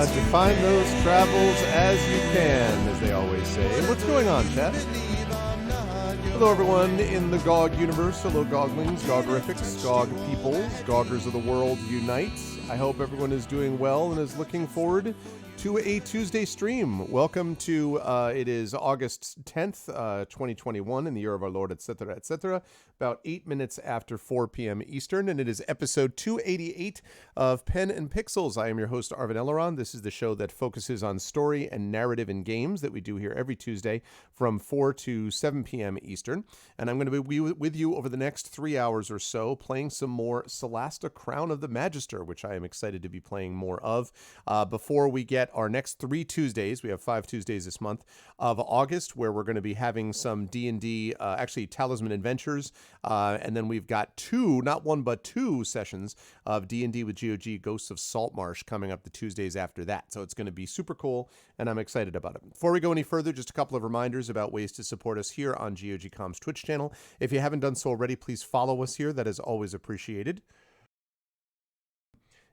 Define those travels as you can, as they always say. What's going on, chat? Hello, everyone in the GOG universe. Hello, Goglings, Gogrifics, GOG peoples, Goggers of the world unite. I hope everyone is doing well and is looking forward to a Tuesday stream. Welcome to, it is August 10th, 2021, in the year of our Lord, etc., etc., about 8 minutes after 4 p.m. Eastern, and it is episode 288 of Pen and Pixels. I am your host, Arvin Elleron. This is the show that focuses on story and narrative in games that we do here every Tuesday from 4 to 7 p.m. Eastern, and I'm going to be with you over the next 3 hours or so playing some more Solasta Crown of the Magister, which I am excited to be playing more of. Before we get our next 3 Tuesdays, we have 5 Tuesdays this month of August, where we're going to be having some D&D, actually Talisman Adventures, and then we've got 2, not 1 but 2 sessions of D&D with GOG Ghosts of Saltmarsh coming up the Tuesdays after that. So it's going to be super cool, and I'm excited about it. Before we go any further, just a couple of reminders about ways to support us here on GOG.com's Twitch channel. If you haven't done so already, please follow us here. That is always appreciated.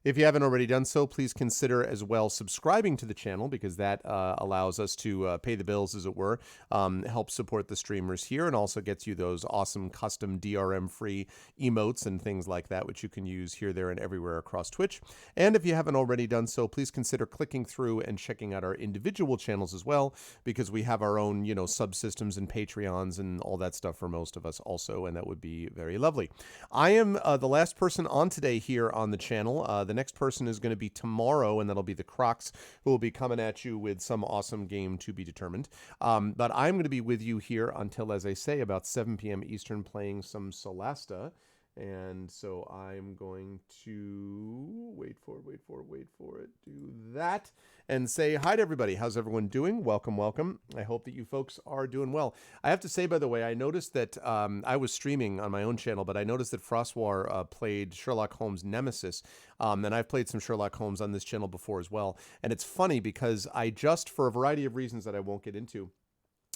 If you haven't already done so, please consider as well subscribing to the channel, because that allows us to pay the bills, as it were, help support the streamers here, and also gets you those awesome custom DRM-free emotes and things like that, which you can use here, there, and everywhere across Twitch. And if you haven't already done so, please consider clicking through and checking out our individual channels as well, because we have our own, subsystems and Patreons and all that stuff for most of us also, and that would be very lovely. I am the last person on today here on the channel. The next person is going to be tomorrow, and that'll be the Crocs, who will be coming at you with some awesome game to be determined. But I'm going to be with you here until, as I say, about 7 p.m. Eastern, playing some Solasta. And so I'm going to wait for it, do that, and say hi to everybody. How's everyone doing? Welcome, welcome. I hope that you folks are doing well. I have to say, by the way, I noticed that I was streaming on my own channel, but I noticed that Frostwar played Sherlock Holmes Nemesis, and I've played some Sherlock Holmes on this channel before as well. And it's funny because I just, for a variety of reasons that I won't get into,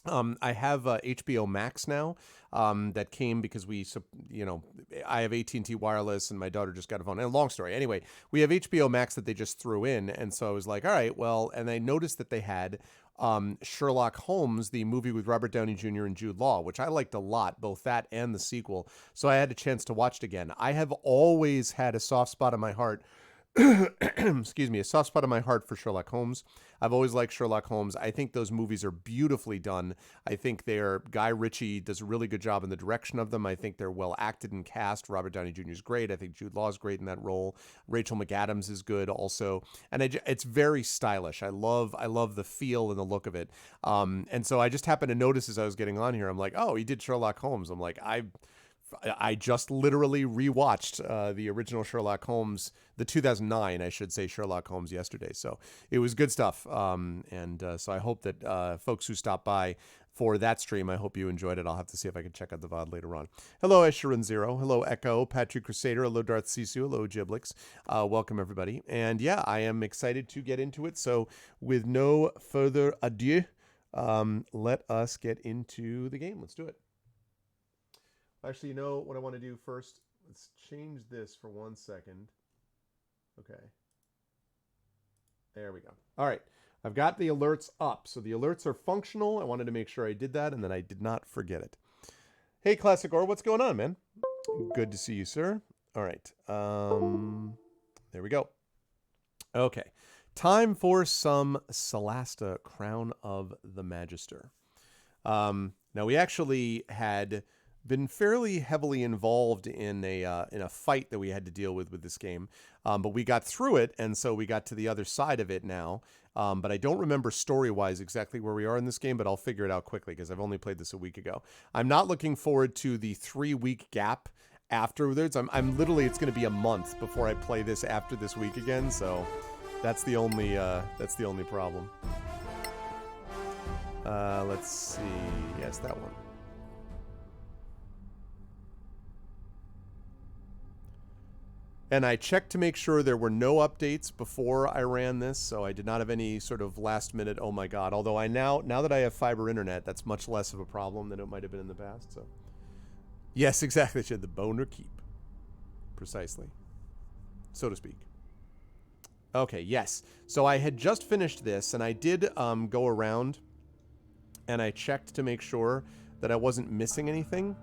I have HBO Max now. That came because I have AT&T wireless, and my daughter just got a phone. And long story. Anyway, we have HBO Max that they just threw in, and so I was like, all right, well, and I noticed that they had Sherlock Holmes, the movie with Robert Downey Jr. and Jude Law, which I liked a lot, both that and the sequel. So I had a chance to watch it again. I have always had a soft spot in my heart. Excuse me, a soft spot in my heart for Sherlock Holmes. I've always liked Sherlock Holmes. I think those movies are beautifully done. I think Guy Ritchie does a really good job in the direction of them. I think they're well acted and cast. Robert Downey Jr. is great. I think Jude Law is great in that role. Rachel McAdams is good also. And it's very stylish. I love the feel and the look of it. And so I just happened to notice as I was getting on here, I'm like, oh, he did Sherlock Holmes. I'm like, I just literally rewatched the original Sherlock Holmes, the 2009, I should say, Sherlock Holmes yesterday. So it was good stuff. So I hope that folks who stopped by for that stream, I hope you enjoyed it. I'll have to see if I can check out the VOD later on. Hello, Esherin Zero. Hello, Echo. Patrick Crusader. Hello, Darth Sisu. Hello, Giblix. Welcome, everybody. And yeah, I am excited to get into it. So with no further ado, let us get into the game. Let's do it. Actually, you know what I want to do first? Let's change this for 1 second. Okay. There we go. All right. I've got the alerts up. So the alerts are functional. I wanted to make sure I did that, and then I did not forget it. Hey, Classic Or, what's going on, man? Good to see you, sir. All right. There we go. Okay. Time for some Solasta Crown of the Magister. Now, we actually had been fairly heavily involved in a fight that we had to deal with this game, but we got through it, and so we got to the other side of it now. But I don't remember story-wise exactly where we are in this game, but I'll figure it out quickly because I've only played this a week ago. I'm not looking forward to the 3-week gap afterwards. I'm literally, it's going to be a month before I play this after this week again, so that's the only problem. Let's see. Yes, that one. And I checked to make sure there were no updates before I ran this, so I did not have any sort of last minute, oh my god. Although now that I have fiber internet, that's much less of a problem than it might have been in the past. So, yes, exactly. Should the boner keep? Precisely, so to speak. Okay, yes. So I had just finished this, and I did go around, and I checked to make sure that I wasn't missing anything.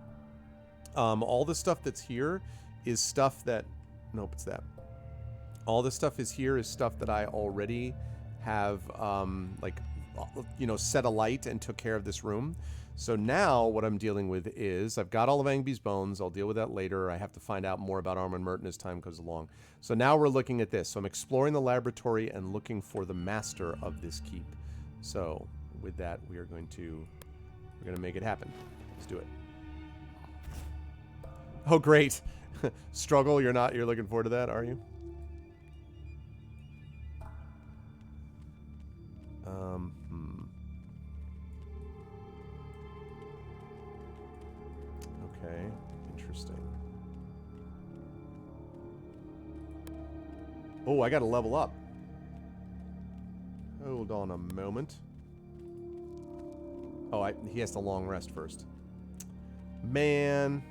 All the stuff that's here is stuff that... Nope, it's that. All the stuff is here is stuff that I already have, set alight and took care of this room. So now what I'm dealing with is I've got all of Angby's bones. I'll deal with that later. I have to find out more about Armin Merton as time goes along. So now we're looking at this. So I'm exploring the laboratory and looking for the master of this keep. So with that, we're going to make it happen. Let's do it. Oh, great. Struggle, you're looking forward to that, are you? Okay, interesting. Oh, I gotta level up. Hold on a moment. Oh, he has to long rest first. Man.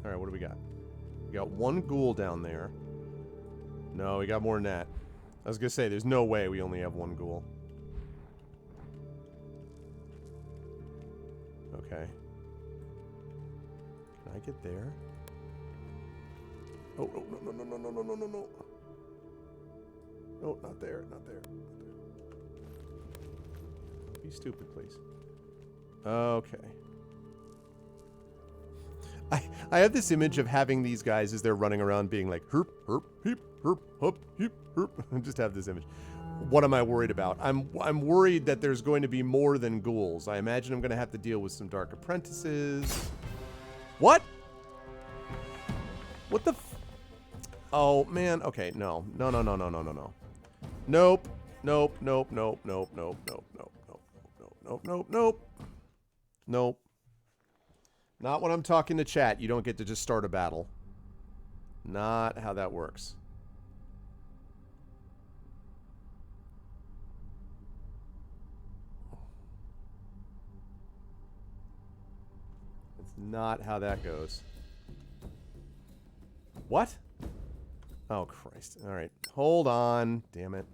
Alright, what do we got? We got one ghoul down there. No, we got more than that. I was gonna say, there's no way we only have one ghoul. Okay. Can I get there? Oh, no, no, no, no, no, no, no, no, no. No, not there, not there, not there. Don't be stupid, please. Okay. I have this image of having these guys as they're running around being like, herp, herp, heep, herp, hup, heep, herp. I just have this image. What am I worried about? I'm worried that there's going to be more than ghouls. I imagine I'm going to have to deal with some dark apprentices. What? What the f... Oh, man. Okay, no. No, no, no, no, no, no, no. Nope. Nope, nope, nope, nope, nope, nope, nope, nope, nope, nope, nope, nope. Nope. Not when I'm talking to chat. You don't get to just start a battle. Not how that works. It's not how that goes. What? Oh, Christ. All right. Hold on. Damn it.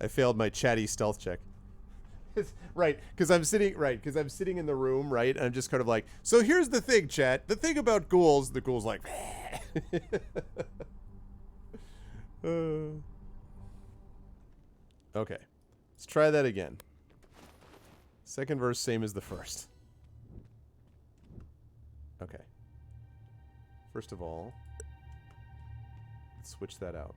I failed my chatty stealth check. Right, because I'm sitting in the room, right? And I'm just kind of like, so here's the thing, chat. The thing about ghouls, the ghoul's like, okay, let's try that again. Second verse, same as the first. Okay. First of all, let's switch that out.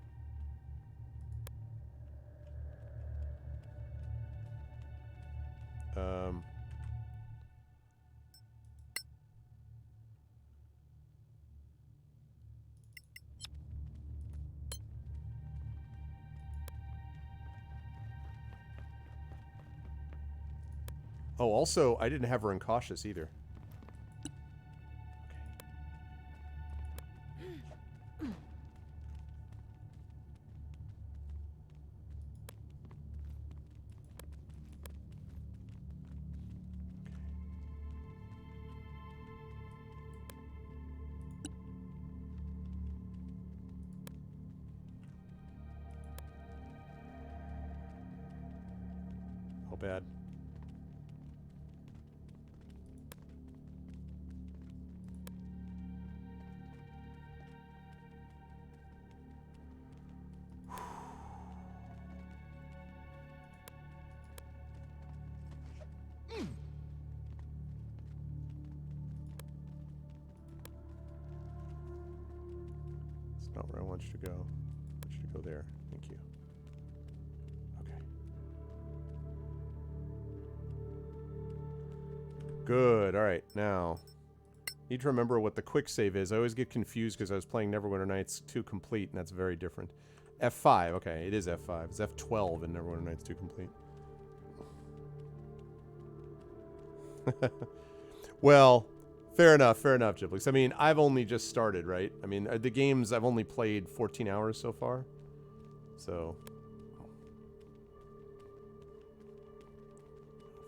Oh, also, I didn't have her incautious either. How bad? It's not where I want you to go. I want you to go there. Thank you. Okay. Good. All right. Now, need to remember what the quick save is. I always get confused because I was playing Neverwinter Nights 2 Complete, and that's very different. F5. Okay, it is F5. It's F12 in Neverwinter Nights 2 Complete. Well, fair enough, Giblix. I mean, I've only just started, right? I mean, the games, I've only played 14 hours so far. So,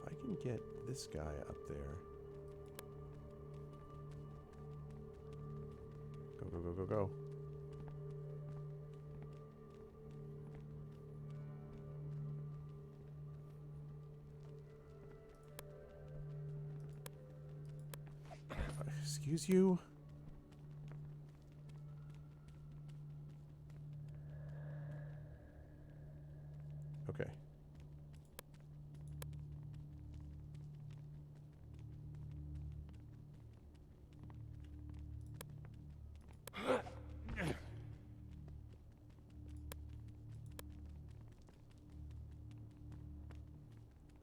if I can get this guy up there. Go, go, go, go, go. Excuse you? Okay.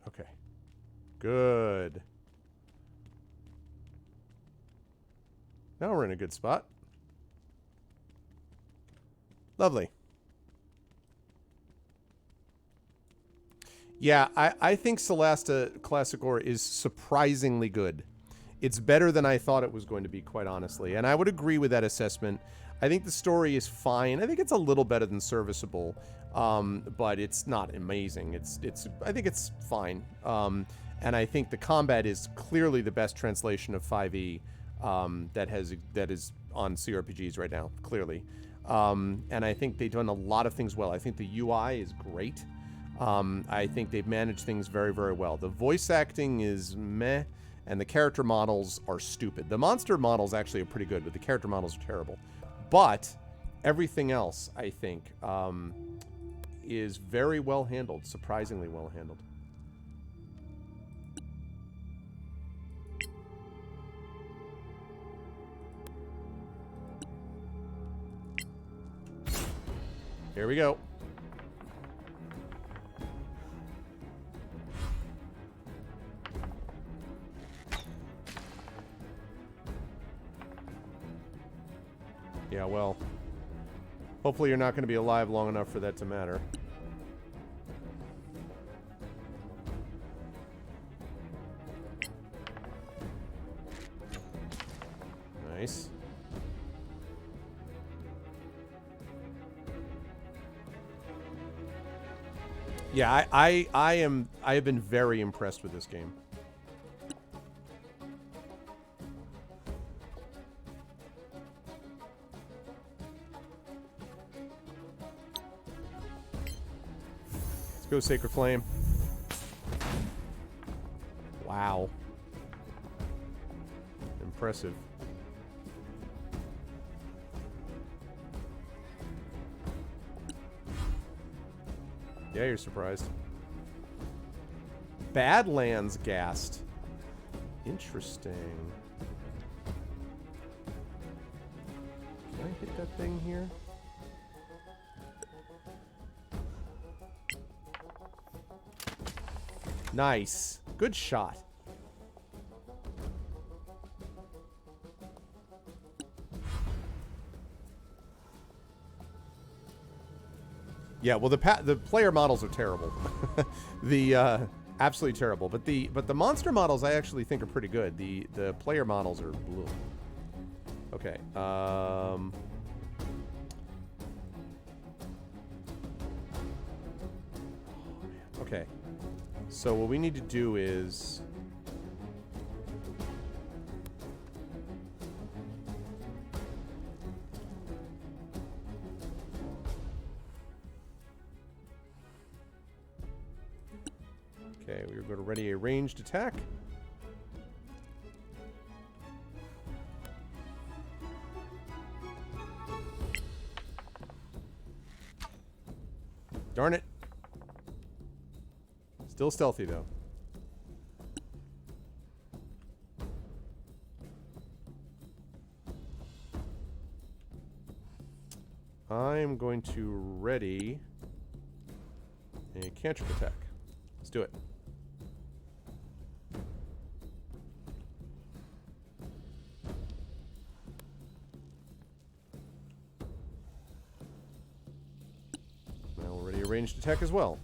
Okay. Good. Now we're in a good spot. Lovely. Yeah, I think Solasta Classic Ore is surprisingly good. It's better than I thought it was going to be, quite honestly. And I would agree with that assessment. I think the story is fine. I think it's a little better than serviceable, but it's not amazing. I think it's fine. And I think the combat is clearly the best translation of 5e that is on CRPGs right now, clearly. And I think they've done a lot of things well. I think the UI is great. I think they've managed things very, very well. The voice acting is meh, and the character models are stupid. The monster models actually are pretty good, but the character models are terrible. But everything else, I think, is very well handled, surprisingly well handled. Here we go. Yeah, well, hopefully you're not going to be alive long enough for that to matter. Nice. Yeah, I have been very impressed with this game. Let's go, Sacred Flame. Wow. Impressive. Yeah, you're surprised. Badlands Ghast. Interesting. Can I hit that thing here? Nice. Good shot. Yeah, well, the player models are terrible. Absolutely terrible. But the monster models I actually think are pretty good. The player models are blue. Okay. Okay. So what we need to do is okay, we're going to ready a ranged attack. Darn it. Still stealthy, though. I'm going to ready a cantrip attack. Let's do it. Now we're ready a ranged attack as well.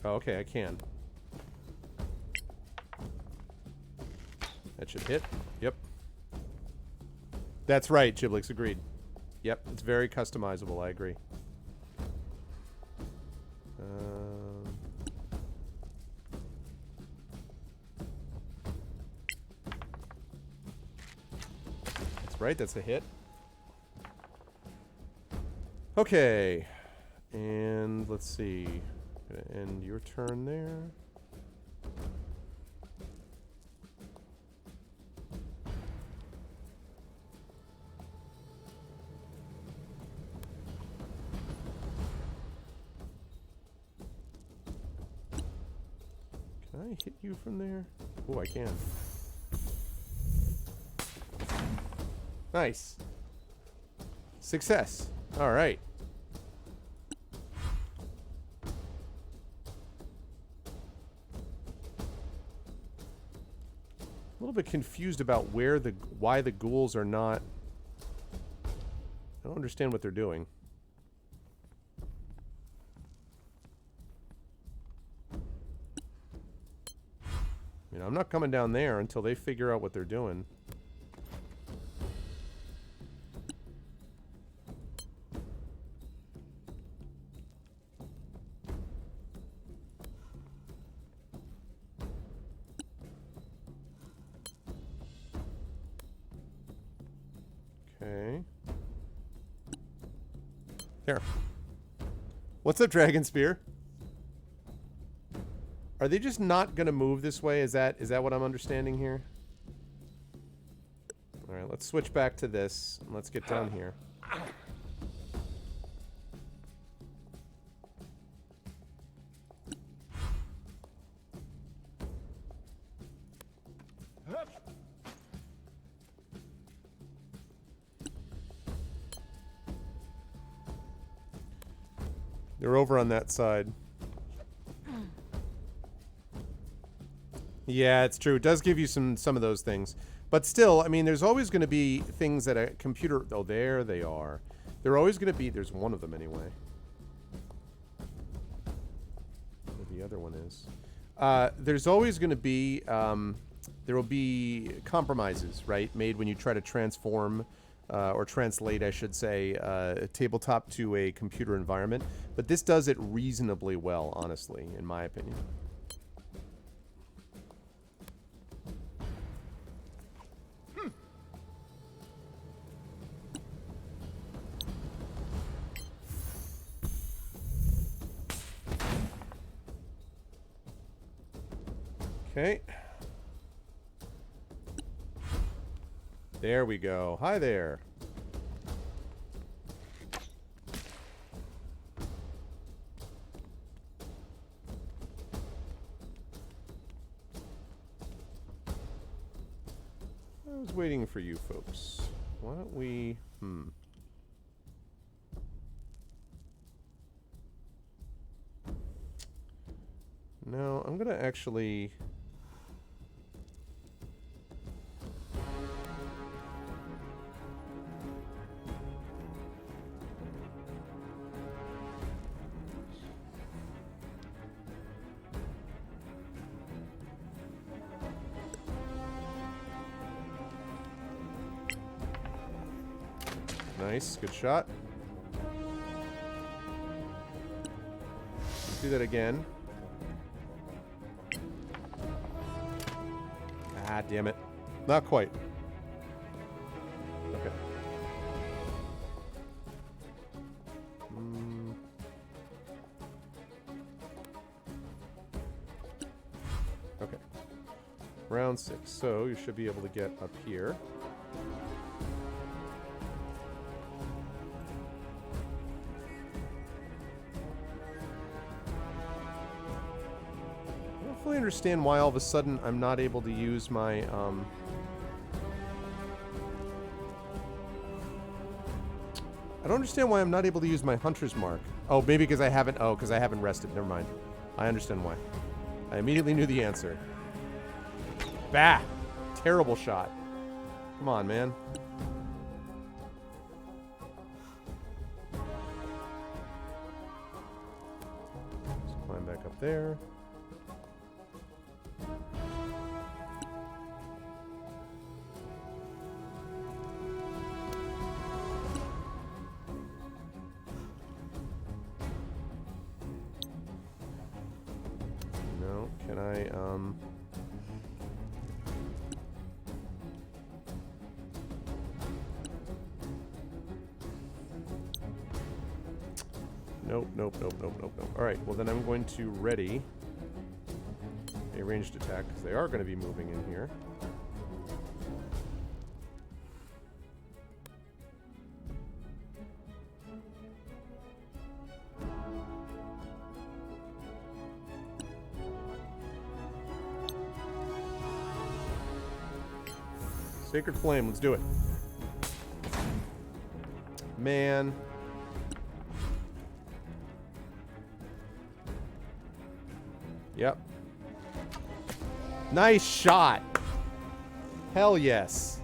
Oh, okay, I can. That should hit. Yep. That's right, Giblix, agreed. Yep, it's very customizable, I agree. That's right, that's a hit. Okay. And let's see. Gonna end your turn there. Can I hit you from there? Oh, I can. Nice. Success. All right. A little bit confused about why the ghouls are not. I don't understand what they're doing. You know, I'm not coming down there until they figure out what they're doing. Okay. Here. What's up, Dragon Spear? Are they just not gonna move this way? Is that what I'm understanding here? Alright, let's switch back to this. And let's get down here. They're over on that side. Yeah, it's true. It does give you some of those things. But still, I mean, there's always going to be things that a computer... Oh, there they are. There are always going to be... There's one of them anyway. Where the other one is. There's always going to be... there will be compromises, right? Made when you try to transform... or translate, I should say, a tabletop to a computer environment. But this does it reasonably well, honestly, in my opinion. Okay. There we go. Hi there. I was waiting for you folks. Why don't we... No, I'm gonna actually... Nice, good shot. Let's do that again. Ah, damn it. Not quite. Okay. Okay. Round 6. So you should be able to get up here. I understand why all of a sudden I'm not able to use my I don't understand why I'm not able to use my hunter's mark. Oh, maybe because I haven't because I haven't rested. Never mind. I understand why. I immediately knew the answer. Bah! Terrible shot. Come on, man. Let's climb back up there. No, can I, Nope, nope, nope, nope, nope, nope. Alright, well then I'm going to ready a ranged attack, because they are going to be moving in here. Sacred Flame, let's do it. Man. Yep. Nice shot. Hell yes.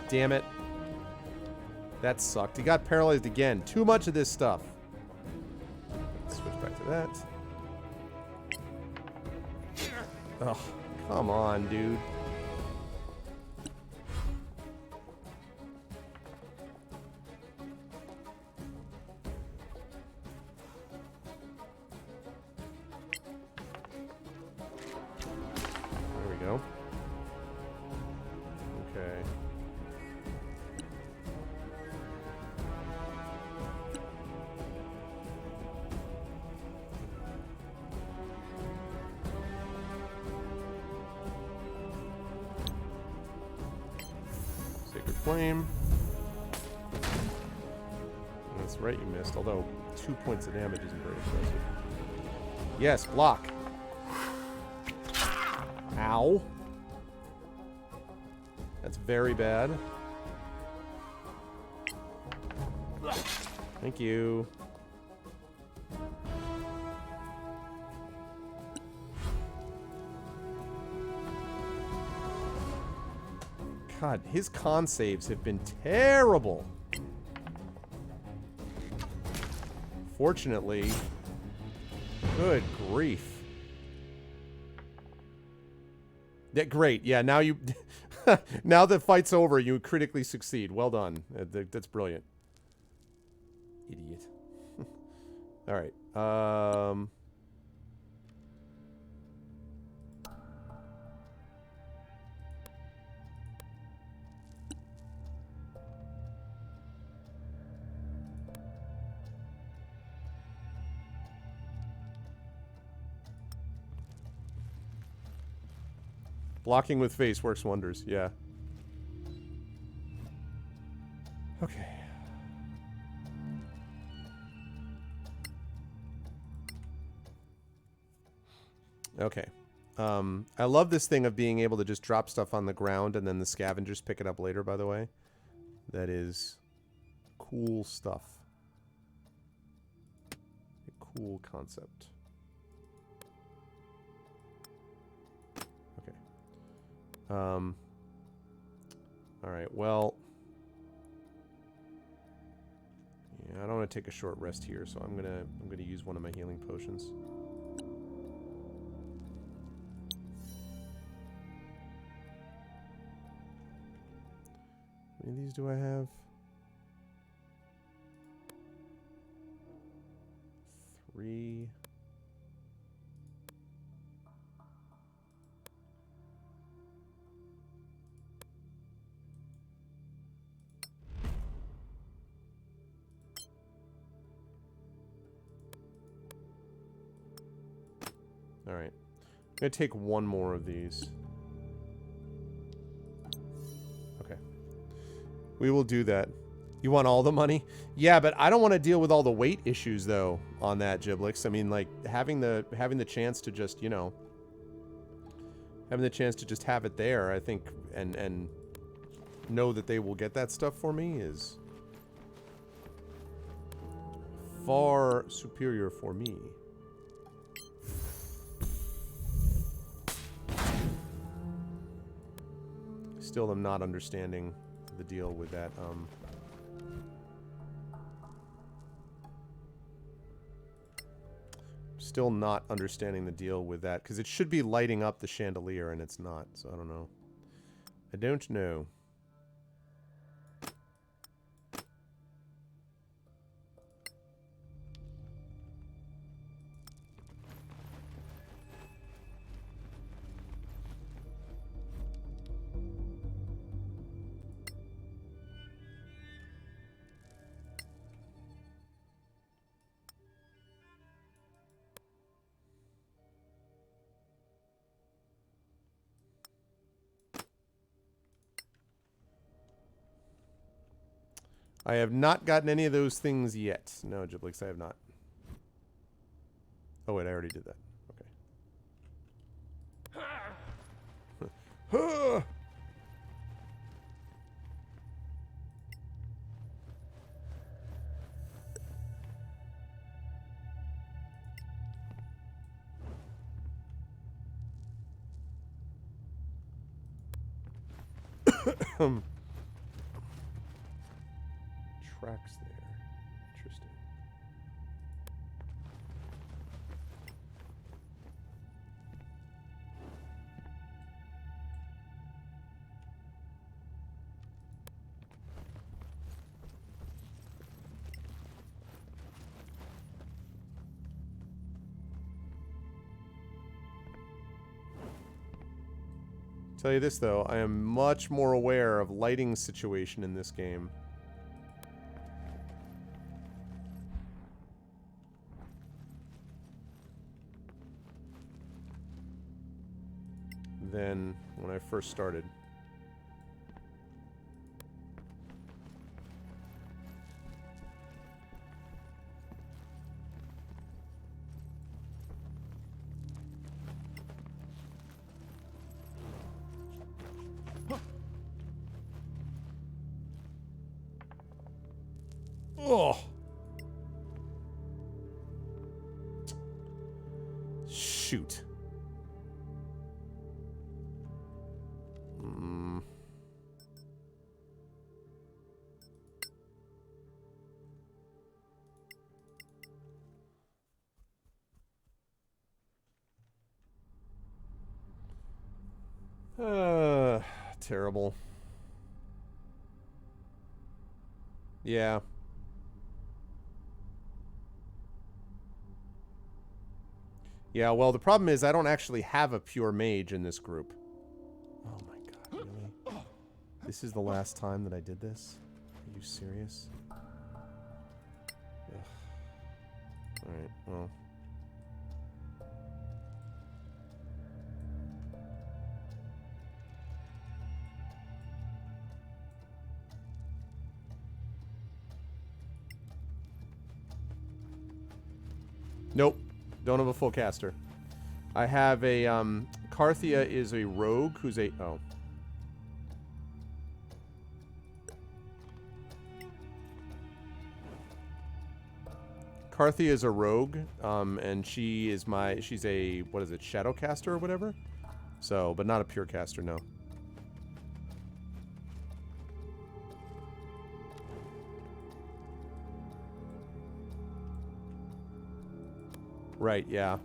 Damn it. That sucked. He got paralyzed again. Too much of this stuff. Switch back to that. Oh, come on, dude. Okay. Sacred Flame. That's right, you missed. Although 2 points of damage isn't very impressive. Yes, block. Ow. That's very bad. Thank you. God, his con saves have been terrible. Fortunately, good grief. Yeah, great. Yeah, now you... now the fight's over, you critically succeed. Well done. That's brilliant. Idiot. Alright. Blocking with face works wonders, yeah. Okay. Okay. I love this thing of being able to just drop stuff on the ground and then the scavengers pick it up later, by the way. That is cool stuff. A cool concept. Alright, well... yeah, I don't want to take a short rest here, so I'm gonna use one of my healing potions. How many of these do I have? 3... Alright. I'm going to take one more of these. Okay. We will do that. You want all the money? Yeah, but I don't want to deal with all the weight issues, though, on that, Giblix. I mean, like, having the chance to just, you know... having the chance to just have it there, I think, and know that they will get that stuff for me is... far superior for me. Still am not understanding the deal with that, Still not understanding the deal with that, because it should be lighting up the chandelier, and it's not, so I don't know. I don't know. I have not gotten any of those things yet. No, Giblix, I have not. Oh, wait, I already did that. Okay. Tracks there. Interesting. Tell you this though, I am much more aware of lighting situation in this game. Than when I first started. Oh. Shoot. Terrible. Yeah. Yeah, well, the problem is I don't actually have a pure mage in this group. Oh my god, really? This is the last time that I did this? Are you serious? Ugh. Alright, well. Nope. Don't have a full caster. I have a, Carthia is a rogue who's a, oh. Carthia is a rogue, and she is she's a, what is it, shadow caster or whatever? So, but not a pure caster, no. Right, yeah.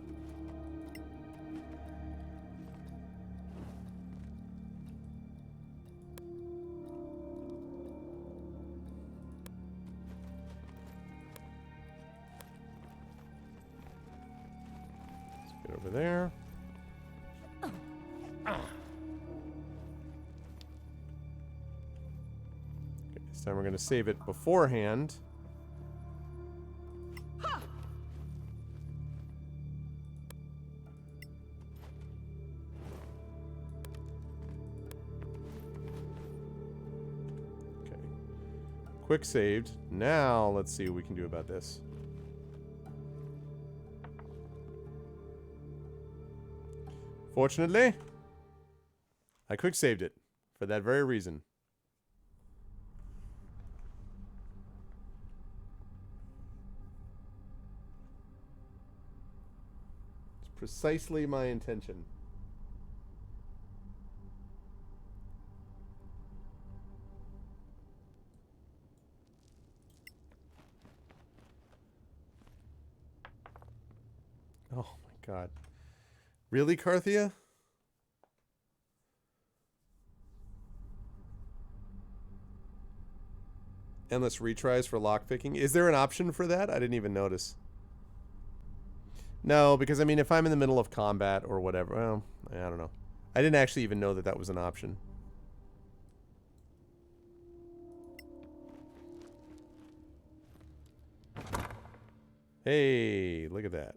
Let's get over there. Okay, this time we're going to save it beforehand. Quick saved. Now, let's see what we can do about this. Fortunately, I quick saved it for that very reason. It's precisely my intention. God. Really, Carthia? Endless retries for lockpicking. Is there an option for that? I didn't even notice. No, because I mean, if I'm in the middle of combat or whatever, well, I don't know. I didn't actually even know that that was an option. Hey, look at that.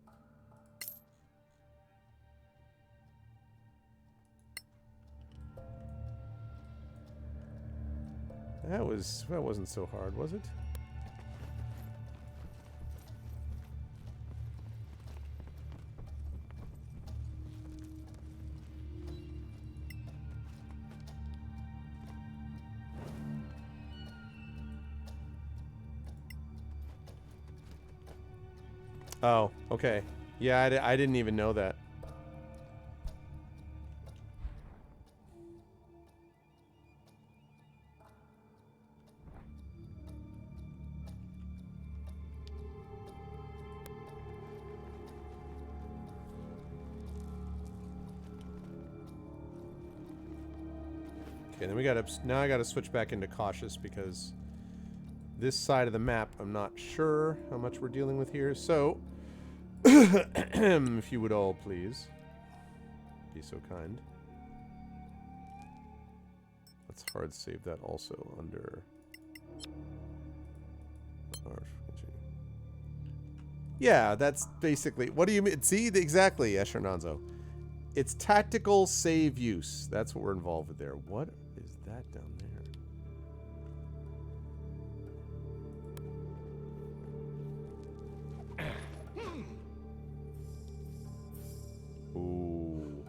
That wasn't so hard, was it? Oh, okay. Yeah, I didn't even know that. Okay, then we gotta, now I gotta switch back into cautious because this side of the map, I'm not sure how much we're dealing with here. So, if you would all please be so kind. Let's hard save that also under RPG. Yeah, that's basically, what do you mean? See, exactly, Eshernanzo. It's tactical save use. That's what we're involved with there. What is that down there? Ooh.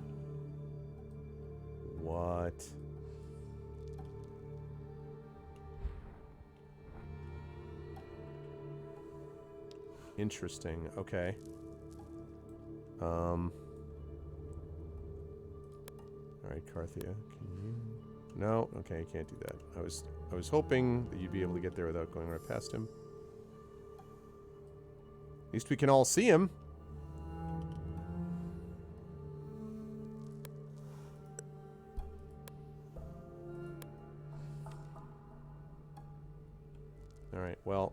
What? Interesting. Okay. All right, Carthia. Can you? No. Okay, you can't do that. I was hoping that you'd be able to get there without going right past him. At least we can all see him. All right. Well.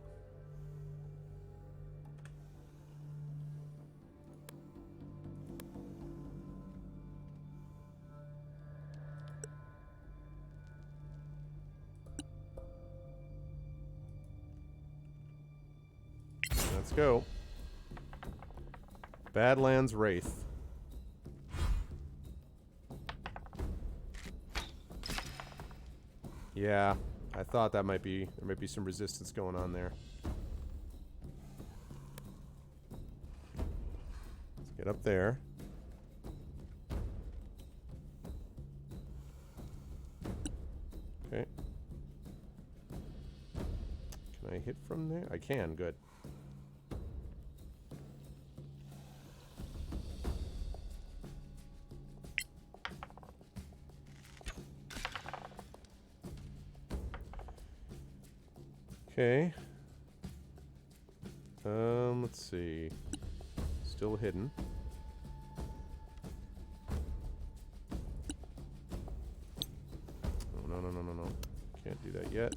Let's go. Badlands Wraith. Yeah, I thought there might be some resistance going on there. Let's get up there. Okay. Can I hit from there? I can, good. Okay. Let's see. Still hidden. Oh, no. Can't do that yet.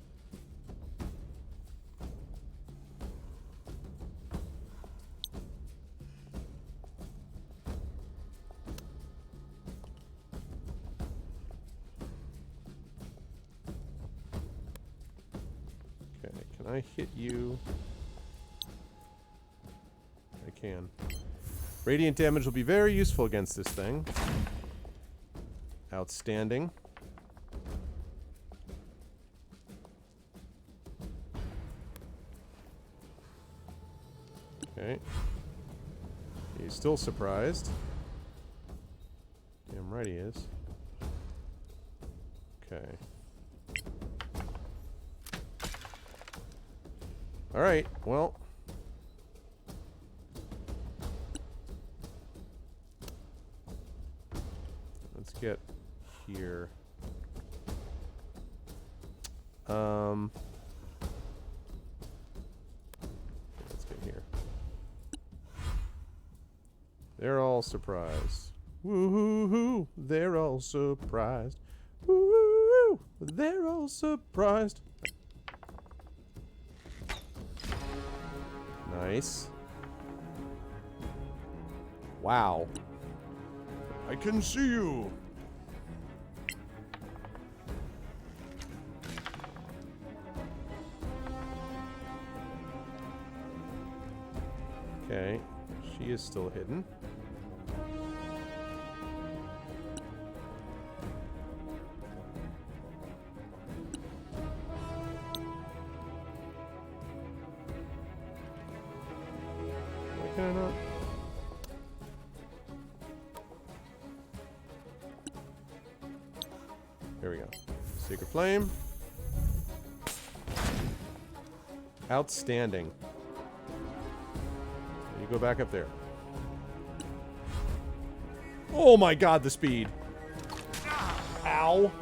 I hit you. I can. Radiant damage will be very useful against this thing. Outstanding. Okay. He's still surprised. Damn right he is. Okay. Alright, well. Let's get here. Let's get here. They're all surprised. Woo-hoo-hoo. They're all surprised. Woo-hoo-hoo. They're all surprised. Nice. Wow. I can see you. Okay. She is still hidden. Why can I not? There we go. Sacred Flame. Outstanding. You go back up there. Oh my god, the speed. Ow.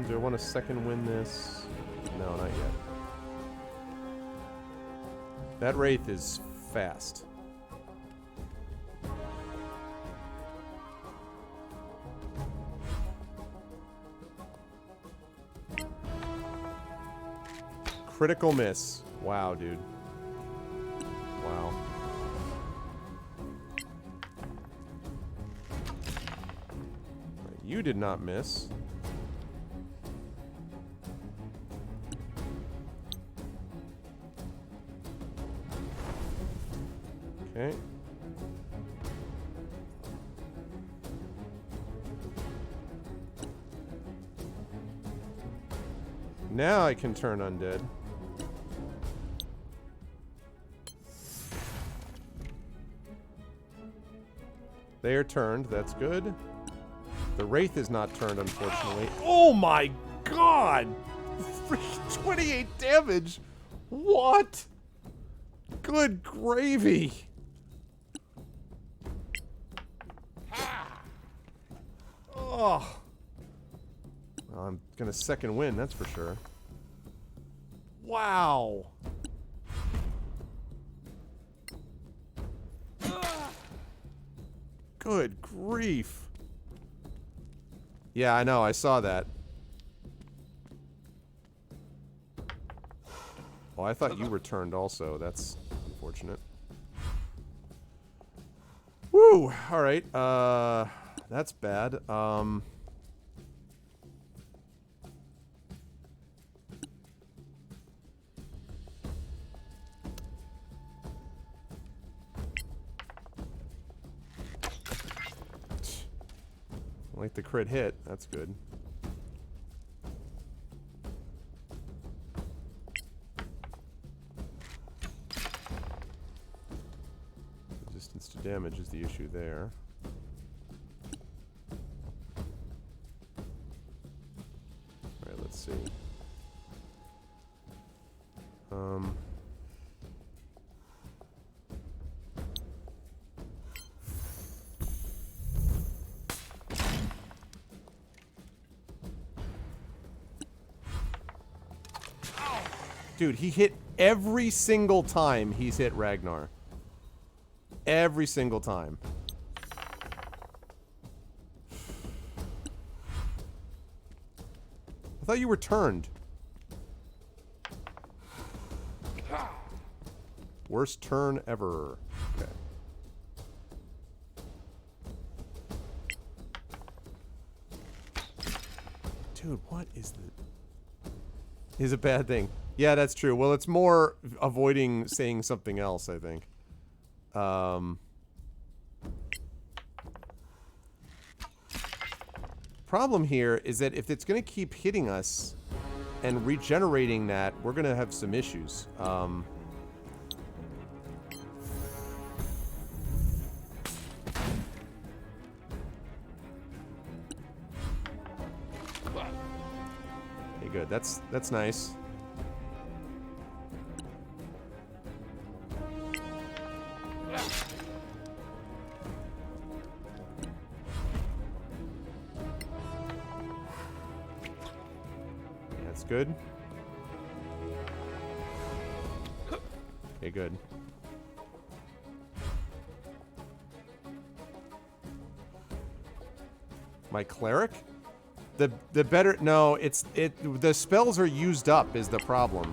Do I want to second win this? No, not yet. That Wraith is fast. Critical miss. Wow, dude. Wow. You did not miss. Okay. Now I can turn undead. They are turned. That's good. The Wraith is not turned, unfortunately. Oh my god! Freaking 28 damage! What? Good gravy! Oh. Well, I'm gonna second win, that's for sure. Wow! Good grief. Yeah, I know, I saw that. Oh, I thought you were turned also. That's unfortunate. Woo! Alright, that's bad. Like the crit hit, that's good. Resistance to damage is the issue there. Alright, let's see. Dude, he hit every single time he's hit Ragnar. Every single time. I thought you were turned. Worst turn ever. Okay. Dude, what is the... Is a bad thing. Yeah, that's true. Well, it's more avoiding saying something else, I think. Problem here is that if it's going to keep hitting us and regenerating that, we're going to have some issues. Okay, good. That's nice. good? Okay, good. My cleric? The better... No, the spells are used up is the problem.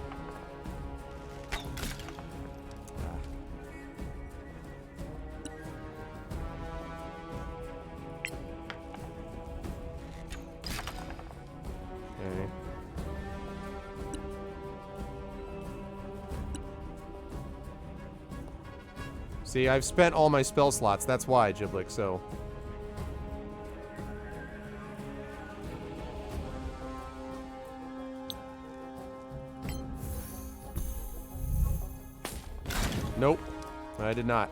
Okay. See, I've spent all my spell slots. That's why, Giblik, so... Nope. I did not.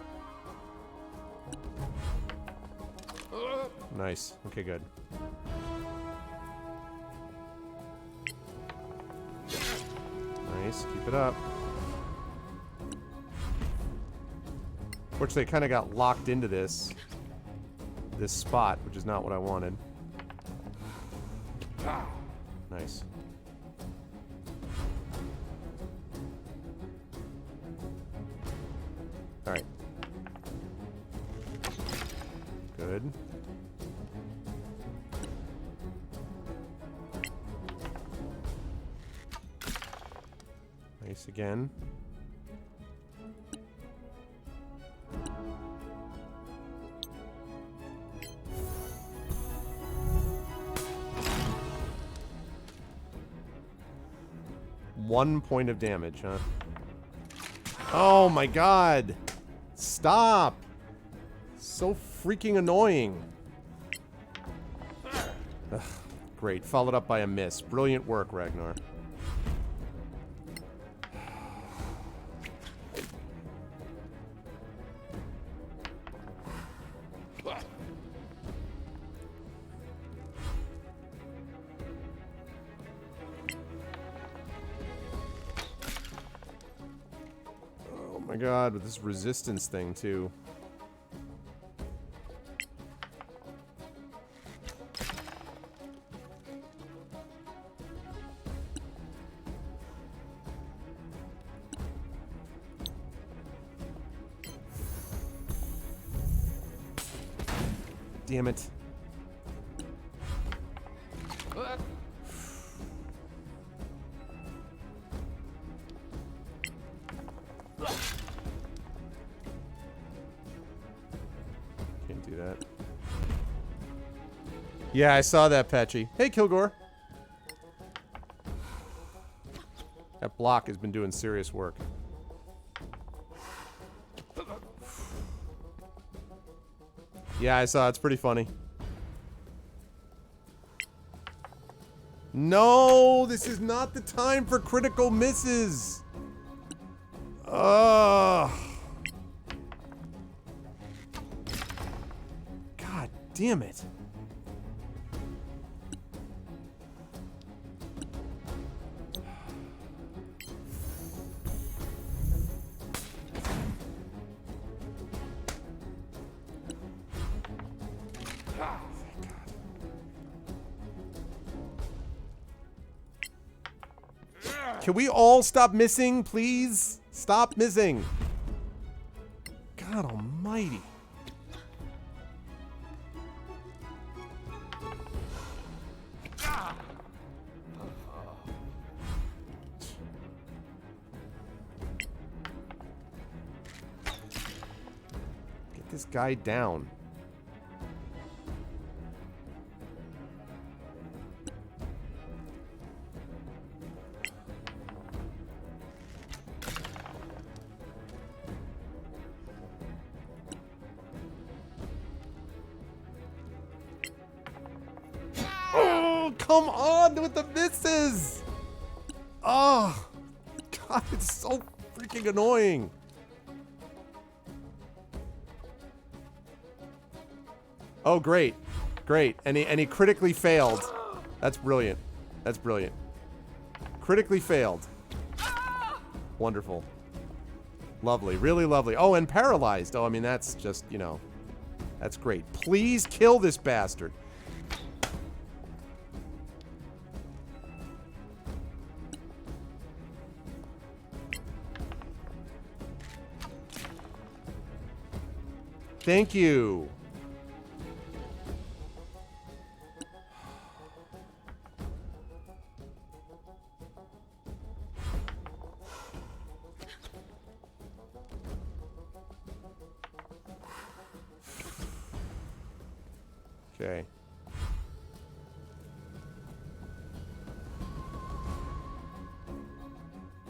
Nice. Okay, good. Nice. Keep it up. Fortunately, I kind of got locked into this spot, which is not what I wanted. Nice. Alright. Good. Nice again. One point of damage, huh? Oh my god! Stop! So freaking annoying. Ugh, great. Followed up by a miss. Brilliant work, Ragnar. Oh my god, with this resistance thing too. Damn it. Can't do that. Yeah, I saw that, Patchy. Hey, Kilgore. That block has been doing serious work. Yeah, I saw. It's pretty funny. No, this is not the time for critical misses. Ugh. God damn it. Can we all stop missing, please? Stop missing. God almighty. Get this guy down. Come on with the misses! Oh, God, it's so freaking annoying. Oh, great. Great. And he critically failed. That's brilliant. That's brilliant. Critically failed. Wonderful. Lovely. Really lovely. Oh, and paralyzed. Oh, I mean, that's just, you know, that's great. Please kill this bastard. Thank you. Okay.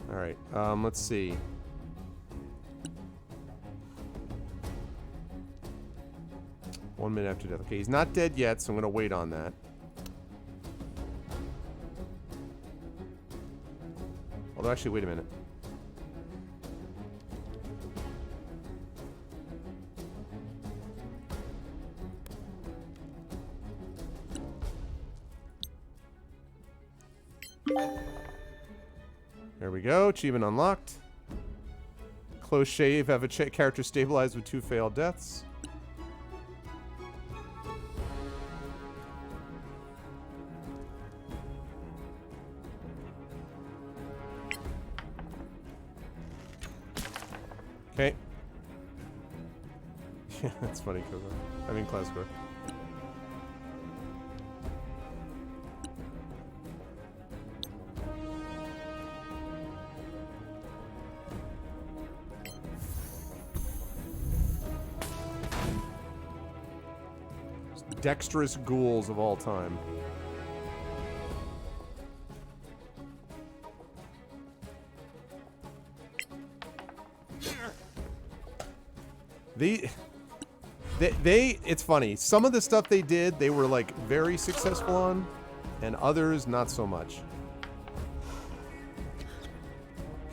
All right. Let's see. One minute after death. Okay, he's not dead yet, so I'm gonna wait on that. Although, actually, wait a minute. There we go. Achievement unlocked. Close shave. Have a character stabilized with 2 failed deaths. Okay. Yeah, that's funny, Coco. I mean, class score. Dexterous ghouls of all time. It's funny. Some of the stuff they did, they were like very successful on, and others not so much.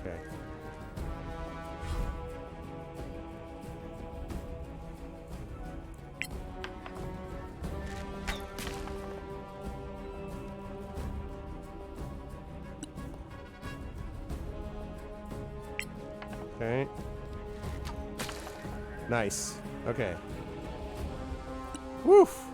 Okay. Okay. Nice. Okay. Woof.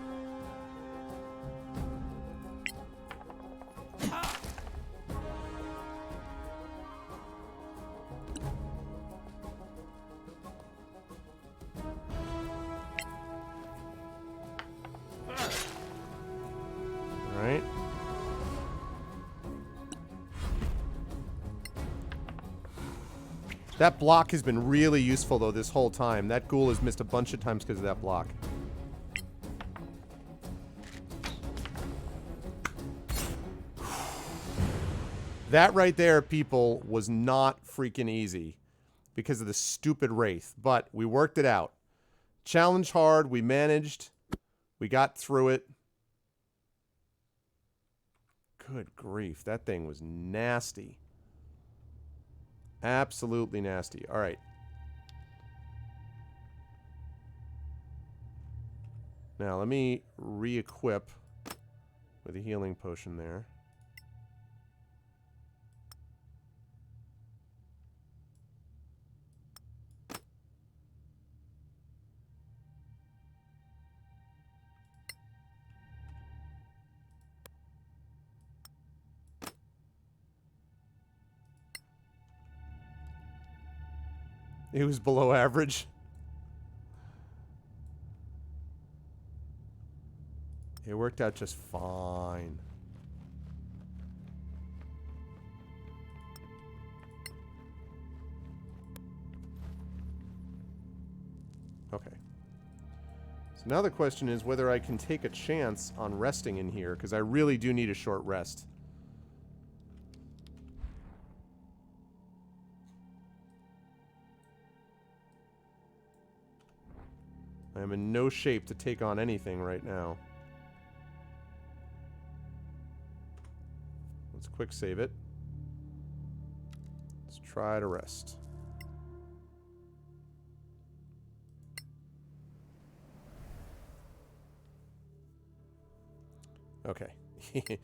All right. That block has been really useful, though, this whole time. That ghoul has missed a bunch of times because of that block. That right there, people, was not freaking easy because of the stupid Wraith. But we worked it out. Challenge hard. We managed. We got through it. Good grief. That thing was nasty. Absolutely nasty. All right. Now, let me re-equip with a healing potion there. It was below average. It worked out just fine. Okay. So now the question is whether I can take a chance on resting in here, because I really do need a short rest. I am in no shape to take on anything right now. Let's quick save it. Let's try to rest. Okay.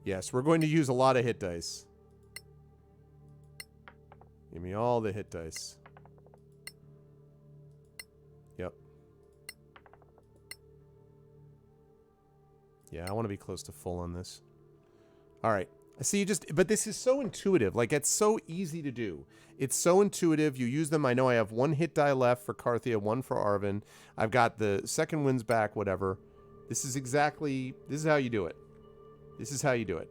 Yes, we're going to use a lot of hit dice. Give me all the hit dice. Yep. Yeah, I want to be close to full on this. All right. See, but this is so intuitive. Like, it's so easy to do. It's so intuitive. You use them. I know I have 1 hit die left for Carthia, 1 for Arvin. I've got the second winds back, whatever. This is how you do it. This is how you do it.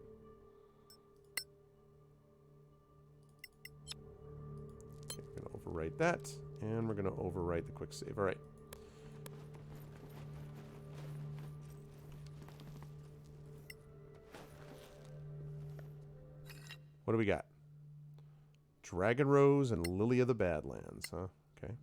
Okay, we're going to overwrite that, and we're going to overwrite the quick save. All right. What do we got? Dragon Rose and Lily of the Badlands, huh? Okay.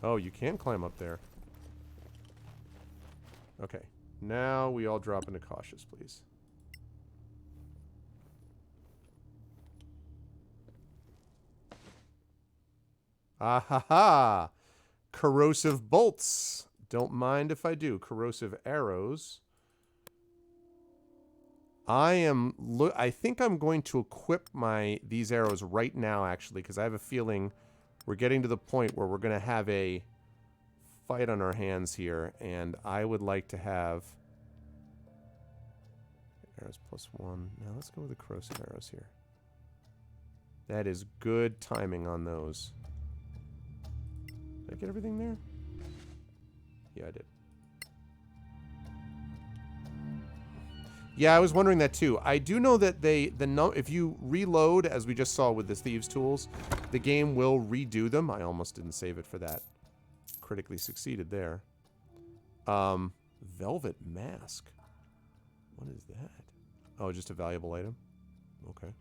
Oh, you can climb up there. Okay. Now we all drop into cautious, please. Ah ha ha! Corrosive bolts. Don't mind if I do. Corrosive arrows. I think I'm going to equip these arrows right now, actually, because I have a feeling we're getting to the point where we're going to have a fight on our hands here, and I would like to have arrows +1. Now let's go with the corrosive arrows here. That is good timing on those. Did I get everything there? Yeah, I did. Yeah, I was wondering that too. I do know that if you reload, as we just saw with the Thieves' Tools, the game will redo them. I almost didn't save it for that. Critically succeeded there. Velvet Mask. What is that? Oh, just a valuable item? Okay.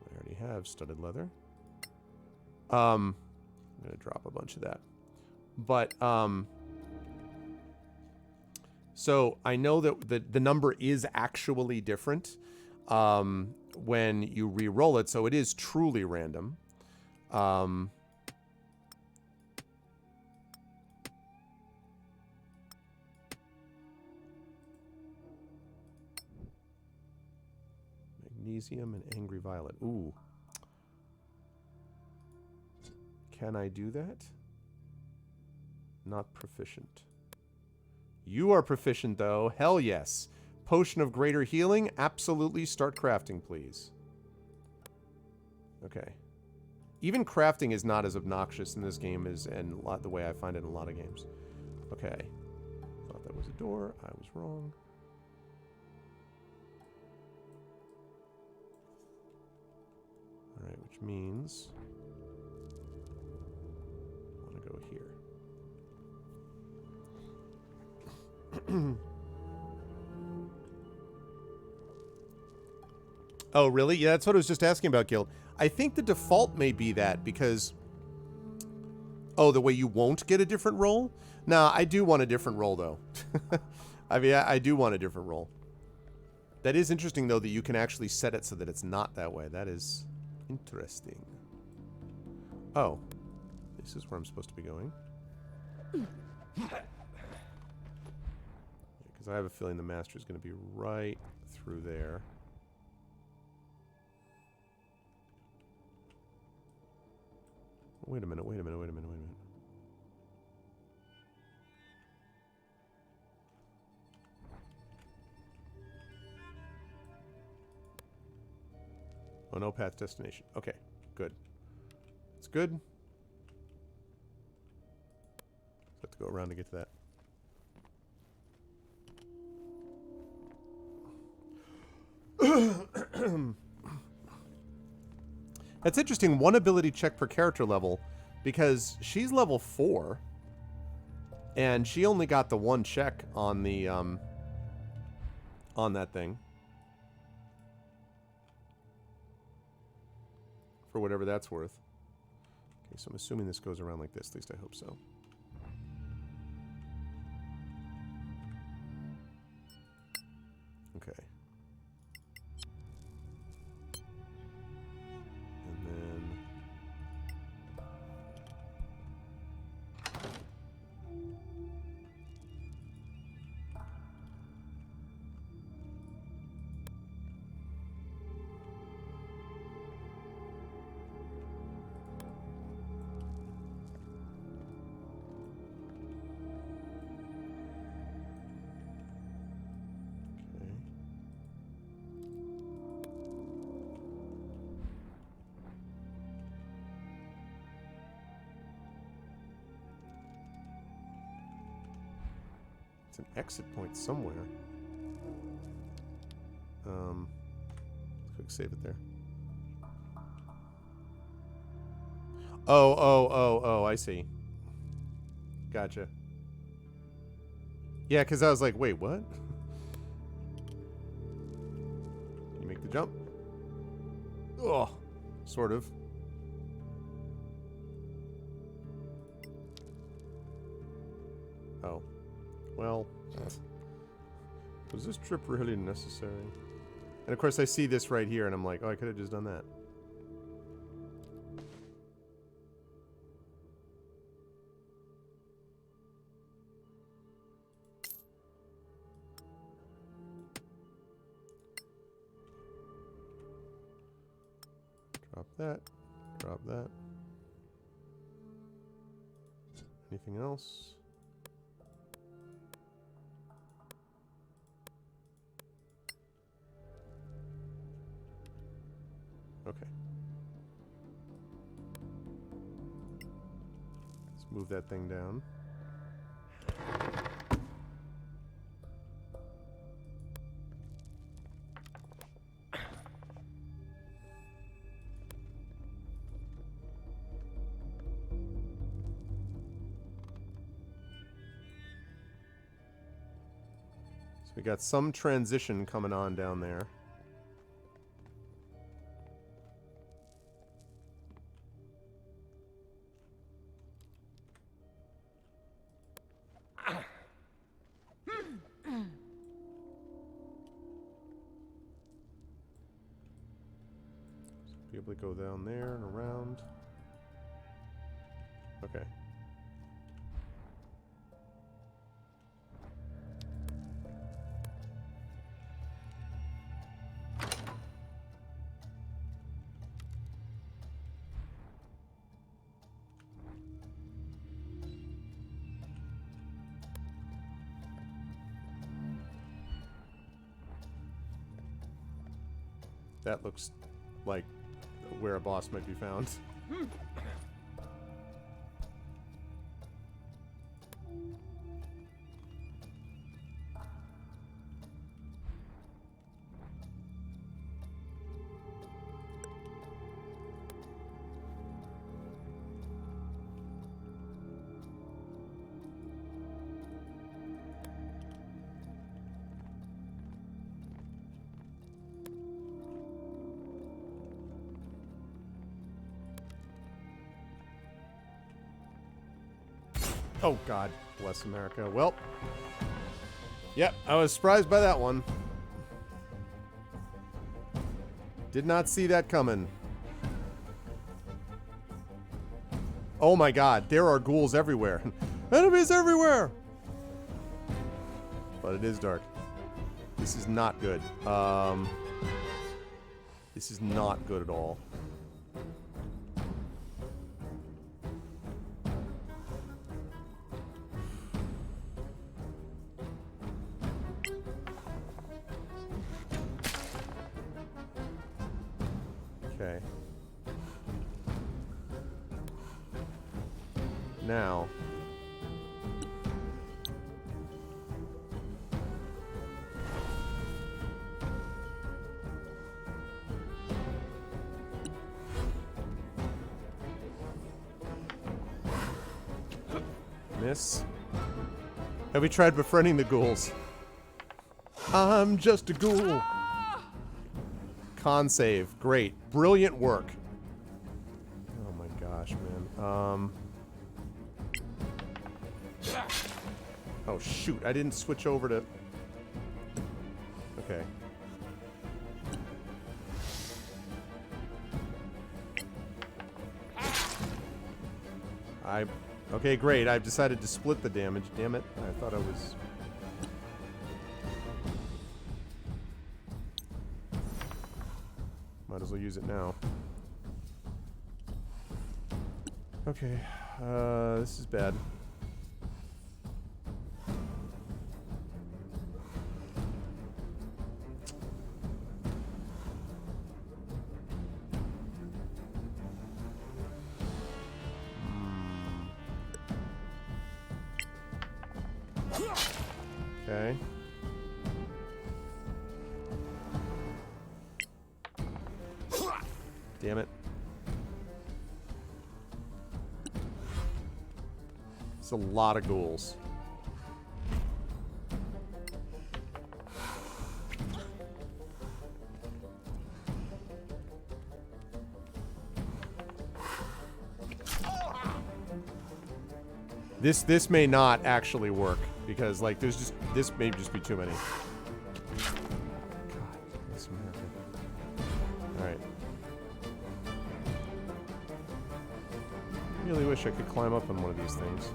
I already have studded leather. I'm going to drop a bunch of that. But, so I know that the number is actually different when you re-roll it, so it is truly random. Magnesium and Angry Violet. Ooh. Can I do that? Not proficient. You are proficient, though. Hell yes. Potion of Greater Healing? Absolutely. Start crafting, please. Okay. Even crafting is not as obnoxious in this game as the way I find it in a lot of games. Okay. Thought that was a door. I was wrong. Alright, which means I want to go here. Oh, really? Yeah, that's what I was just asking about, Guild. I think the default may be that because... Oh, the way you won't get a different roll? Nah, I do want a different roll, though. I mean, I do want a different roll. That is interesting, though, that you can actually set it so that it's not that way. That is interesting. Oh. This is where I'm supposed to be going. Because I have a feeling the master is going to be right through there. Wait a minute, wait a minute, wait a minute, wait a minute. Oh, no path destination. Okay, good. It's good. Have to go around to get to that. That's interesting. 1 ability check per character level, because she's level 4, and she only got the 1 check on the on that thing. For whatever that's worth. Okay, so I'm assuming this goes around like this. At least I hope so. Okay. And then... It's an exit point somewhere. Quick save it there. Oh, I see. Gotcha. Yeah, because I was like, wait, what? You make the jump. Oh, sort of. Oh. Well, was this trip really necessary? And of course I see this right here and I'm like, oh, I could have just done that. Drop that. Drop that. Anything else? Okay. Let's move that thing down. So we got some transition coming on down there. Be able to go down there and around. Okay. That looks like where a boss might be found. Oh, God bless America. Well, yep, I was surprised by that one. Did not see that coming. Oh my God, there are ghouls everywhere. Enemies everywhere! But it is dark. This is not good. This is not good at all. Okay. Now. Miss. Have we tried befriending the ghouls? I'm just a ghoul. Con save. Great. Brilliant work. Oh my gosh, man. Oh shoot, I didn't switch over to... Okay. Okay, great. I've decided to split the damage. Damn it. I thought I was... Might as well use it now. Okay. This is bad. Okay. Damn it. It's a lot of ghouls. This may not actually work because like this may just be too many. God, this may have to... All right. I really wish I could climb up on one of these things.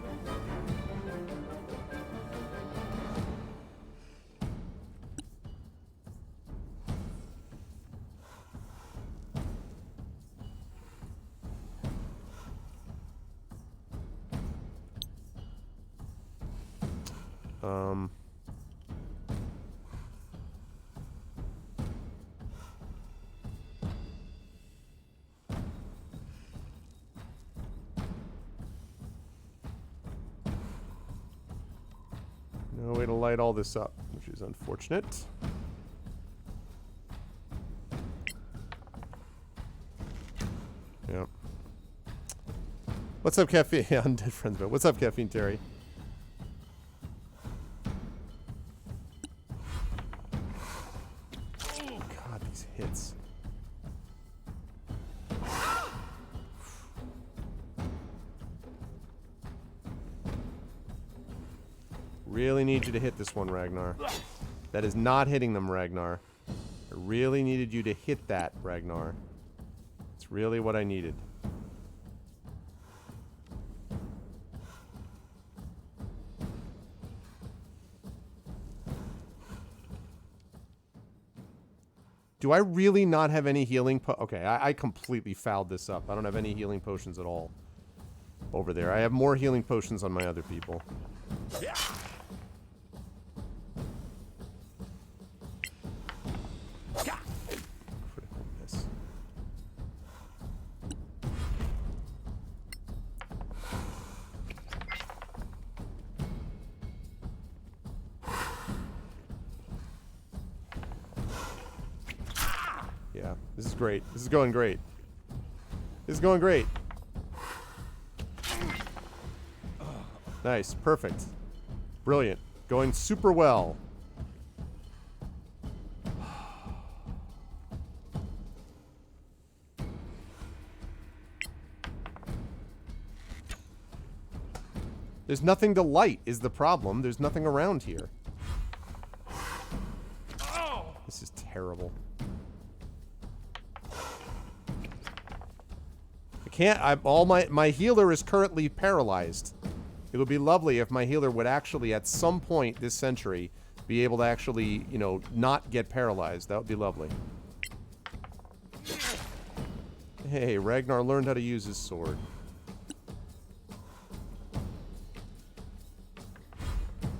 No way to light all this up, which is unfortunate. Yep. What's up, Caffeine? Yeah, Undead Friends, but what's up, Caffeine Terry? God, these hits. Really need you to hit this one, Ragnar. That is not hitting them, Ragnar. I really needed you to hit that, Ragnar. It's really what I needed. Do I really not have any healing okay, I completely fouled this up. I don't have any healing potions at all over there. I have more healing potions on my other people. Critical miss. Yeah, this is great. This is going great. This is going great. Nice. Perfect. Brilliant. Going super well. There's nothing to light is the problem. There's nothing around here. This is terrible. I can't. My healer is currently paralyzed. It would be lovely if my healer would actually, at some point this century, be able to actually, you know, not get paralyzed. That would be lovely. Hey, Ragnar learned how to use his sword.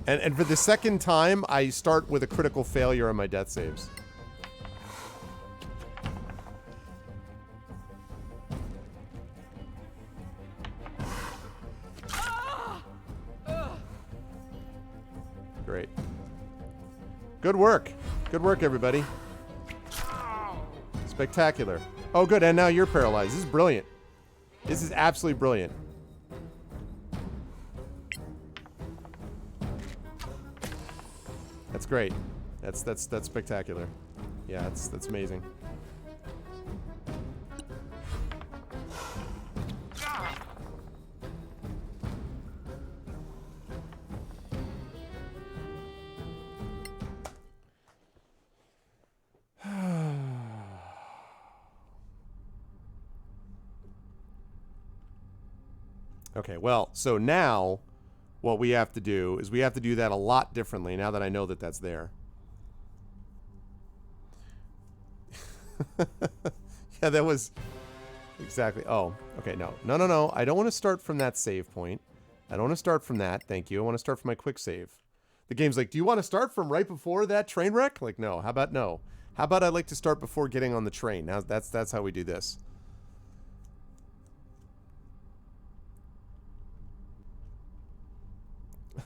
And for the second time, I start with a critical failure on my death saves. Great. Good work. Good work, everybody. Spectacular. Oh, good. And now you're paralyzed. This is brilliant. This is absolutely brilliant. That's great. That's spectacular. Yeah, that's amazing. Okay, well, so now what we have to do is we have to do that a lot differently now that I know that that's there. Yeah, that was exactly. Oh, okay, no. I don't want to start from that save point. I don't want to start from that. Thank you. I want to start from my quick save. The game's like, do you want to start from right before that train wreck? Like, no. How about no? How about I'd like to start before getting on the train? Now that's how we do this.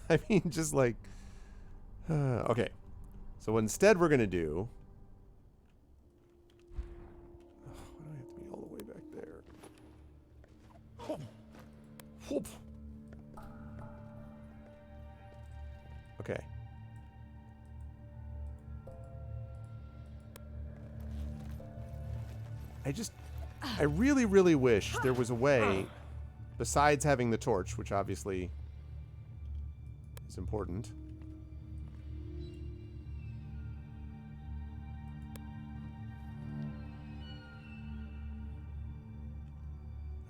I mean, just like, Okay. So instead we're going to do... why do I have to be all the way back there? Whoop. Okay. I really, really wish there was a way, besides having the torch, which obviously is important.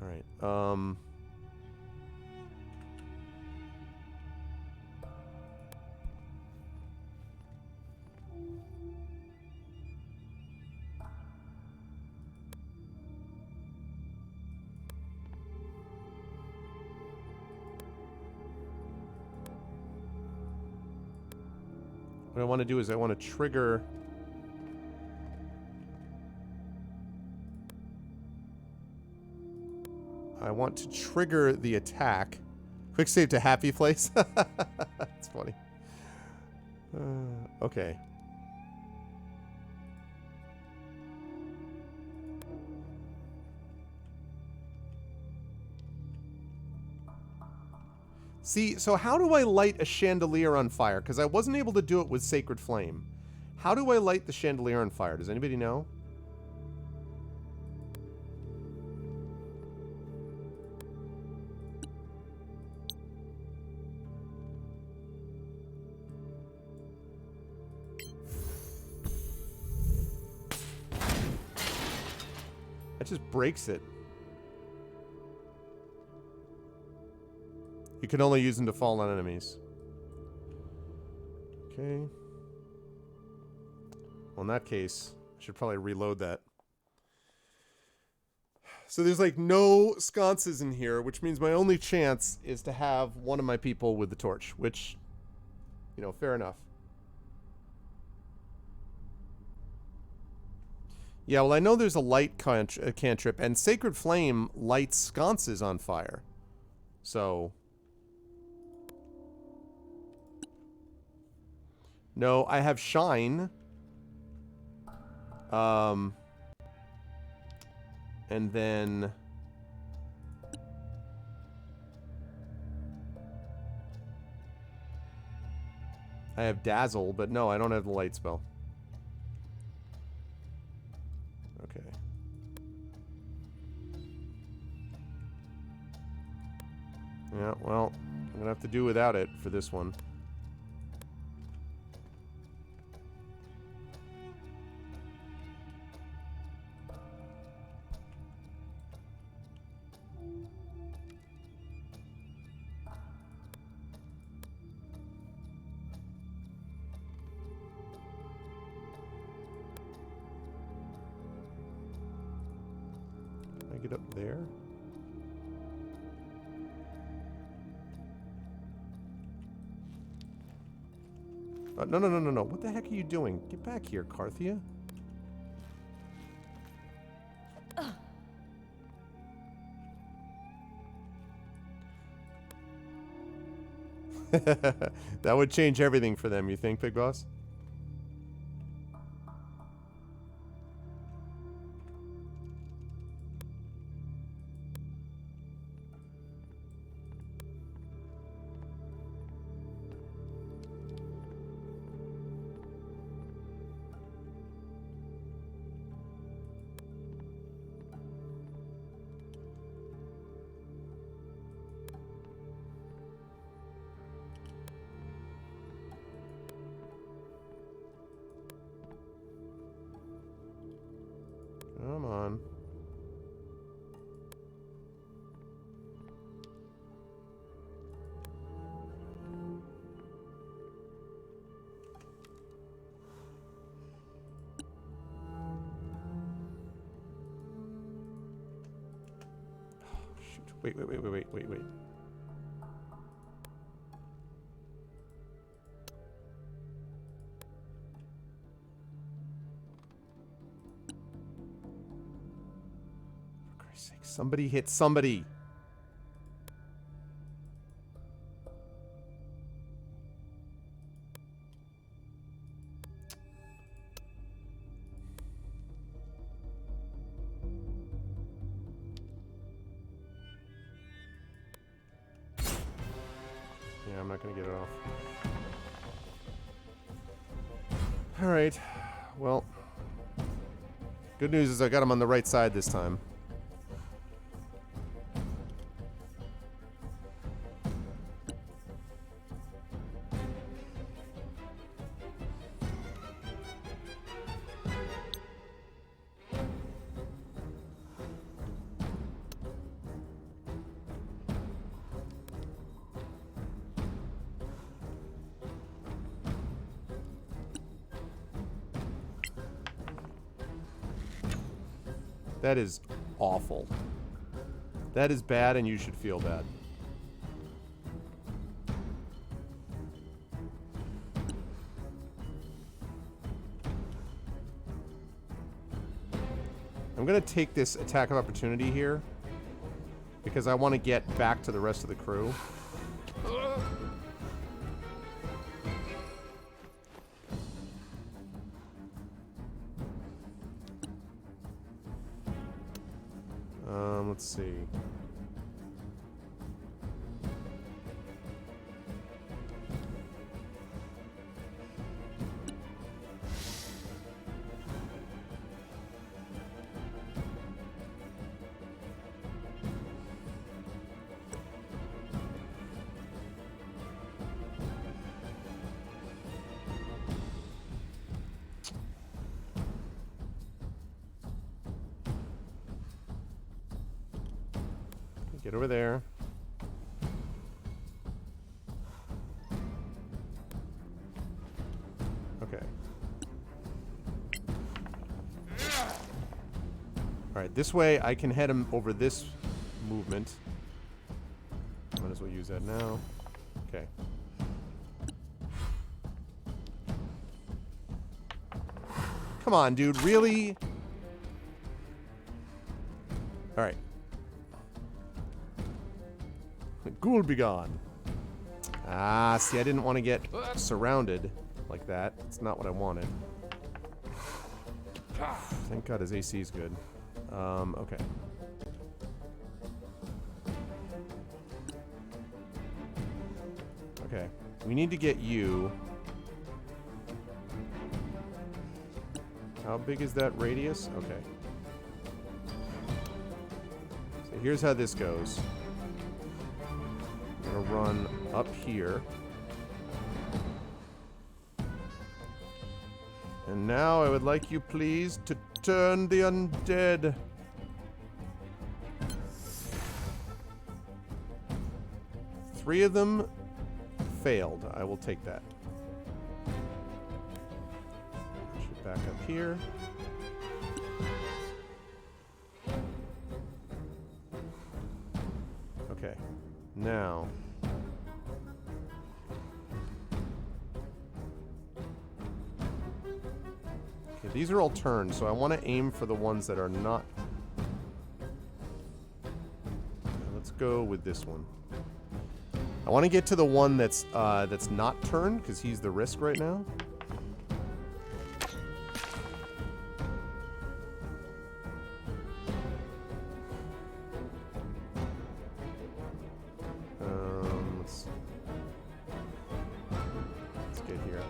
All right. What I want to do is I want to trigger... I want to trigger the attack. Quick save to happy place. That's funny. Okay. See, so how do I light a chandelier on fire? Because I wasn't able to do it with Sacred Flame. How do I light the chandelier on fire? Does anybody know? That just breaks it. You can only use them to fall on enemies. Okay. Well, in that case, I should probably reload that. So there's like no sconces in here, which means my only chance is to have one of my people with the torch, which, you know, fair enough. Yeah, well, I know there's a light cantrip, and Sacred Flame lights sconces on fire. So... no, I have Shine. And then... I have Dazzle, but no, I don't have the light spell. Okay. Yeah, well, I'm gonna have to do without it for this one. Get up there. No. What the heck are you doing? Get back here, Carthia. That would change everything for them, you think, Big Boss? Come on. Oh, shoot. Wait. Somebody hit somebody. Yeah, I'm not going to get it off. Alright. Well, good news is I got him on the right side this time. That is awful. That is bad, and you should feel bad. I'm going to take this attack of opportunity here because I want to get back to the rest of the crew. Let's see. Get over there. Okay. Alright, this way I can head him over this movement. Might as well use that now. Okay. Come on, dude, really? Alright. Ghoul be gone. Ah, see, I didn't want to get surrounded like that. That's not what I wanted. Thank God his AC is good. Okay. Okay. We need to get you. How big is that radius? Okay. So here's how this goes. I'm gonna run up here. And now I would like you please to turn the undead. Three of them failed. I will take that. Should back up here. Okay. Now. Okay, these are all turned, so I want to aim for the ones that are not. Let's go with this one. I want to get to the one that's not turned, because he's the risk right now. Let's get here.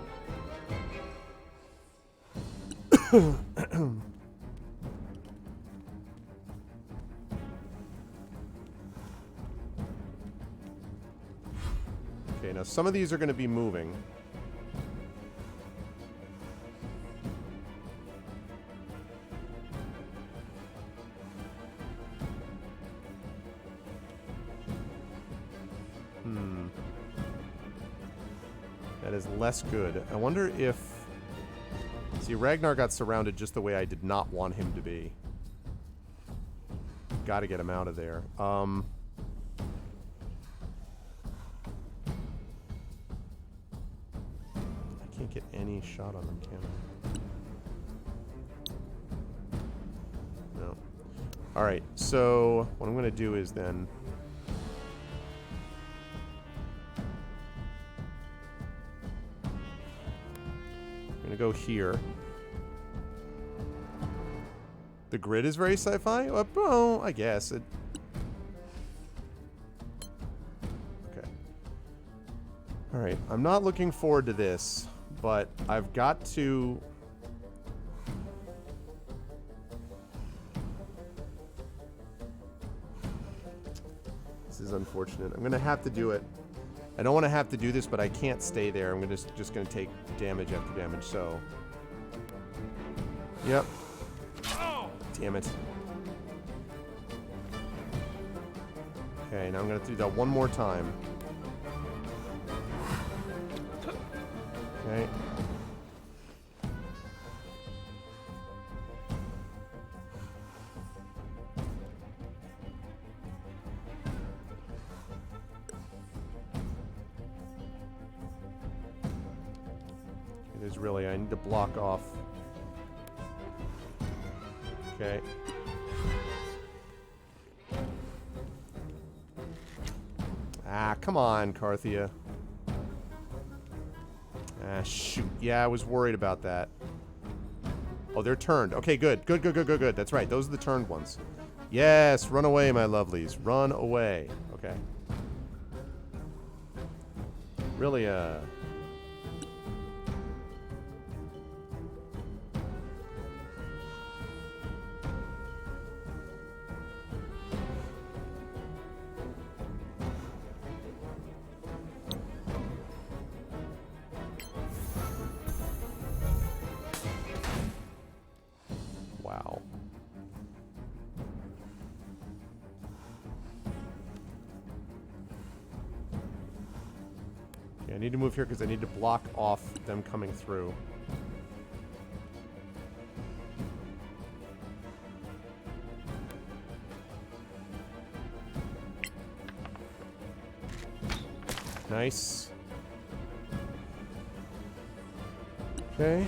Okay, now some of these are going to be moving. That is less good. I wonder if... See, Ragnar got surrounded just the way I did not want him to be. Gotta get him out of there. I can't get any shot on him, can I? No. Alright, so what I'm gonna do is then... I'm gonna go here. The grid is very sci-fi? Oh, I guess. Okay. Alright, I'm not looking forward to this, but I've got to... This is unfortunate. I'm going to have to do it. I don't want to have to do this, but I can't stay there. I'm just going to take damage after damage, so... Yep. Damn it. Okay, now I'm going to do that one more time. Okay. It is really, I need to block off. Okay. Ah, come on, Carthia. Ah, shoot. Yeah, I was worried about that. Oh, they're turned. Okay, good. Good, good, good, good, good. That's right. Those are the turned ones. Yes, run away, my lovelies. Run away. Okay. Really, Wow. Okay, I need to move here because I need to block off them coming through. Nice. Okay.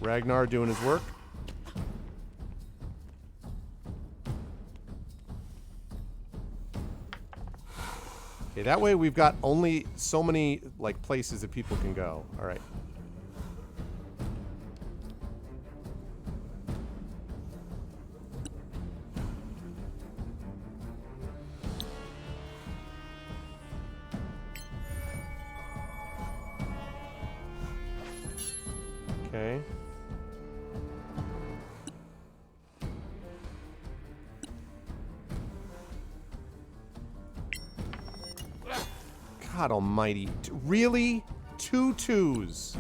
Ragnar doing his work. Okay, that way we've got only so many, like, places that people can go. All right. Okay. God almighty. Really? 2 2s.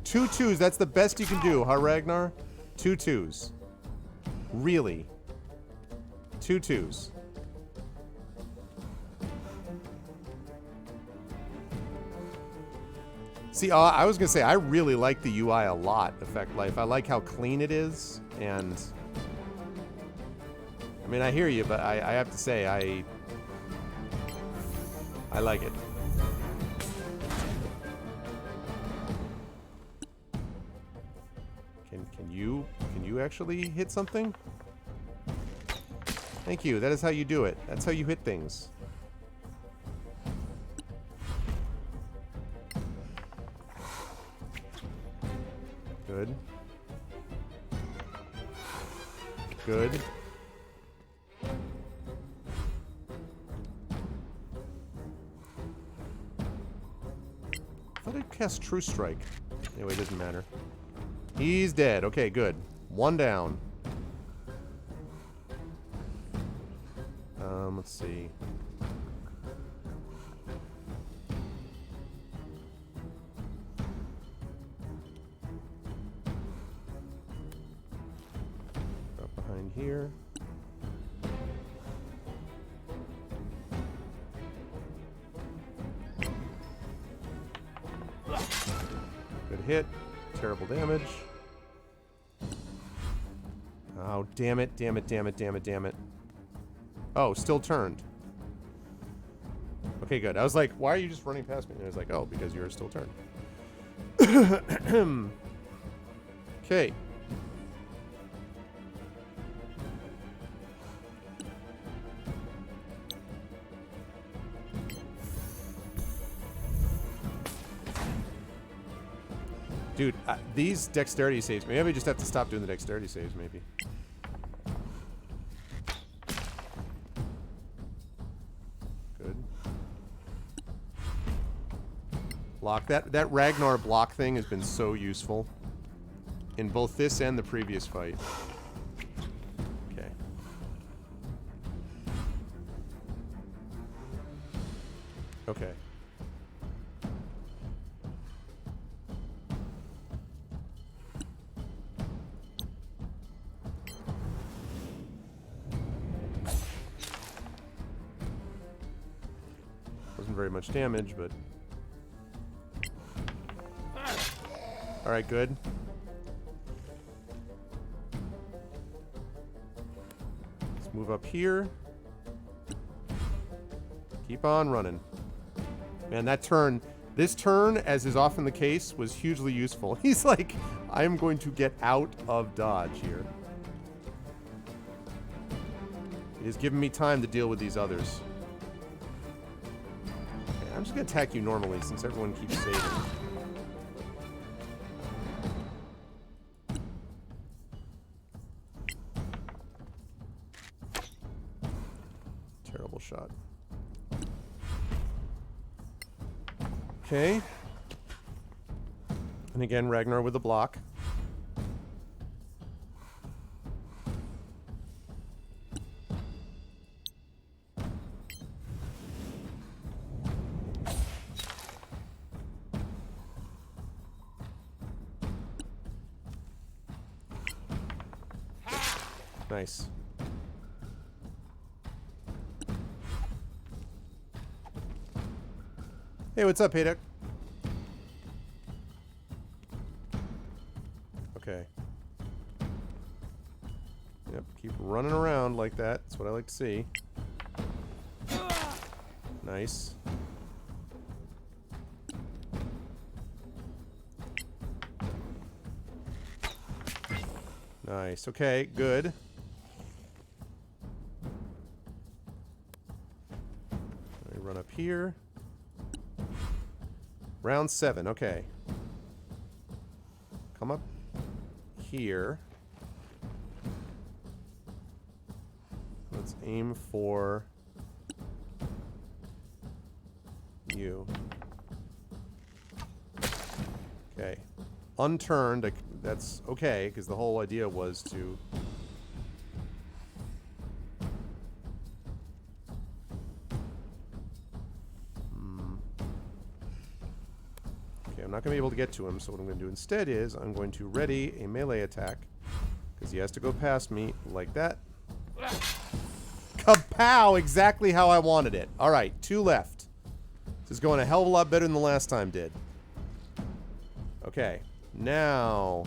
2 2s. That's the best you can do, huh, Ragnar? 2 2s. Really? 2 2s. See, I was going to say, I really like the UI a lot, Effect Life. I like how clean it is, and... I mean, I hear you, but I have to say, I like it. Can you actually hit something? Thank you. That is how you do it. That's how you hit things. Good. Good. I thought I'd cast True Strike. Anyway, it doesn't matter. He's dead. Okay, good. 1 down. Let's see. Up behind here. Good hit. Terrible damage. Oh, damn it, damn it, damn it, damn it, damn it. Oh, still turned. Okay, good. I was like, why are you just running past me? And I was like, oh, because you're still turned. Okay. Dude, these dexterity saves, maybe I just have to stop doing the dexterity saves, maybe. Good. Block. That Ragnar block thing has been so useful. In both this and the previous fight. Okay. Okay. Wasn't very much damage, but... Alright, good. Let's move up here. Keep on running. Man, that turn... This turn, as is often the case, was hugely useful. He's like, I am going to get out of dodge here. It has given me time to deal with these others. Okay, I'm just going to attack you normally since everyone keeps saving. Terrible shot. Okay. And again, Ragnar with a block. Nice. Hey, what's up, Hayduck? Okay. Yep, keep running around like that. That's what I like to see. Nice. Nice. Okay, good. Let me run up here. Round 7, okay. Come up here. Let's aim for you. Okay. Unturned, that's okay, because the whole idea was to... I'm not going to be able to get to him, so what I'm going to do instead is I'm going to ready a melee attack, because he has to go past me like that. Kapow! Exactly how I wanted it. Alright, 2 left. This is going a hell of a lot better than the last time did. Okay, now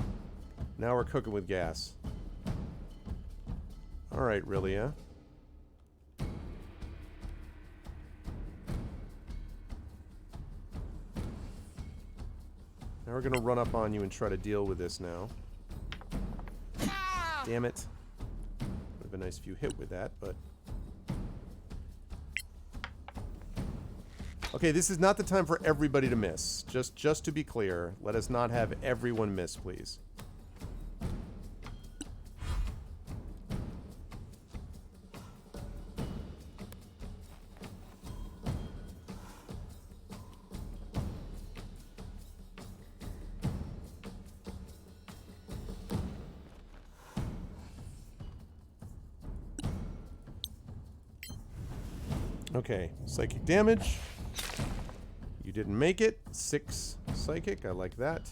we're cooking with gas. Alright, Rilia. Now we're going to run up on you and try to deal with this now. Damn it. Would have been nice if you hit with that, but... Okay, this is not the time for everybody to miss. Just to be clear, let us not have everyone miss, please. Okay, psychic damage. You didn't make it. 6 psychic, I like that.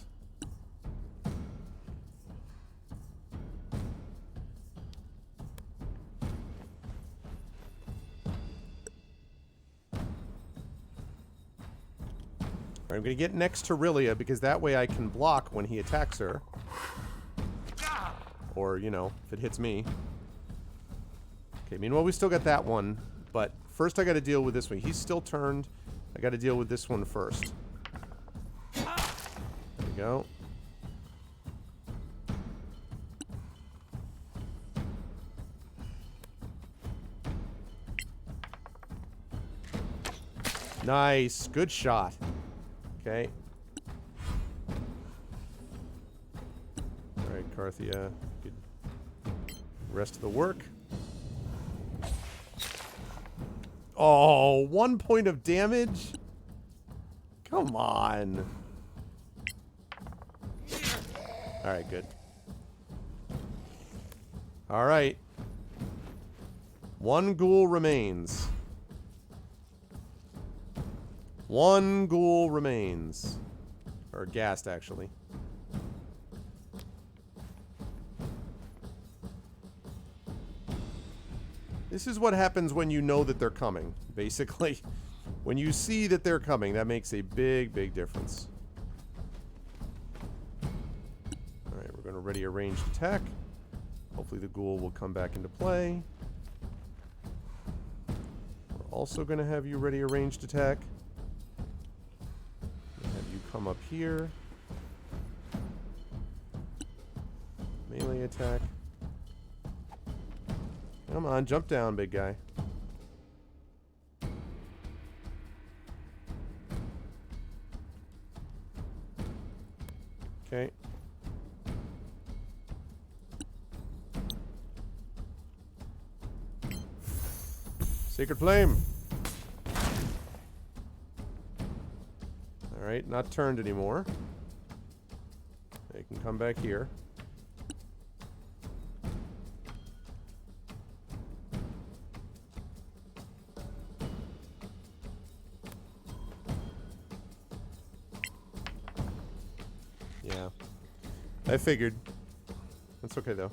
I'm going to get next to Rilia because that way I can block when he attacks her. Or, you know, if it hits me. Okay, meanwhile we still got that one, but first I got to deal with this one. He's still turned. I got to deal with this one first. There we go. Nice. Good shot. Okay. Alright, Carthia. Good. Rest of the work. Oh, 1 point of damage? Come Come on. Alright, good. Alright. One ghoul remains. One ghoul remains. Or ghast, actually. This is what happens when you know that they're coming, basically. When you see that they're coming, that makes a big, big difference. Alright, we're going to ready a ranged attack. Hopefully the ghoul will come back into play. We're also going to have you ready a ranged attack. Have you come up here. Melee attack. Come on, jump down, big guy. Okay. Sacred Flame. Alright, not turned anymore. They can come back here. Yeah. I figured. That's okay, though.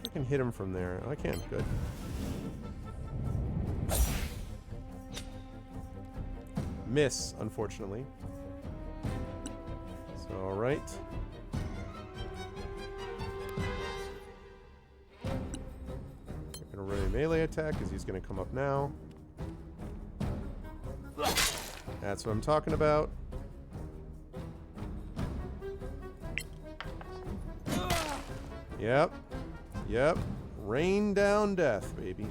I can hit him from there. I can. Good. Miss, unfortunately. So, alright. I'm going to run a melee attack because he's going to come up now. That's what I'm talking about. Yep. Yep. Rain down death, baby.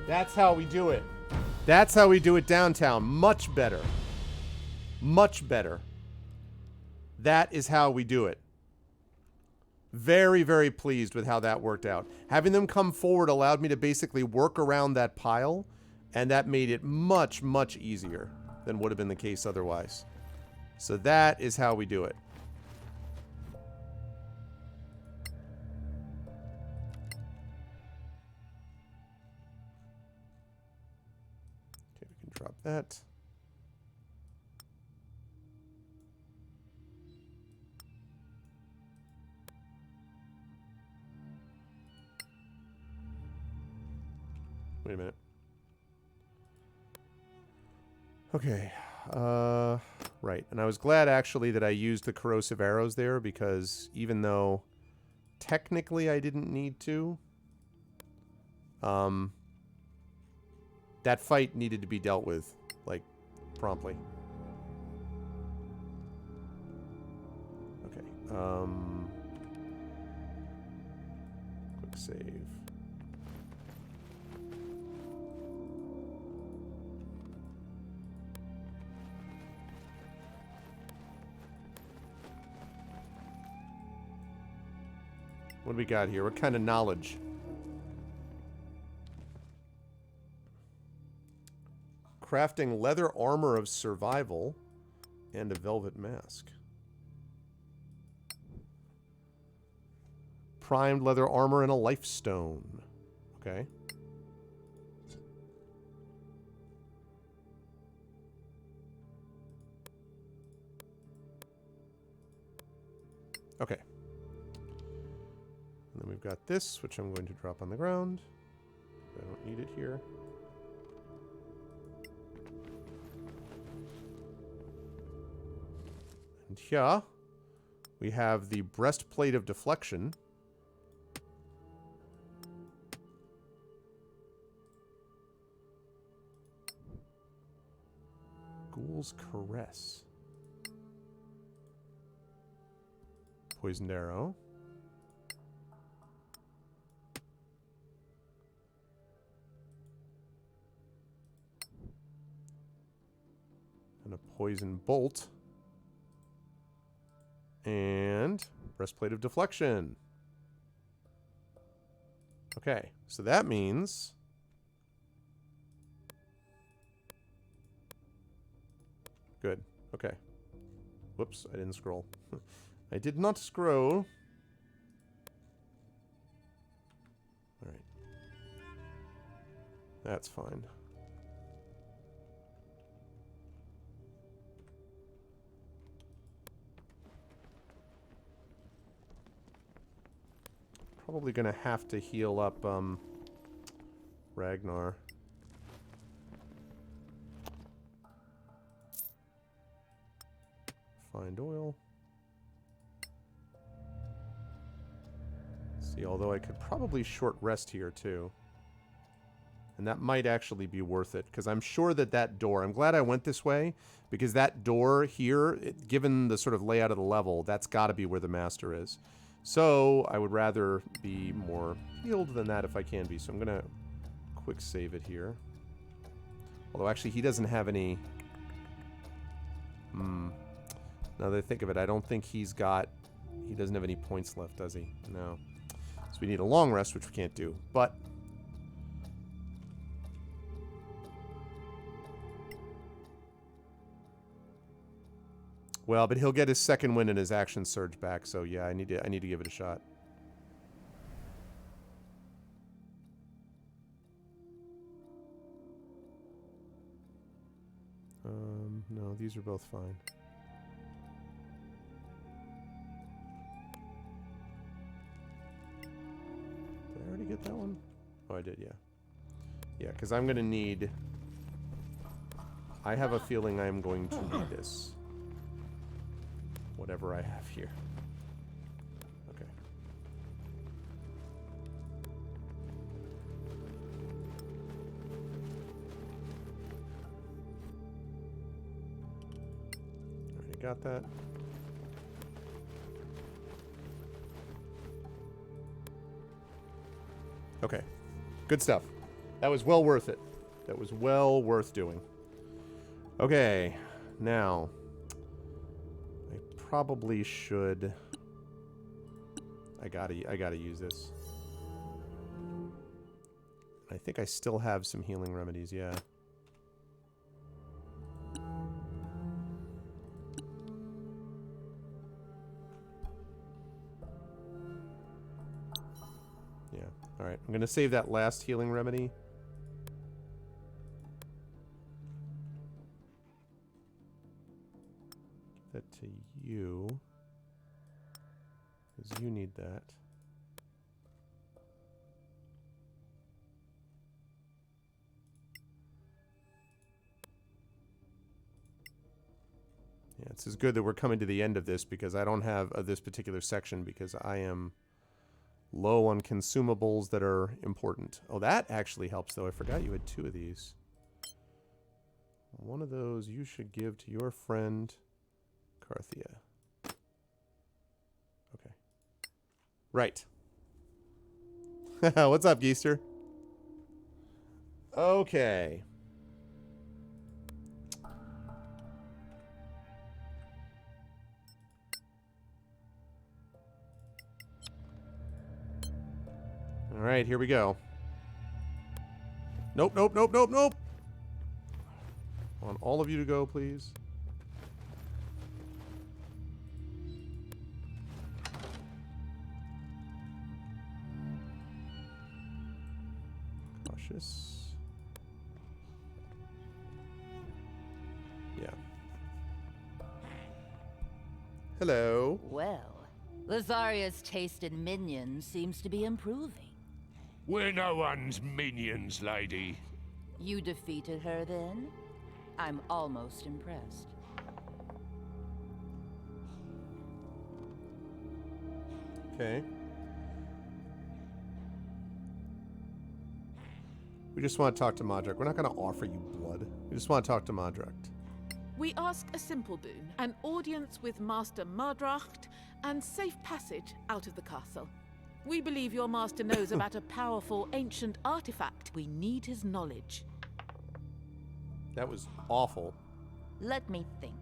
That's how we do it. That's how we do it downtown. Much better. Much better. That is how we do it. Very, very pleased with how that worked out. Having them come forward allowed me to basically work around that pile, and that made it much, much easier than would have been the case otherwise. So that is how we do it. Okay, we can drop that. Wait a minute. Okay. Right. And I was glad, actually, that I used the Corrosive Arrows there, because even though technically I didn't need to, that fight needed to be dealt with, like, promptly. Okay. Quick save. What do we got here? What kind of knowledge? Crafting leather armor of survival and a velvet mask. Primed leather armor and a life stone. Okay. Okay. And then we've got this, which I'm going to drop on the ground. I don't need it here. And here, we have the breastplate of deflection. Ghoul's Caress. Poisoned Arrow. And a poison bolt. And breastplate of deflection. Okay, so that means... Good. Okay. Whoops, I didn't scroll. I did not scroll. Alright. That's fine. Probably gonna have to heal up, Ragnar. Find oil. See, although I could probably short rest here too. And that might actually be worth it, because I'm sure that that door... I'm glad I went this way, because that door here, given the sort of layout of the level, that's got to be where the Master is. So, I would rather be more healed than that if I can be. So I'm going to quick save it here. Although, actually, he doesn't have any... Now that I think of it, I don't think he's got... He doesn't have any points left, does he? No. So we need a long rest, which we can't do. But... Well, but he'll get his second win and his action surge back, so yeah, I need to give it a shot. No, these are both fine. Did I already get that one? Oh, I did, yeah. Yeah, because I'm going to need... I have a feeling I'm going to need this. Whatever I have here. Okay. Already got that. Okay. Good stuff. That was well worth it. That was well worth doing. Okay. Now... Probably should. I gotta use this. I think I still have some healing remedies, yeah. Yeah, alright. I'm gonna save that last healing remedy. That to you, because you need that. Yeah, it's as good that we're coming to the end of this, because I don't have this particular section, because I am low on consumables that are important. Oh, that actually helps, though. I forgot you had 2 of these. One of those you should give to your friend... Carthia. Okay. Right. What's up, Geester? Okay. Alright, here we go. Nope, nope, nope, nope, nope! I want all of you to go, please. Yeah. Hello. Well, Lazaria's taste in minions seems to be improving. We're no one's minions, lady. You defeated her then? I'm almost impressed. Okay. We just want to talk to Modrak. We're not going to offer you blood. We just want to talk to Modrak. We ask a simple boon, an audience with Master Mardracht and safe passage out of the castle. We believe your master knows about a powerful ancient artifact. We need his knowledge. That was awful. Let me think.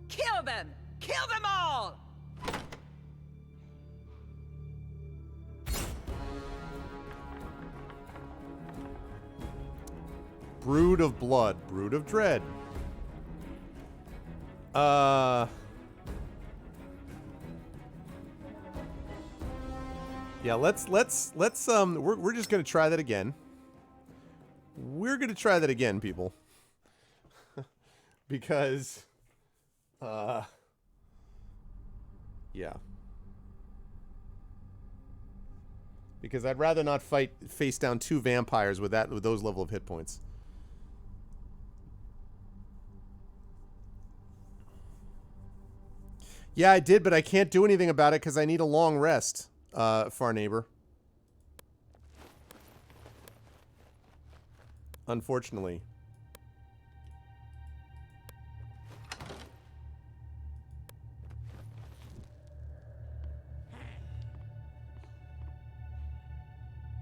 Kill them! Kill them all! Brood of blood, brood of dread. Yeah, let's we're just gonna try that again. We're gonna try that again, people. Because yeah. Because I'd rather not fight face down 2 vampires with those level of hit points. Yeah, I did, but I can't do anything about it because I need a long rest, far neighbor. Unfortunately.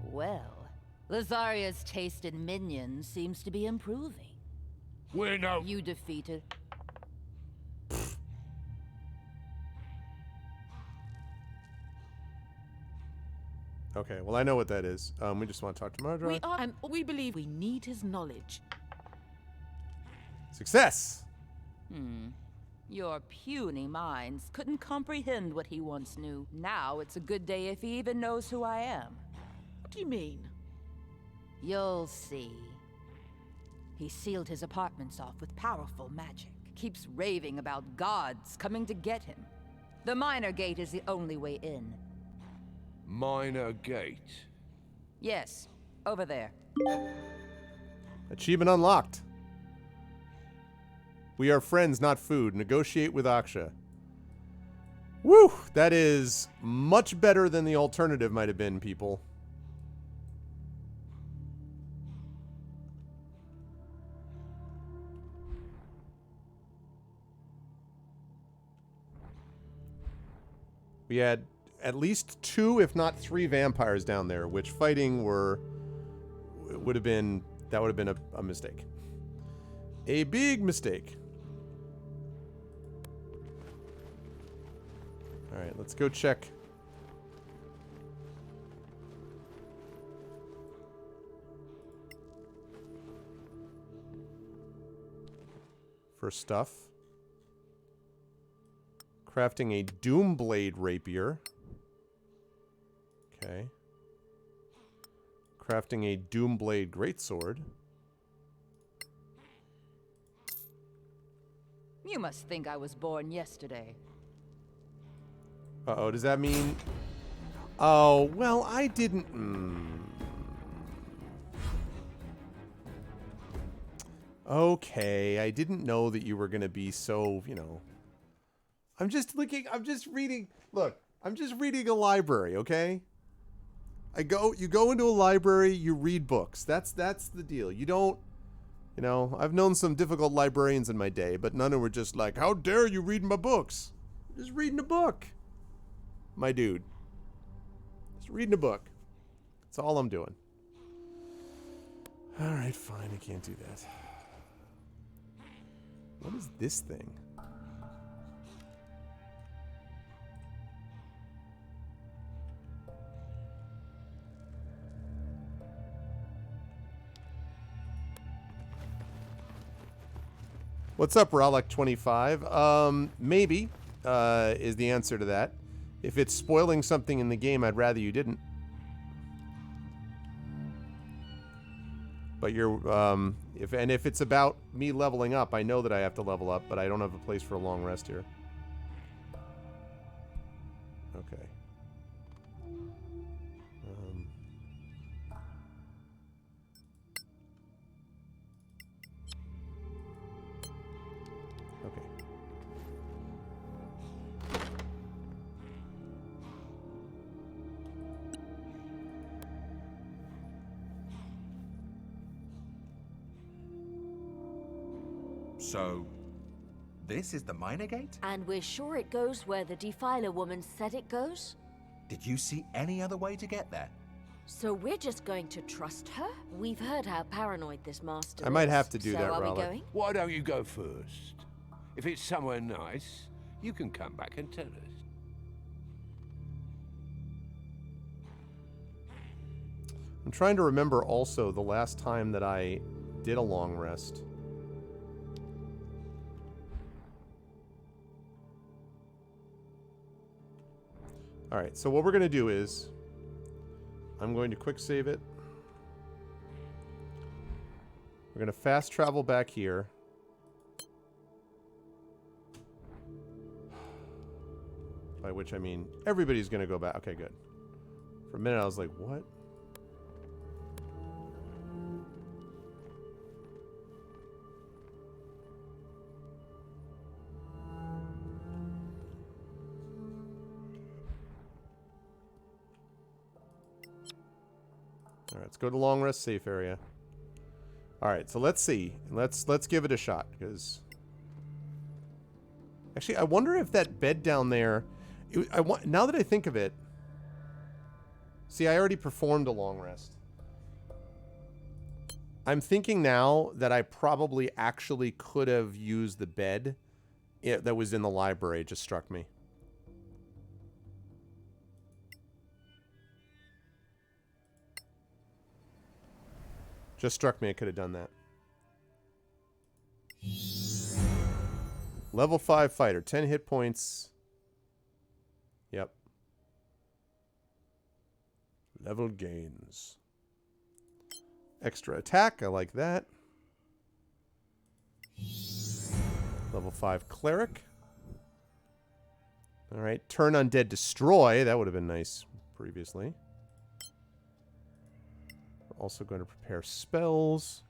Well, Lazaria's taste in minions seems to be improving. We're no... You defeated... Okay, well, I know what that is. We just want to talk to Mardra. We are, and we believe we need his knowledge. Success! Your puny minds couldn't comprehend what he once knew. Now it's a good day if he even knows who I am. What do you mean? You'll see. He sealed his apartments off with powerful magic. Keeps raving about gods coming to get him. The minor gate is the only way in. Minor gate. Yes, over there. Achievement unlocked. We are friends, not food. Negotiate with Aksha. Woo! That is much better than the alternative might have been, people. We had at least 2, if not 3 vampires down there, which fighting would have been a mistake. A big mistake. All right, let's go check. For stuff. Crafting a Doomblade rapier. Okay. Crafting a Doomblade greatsword. You must think I was born yesterday. Uh-oh, does that mean... Oh, well, I didn't... Okay, I didn't know that you were going to be so, you know... I'm just reading... Look, I'm just reading a library, okay? You go into a library, you read books. That's the deal. You don't... You know, I've known some difficult librarians in my day, but none who were just like, how dare you read my books? I'm just reading a book. My dude. Just reading a book. That's all I'm doing. Alright, fine, I can't do that. What is this thing? What's up, Rollick25? Maybe is the answer to that. If it's spoiling something in the game, I'd rather you didn't. But you're, if it's about me leveling up, I know that I have to level up, but I don't have a place for a long rest here. Okay. Okay. So, this is the minor gate? And we're sure it goes where the Defiler woman said it goes? Did you see any other way to get there? So we're just going to trust her? We've heard how paranoid this master is. I might have to do so that, are we Rollick. going? Why don't you go first? If it's somewhere nice, you can come back and tell us. I'm trying to remember also the last time that I did a long rest. Alright, so what we're going to do is I'm going to quick save it. We're going to fast travel back here. By which I mean everybody's going to go back. Okay, good. For a minute I was like, what? All right, let's go to long rest safe area. All right, so let's see. Let's give it a shot because actually I wonder if that bed down there. Now that I think of it. See, I already performed a long rest. I'm thinking now that I probably actually could have used the bed that was in the library. It just struck me. Just struck me I could have done that. Level 5 fighter. 10 hit points. Yep. Level gains. Extra attack. I like that. Level 5 cleric. Alright. Turn undead destroy. That would have been nice previously. Also going to prepare spells.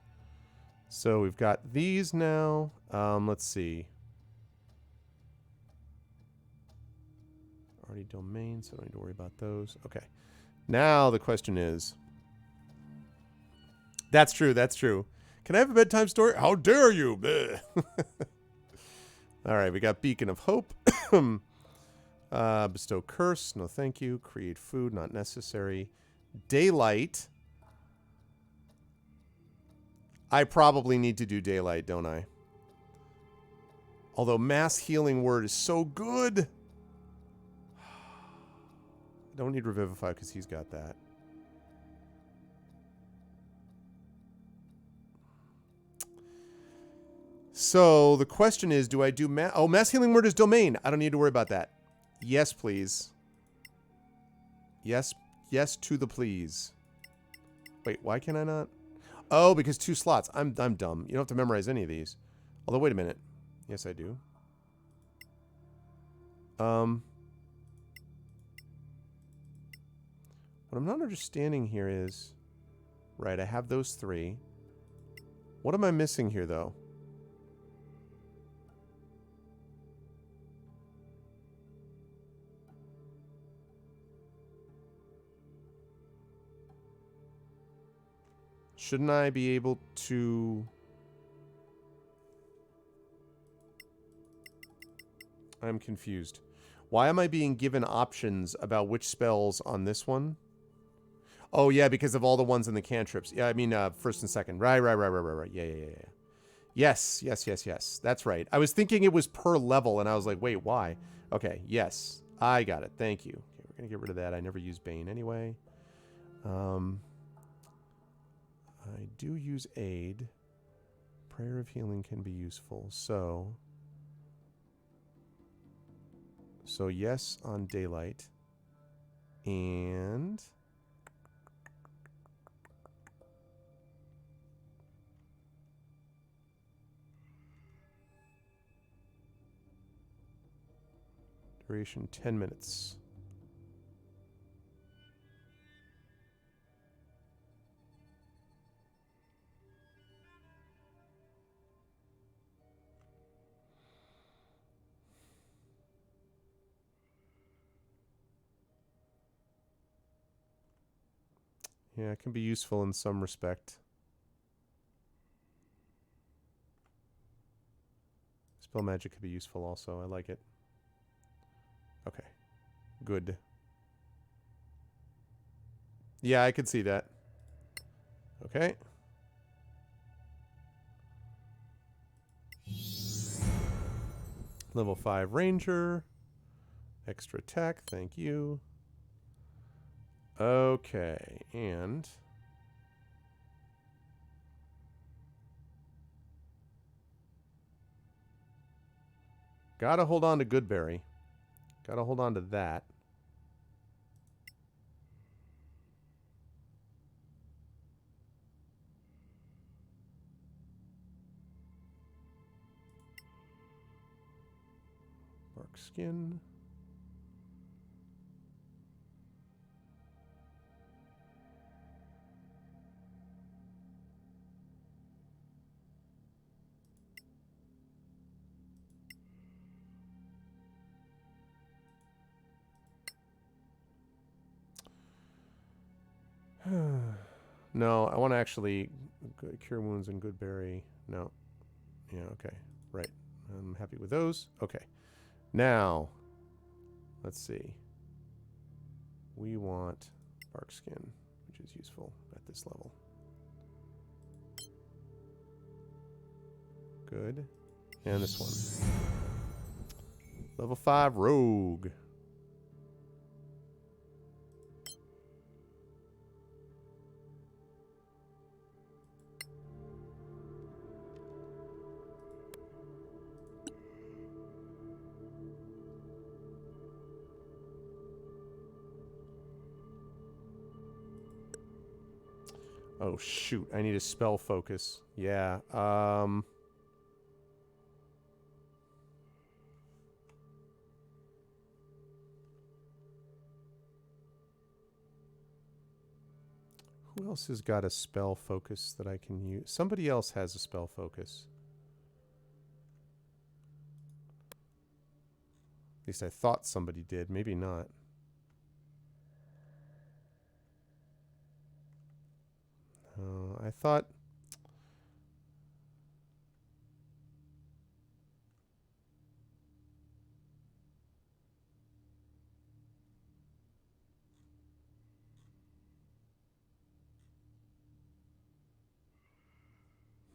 So we've got these now. Let's see. Already domain, so I don't need to worry about those. Okay. Now the question is. That's true, that's true. Can I have a bedtime story? How dare you? Alright, we got Beacon of Hope. Bestow curse, no thank you. Create food, not necessary. Daylight. I probably need to do daylight, don't I? Although mass healing word is so good. I don't need revivify because he's got that. So the question is, do I do mass healing word is domain. I don't need to worry about that. Yes, please. Yes, yes to the please. Wait, why can I not? Oh, because 2 slots. I'm dumb. You don't have to memorize any of these. Although, wait a minute. Yes, I do. What I'm not understanding here is... Right, I have those 3. What am I missing here, though? Shouldn't I be able to... I'm confused. Why am I being given options about which spells on this one? Oh, yeah, because of all the ones in the cantrips. Yeah, I mean, first and second. Right. Yeah. Yes. That's right. I was thinking it was per level, and I was like, wait, why? Okay, yes. I got it. Thank you. Okay, we're going to get rid of that. I never use Bane anyway. I do use aid. Prayer of healing can be useful. So yes on daylight. And duration 10 minutes. Yeah, it can be useful in some respect. Spell magic could be useful also. I like it. Okay. Good. Yeah, I could see that. Okay. Level 5 Ranger. Extra attack, thank you. Okay, and... Gotta hold on to Goodberry. Gotta hold on to that. Bark skin. No, I want to actually cure wounds and Goodberry. No. Yeah, okay. Right. I'm happy with those. Okay. Now, let's see. We want bark skin, which is useful at this level. Good. And this one. Level 5 Rogue. Oh, shoot. I need a spell focus. Yeah. Who else has got a spell focus that I can use? Somebody else has a spell focus. At least I thought somebody did. Maybe not. I thought...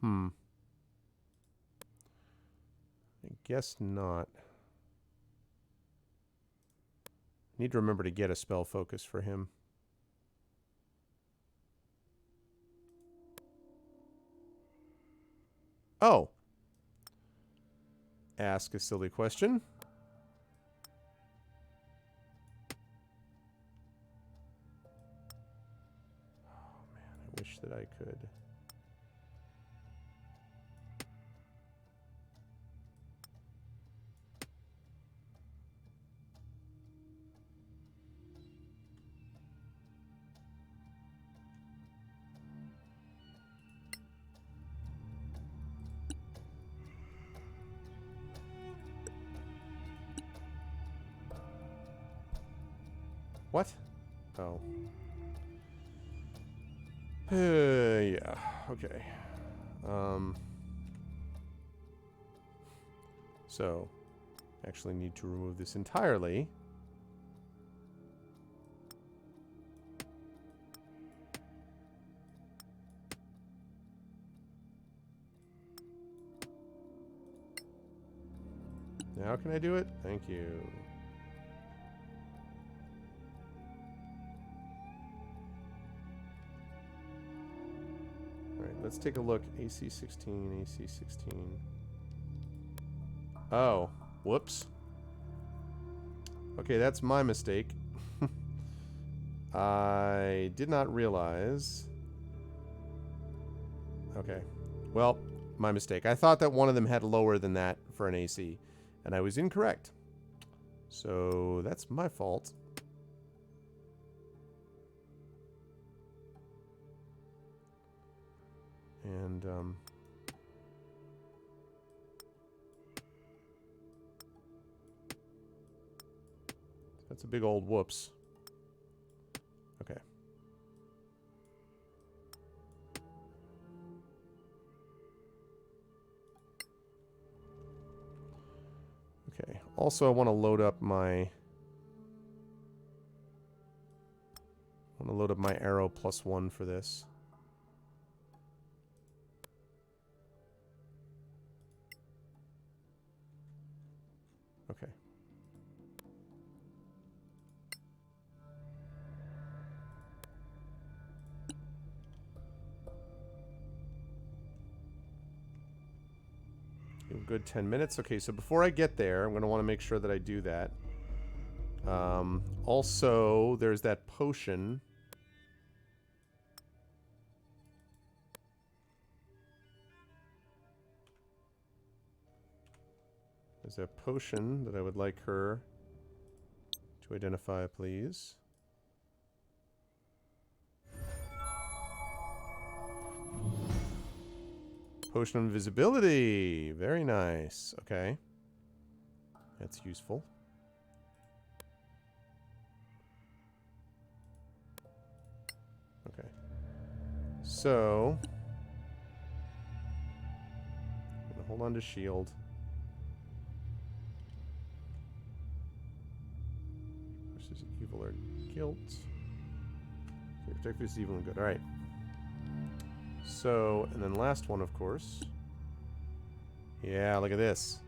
I guess not. Need to remember to get a spell focus for him. Oh. Ask a silly question. Oh man, I wish that I could. What? Oh. Yeah. Okay. So, actually need to remove this entirely. Now can I do it? Thank you. Alright, let's take a look. AC 16, AC 16. Oh, whoops. Okay, that's my mistake. I did not realize. Okay. Well, my mistake. I thought that one of them had lower than that for an AC, and I was incorrect. So that's my fault. And, that's a big old whoops. Okay. Okay. Also, I want to load up my load up my arrow +1 for this. Okay. A good 10 minutes. Okay, so before I get there, I'm going to want to make sure that I do that. Also, there's that potion. There's a potion that I would like her to identify, please. Potion of invisibility. Very nice. Okay. That's useful. Okay. So, I'm gonna hold on to shield. Versus evil or guilt. Okay, protect versus evil and good. Alright. So, and then last one, of course. Yeah, look at this.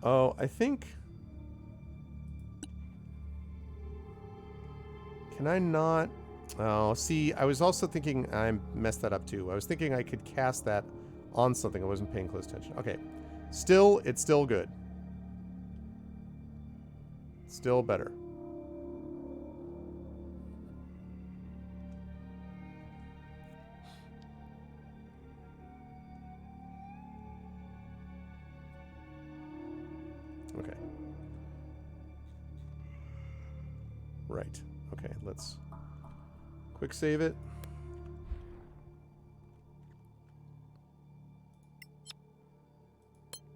Oh, I think... Can I not... Oh, see, I was also thinking... I messed that up too. I was thinking I could cast that on something. I wasn't paying close attention. Okay. Still, it's still good. Still better. Okay. Right. Okay, let's quick save it.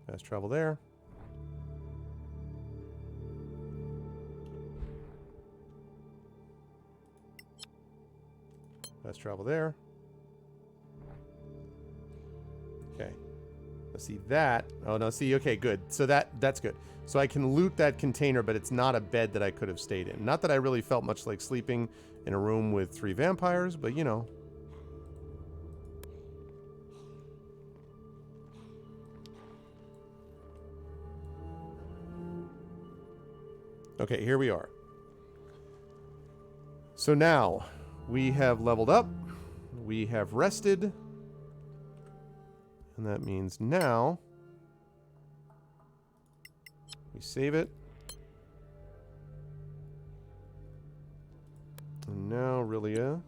Fast travel there. Fast travel there. Okay. Let's see that. Oh no, see, okay, good. So that's good. So I can loot that container, but it's not a bed that I could have stayed in. Not that I really felt much like sleeping in a room with 3 vampires, but you know. Okay, here we are. So now we have leveled up. We have rested. And that means now we save it. And now Rilia.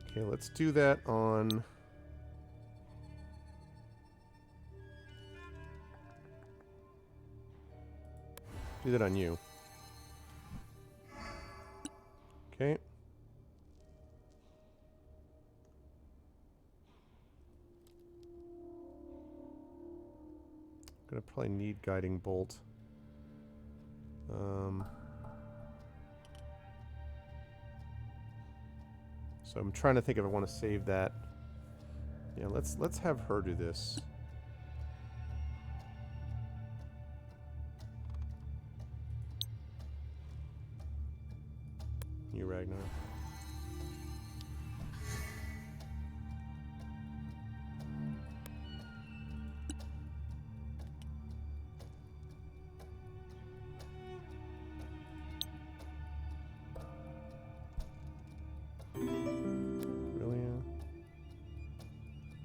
Okay, let's do that on... Do that on you. Okay. Gonna probably need guiding bolt. So I'm trying to think if I want to save that. Yeah, let's have her do this. You, Ragnar.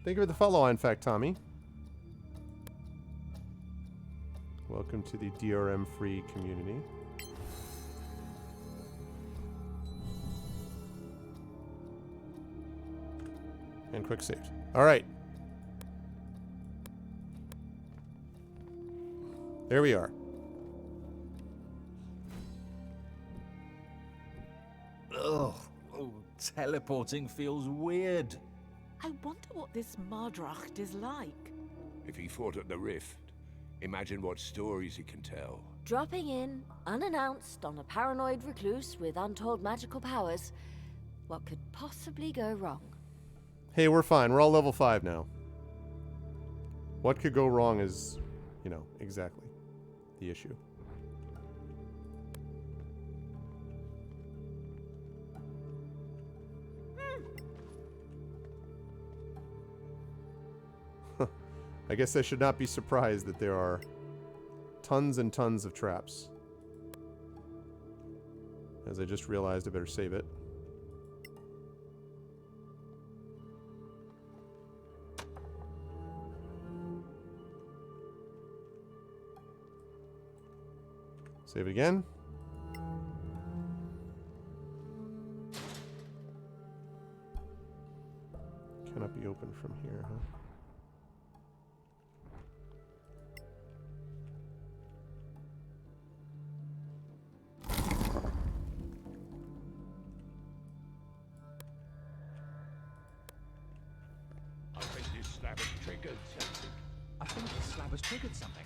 Thank you for the follow, in fact, Tommy. Welcome to the DRM-free community. And quick saved. All right. There we are. Oh, Teleporting feels weird. I wonder what this Mardracht is like. If he fought at the Rift, imagine what stories he can tell. Dropping in, unannounced, on a paranoid recluse with untold magical powers. What could possibly go wrong? Hey, we're fine. We're all level 5 now. What could go wrong is, you know, exactly the issue. I guess I should not be surprised that there are tons and tons of traps. As I just realized, I better save it. Save it again. Cannot be opened from here, huh? I think this slab has triggered something. I think the slab has triggered something.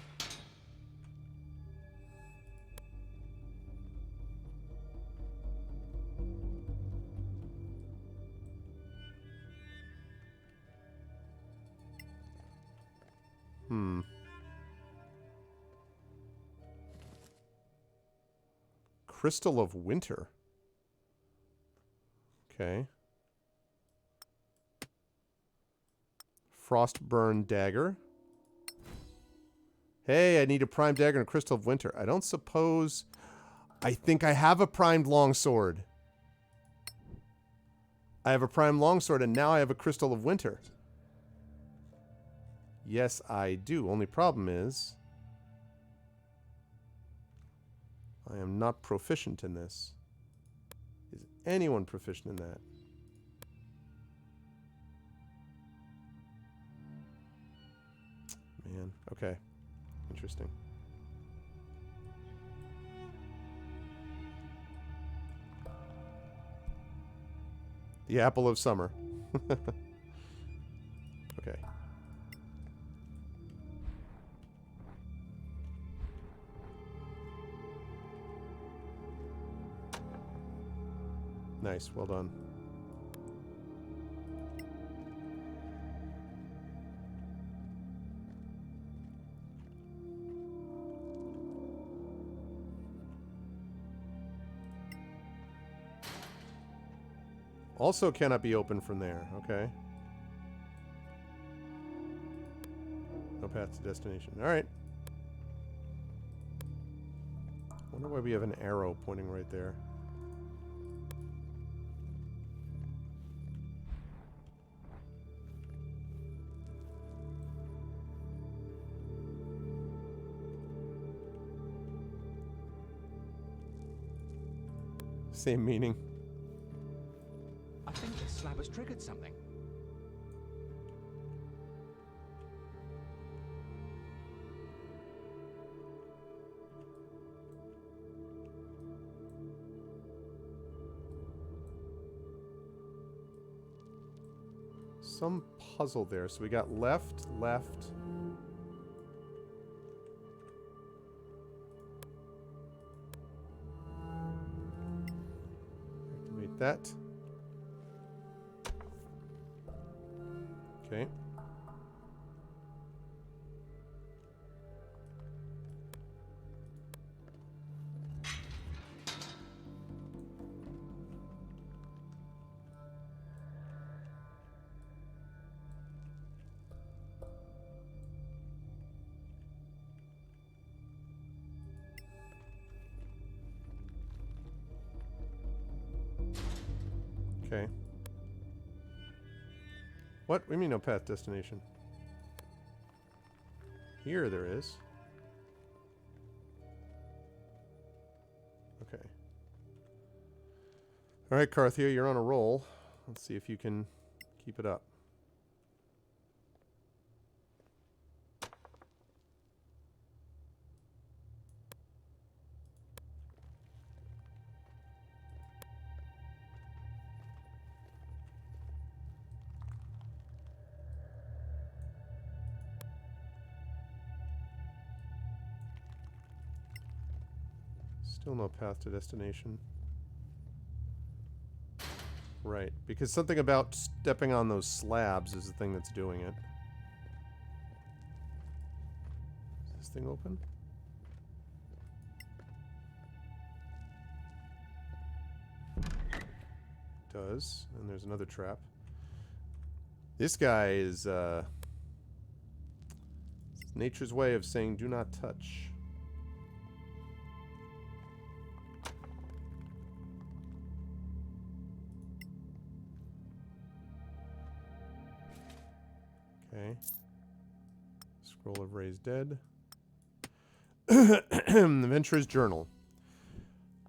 Crystal of Winter. Okay. Frostburn Dagger. Hey, I need a primed dagger and a Crystal of Winter. I don't suppose... I think I have a primed longsword. I have a primed longsword and now I have a Crystal of Winter. Yes, I do. Only problem is... I am not proficient in this. Is anyone proficient in that? Man, okay. Interesting. The apple of summer. Okay. Nice, well done. Also cannot be opened from there, okay. No path to destination. Alright. Wonder why we have an arrow pointing right there. Same meaning. I think this slab has triggered something. Some puzzle there. So we got left, left. Activate that. Okay. Okay. What? What do you mean no path destination? Here there is. Okay. Alright, Carthia, you're on a roll. Let's see if you can keep it up. Still no path to destination. Right, because something about stepping on those slabs is the thing that's doing it. Is this thing open? Does, and there's another trap. This guy is it's nature's way of saying do not touch. Okay. Scroll of Raised Dead. The Adventurer's Journal.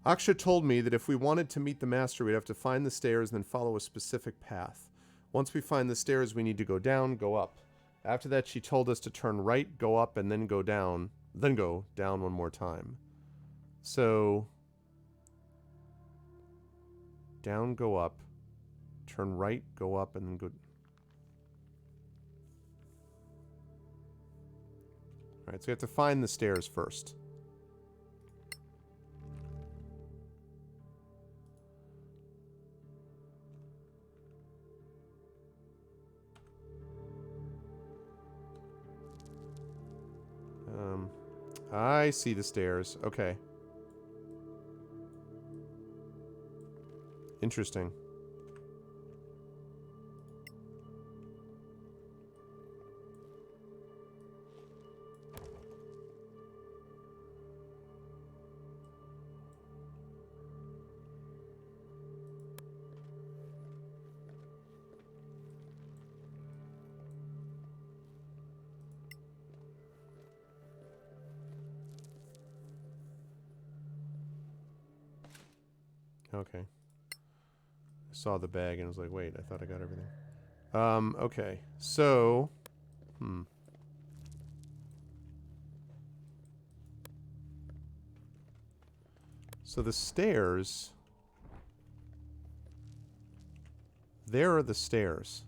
Aksha told me that if we wanted to meet the Master, we'd have to find the stairs and then follow a specific path. Once we find the stairs, we need to go down, go up. After that, she told us to turn right, go up, and then go down. Then go down one more time. So... down, go up. Turn right, go up, and then go... Alright, so we have to find the stairs first. I see the stairs. Okay. Interesting. Okay. I saw the bag and was like, wait, I thought I got everything. Okay. So, So the stairs... there are the stairs.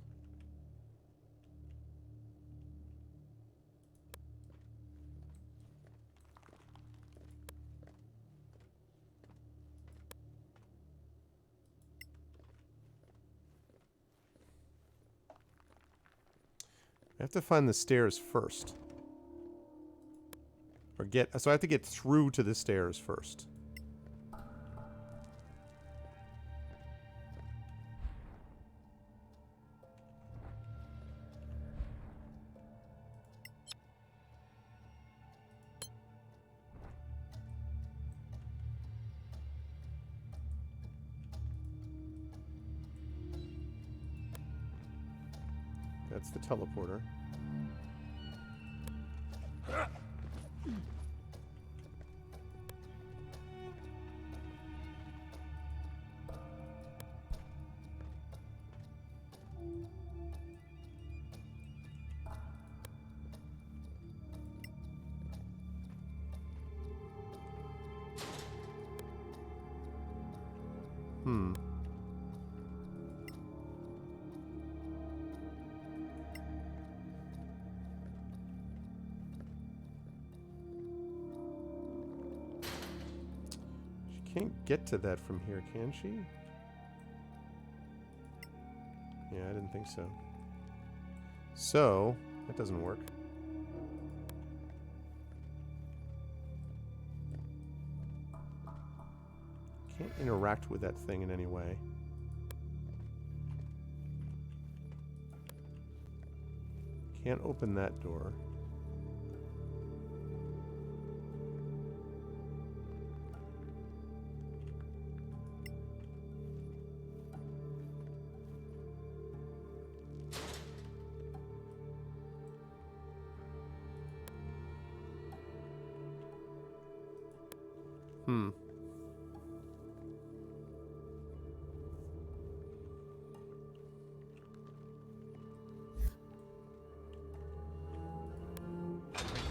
I have to find the stairs first. Or so I have to get through to the stairs first. That's the teleporter. Can't get to that from here, can she? Yeah, I didn't think so. So, that doesn't work. Can't interact with that thing in any way. Can't open that door.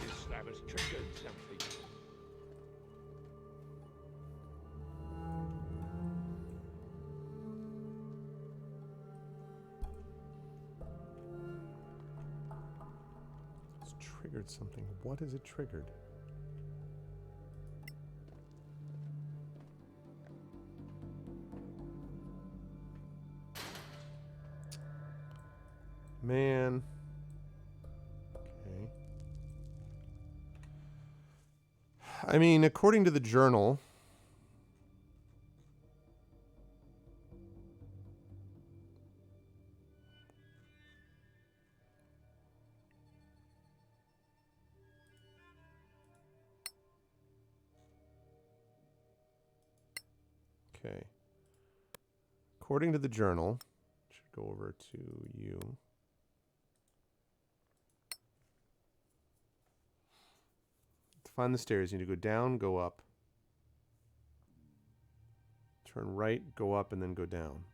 This slab has triggered something. It's triggered something. What has it triggered? Man. Okay. I mean, according to the journal... Okay. According to the journal, should go over to you. To find the stairs, you need to go down, go up. Turn right, go up, and then go down.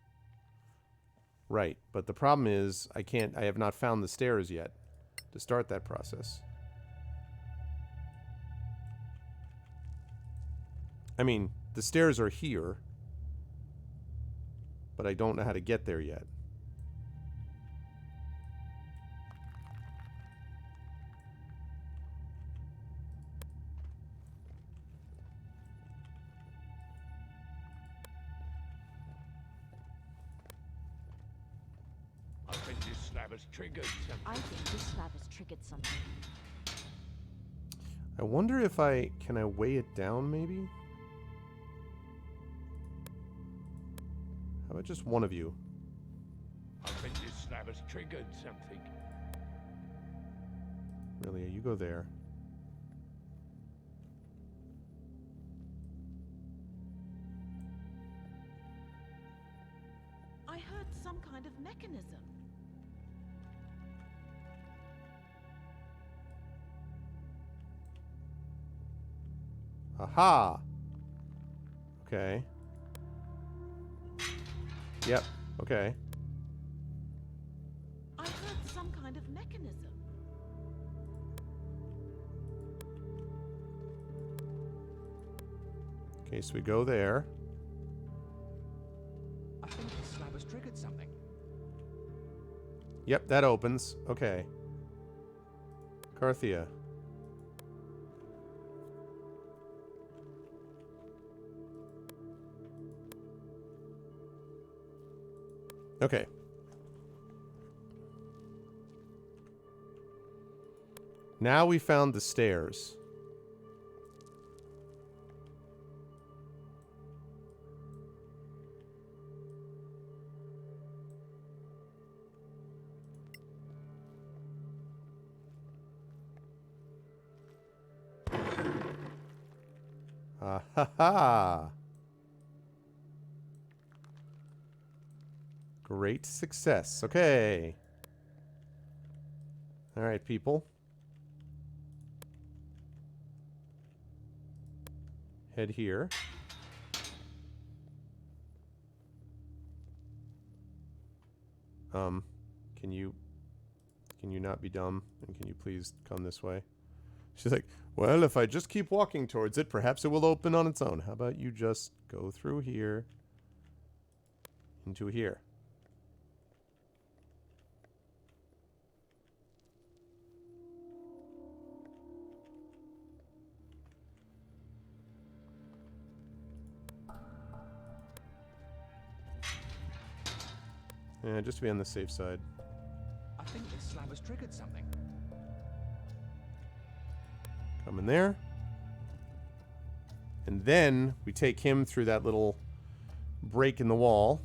Right, but the problem is I have not found the stairs yet to start that process. I mean, the stairs are here, but I don't know how to get there yet. I think this slab has triggered something. I think this slab has triggered something. I wonder if can I weigh it down maybe? How about just one of you? I think this slab has triggered something. Really, you go there. I heard some kind of mechanism. Aha! Okay. Yep, okay. I heard some kind of mechanism. Okay, so we go there. I think this slab has triggered something. Yep, that opens. Okay. Carthia. Okay. Now we found the stairs. Ah ha ha. Great success. Okay. All right, people. Head here. Can you not be dumb? And can you please come this way? She's like, well, if I just keep walking towards it, perhaps it will open on its own. How about you just go through here into here? Yeah, just to be on the safe side. I think this slab has triggered something. Come in there. And then we take him through that little break in the wall.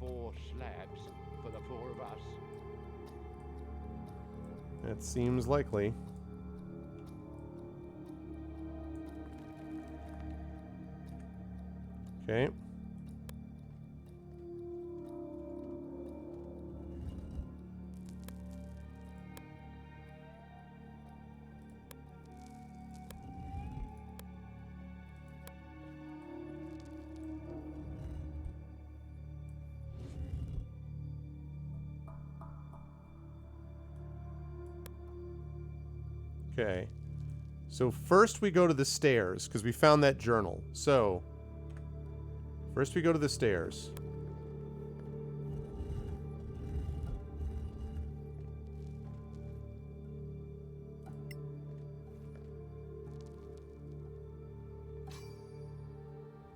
Four slabs for the four of us. That seems likely. Okay. Okay. So first we go to the stairs, because we found that journal. So, first we go to the stairs.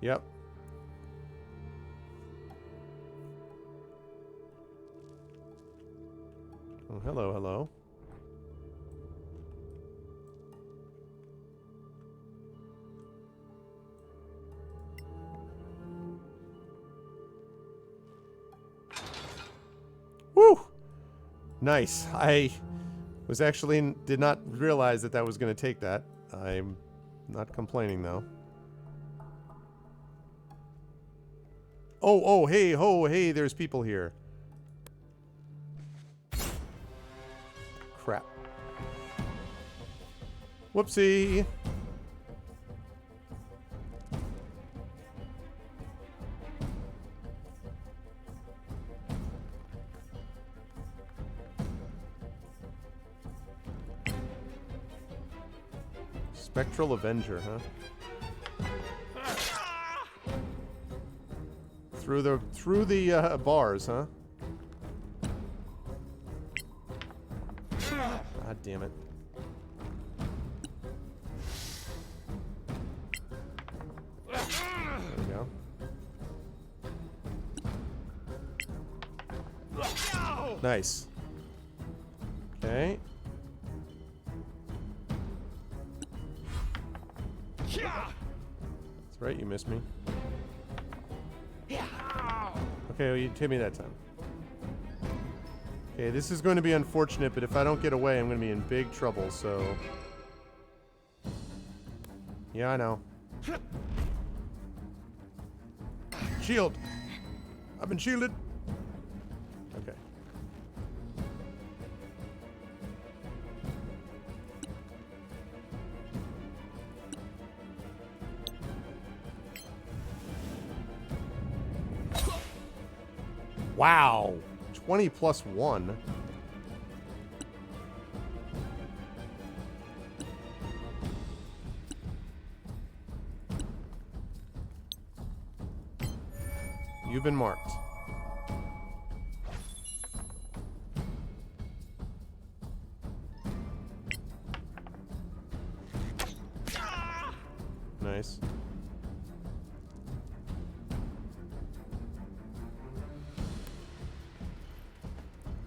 Yep. Oh, hello, hello. Woo! Nice. I was actually did not realize that was going to take that. I'm not complaining though. Oh, hey, there's people here. Crap. Whoopsie. Spectral Avenger, huh? Through the bars, huh? God damn it. There we go. Nice. Okay. That's right, you missed me. Okay, well, you hit me that time. Okay, this is going to be unfortunate, but if I don't get away, I'm going to be in big trouble, so... Yeah, I know. Shield! I've been shielded! Okay. Wow! 20 plus 1. You've been marked. Nice.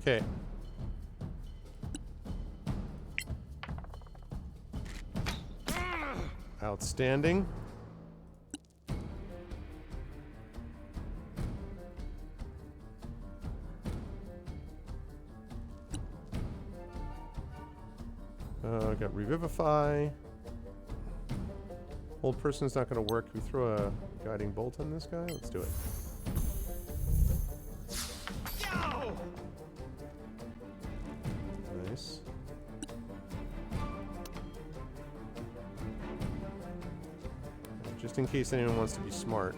Okay. Outstanding. I got Revivify. Hold person's not going to work. Can we throw a guiding bolt on this guy? Let's do it. Nice. Just in case anyone wants to be smart.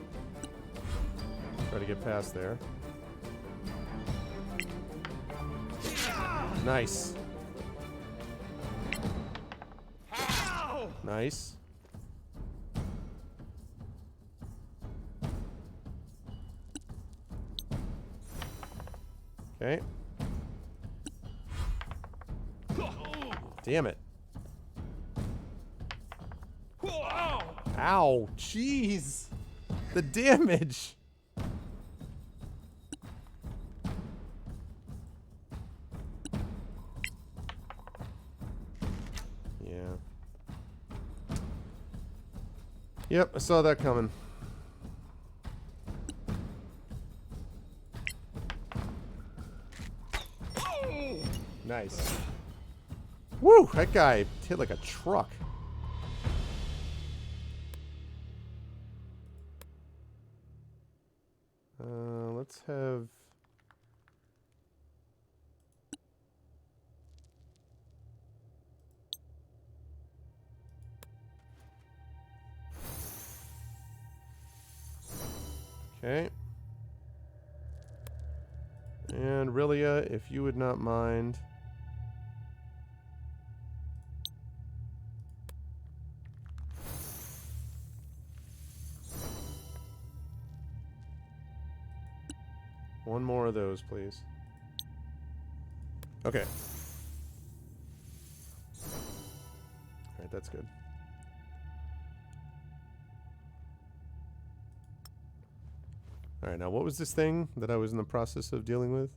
Try to get past there. Nice. Nice. Okay. Damn it. Ow, jeez. The damage. Yeah. Yep, I saw that coming. Nice. Woo! That guy hit like a truck. Let's have... Okay. And Rilia, if you would not mind... One more of those, please. Okay. Alright, that's good. Alright, now what was this thing that I was in the process of dealing with?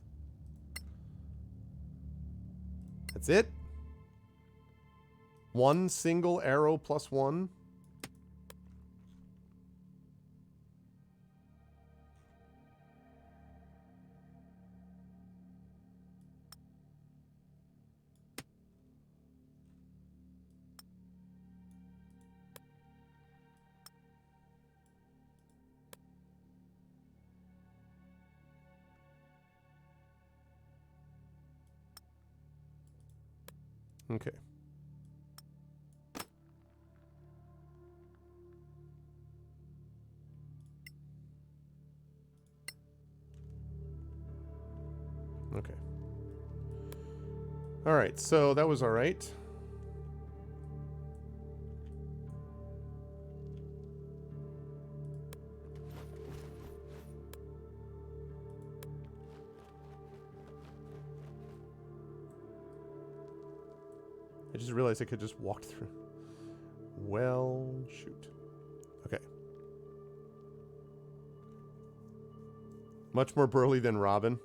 That's it? One single arrow plus one? Okay. Okay. All right, so that was all right. I just realized I could just walk through. Well, shoot. Okay. Much more burly than Robin.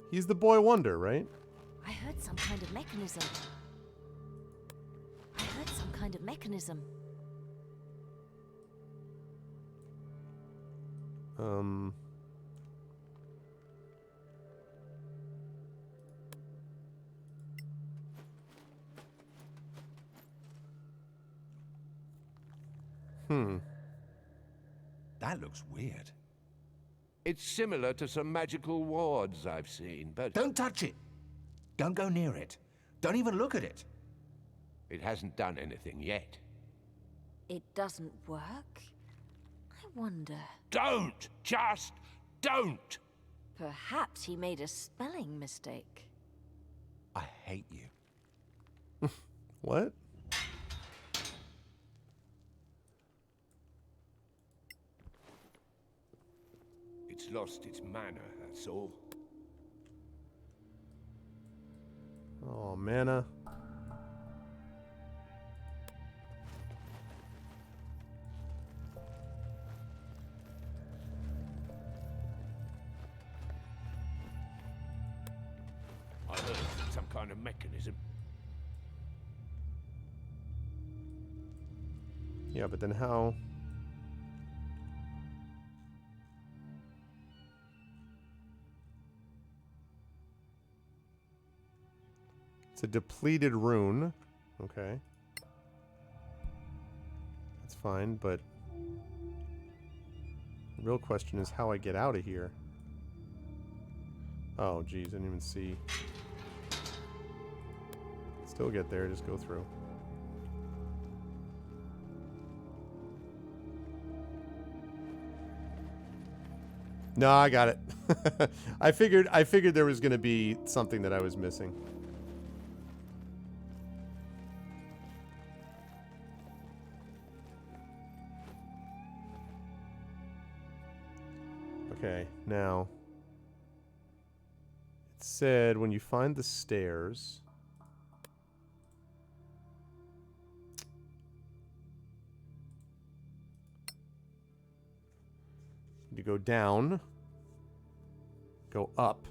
He's the boy wonder, right? I heard some kind of mechanism. That looks weird. It's similar to some magical wards I've seen, but Don't touch it. Don't go near it. Don't even look at it. it hasn't done anything yet. It doesn't work? I wonder. Don't! Just don't! Perhaps he made a spelling mistake. I hate you. What? It's lost its mana, that's all. Oh, mana. I heard some kind of mechanism. Yeah, but then how? It's a depleted rune. Okay. That's fine, but the real question is how I get out of here. Oh, geez, I didn't even see. Still get there, just go through. No, I got it. I figured there was going to be something that I was missing. Okay, now it said when you find the stairs, you go down, go up,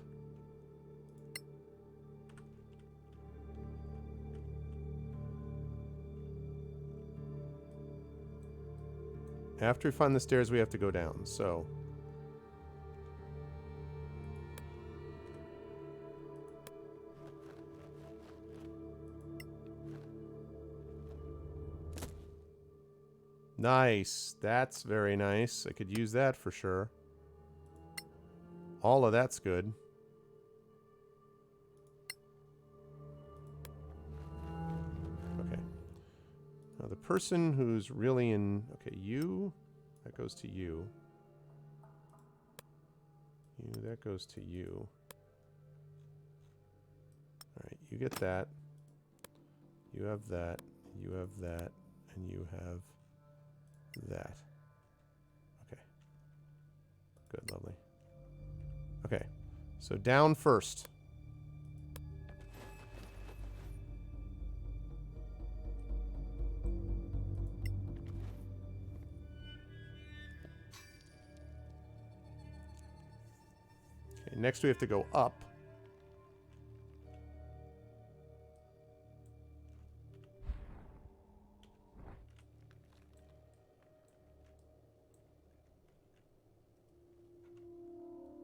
after we find the stairs we have to go down, so nice. That's very nice. I could use that for sure. All of that's good. Okay. Now the person who's really in... Okay, you. That goes to you. You, that goes to you. Alright, you get that. You have that. You have that. And you have... that. Okay. Good, lovely. Okay, so down first. Okay, next we have to go up.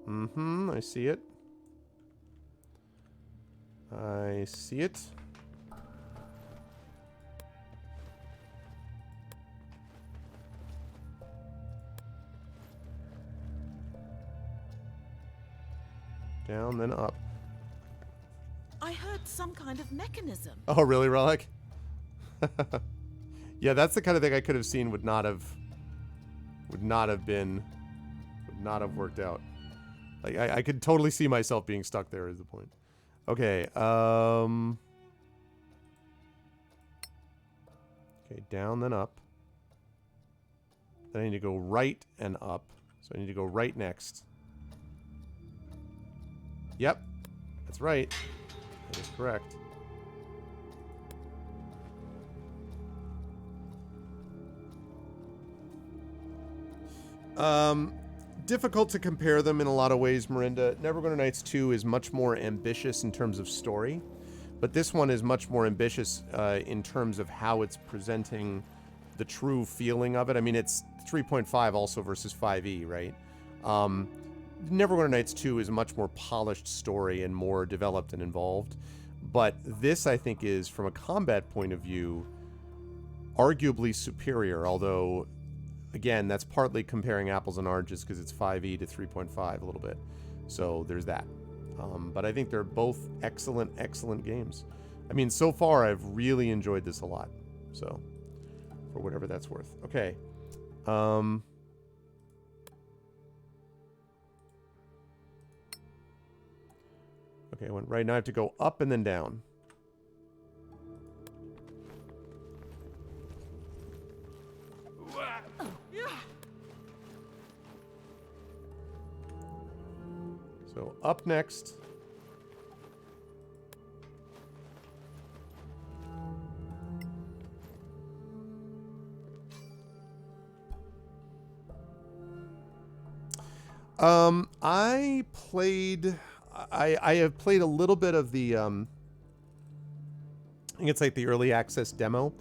Mm-hmm, I see it. I see it. Down, then up. I heard some kind of mechanism. Oh, really, Relic? Yeah, that's the kind of thing I could have seen would not have worked out. Like, I could totally see myself being stuck there is the point. Okay, okay, down, then up. Then I need to go right and up. So I need to go right next. Yep, that's right. That is correct. Difficult to compare them in a lot of ways, Marinda. Neverwinter Nights 2 is much more ambitious in terms of story, but this one is much more ambitious in terms of how it's presenting the true feeling of it. I mean, it's 3.5 also versus 5e, right? Neverwinter Nights 2 is a much more polished story and more developed and involved, but this, I think, is, from a combat point of view, arguably superior, although... Again, that's partly comparing apples and oranges because it's 5e to 3.5 a little bit. So there's that. But I think they're both excellent, excellent games. I mean, so far I've really enjoyed this a lot. So, for whatever that's worth. Okay. Okay, I went right. Now I have to go up and then down. So up next. I have played a little bit of the I think it's like the early access demo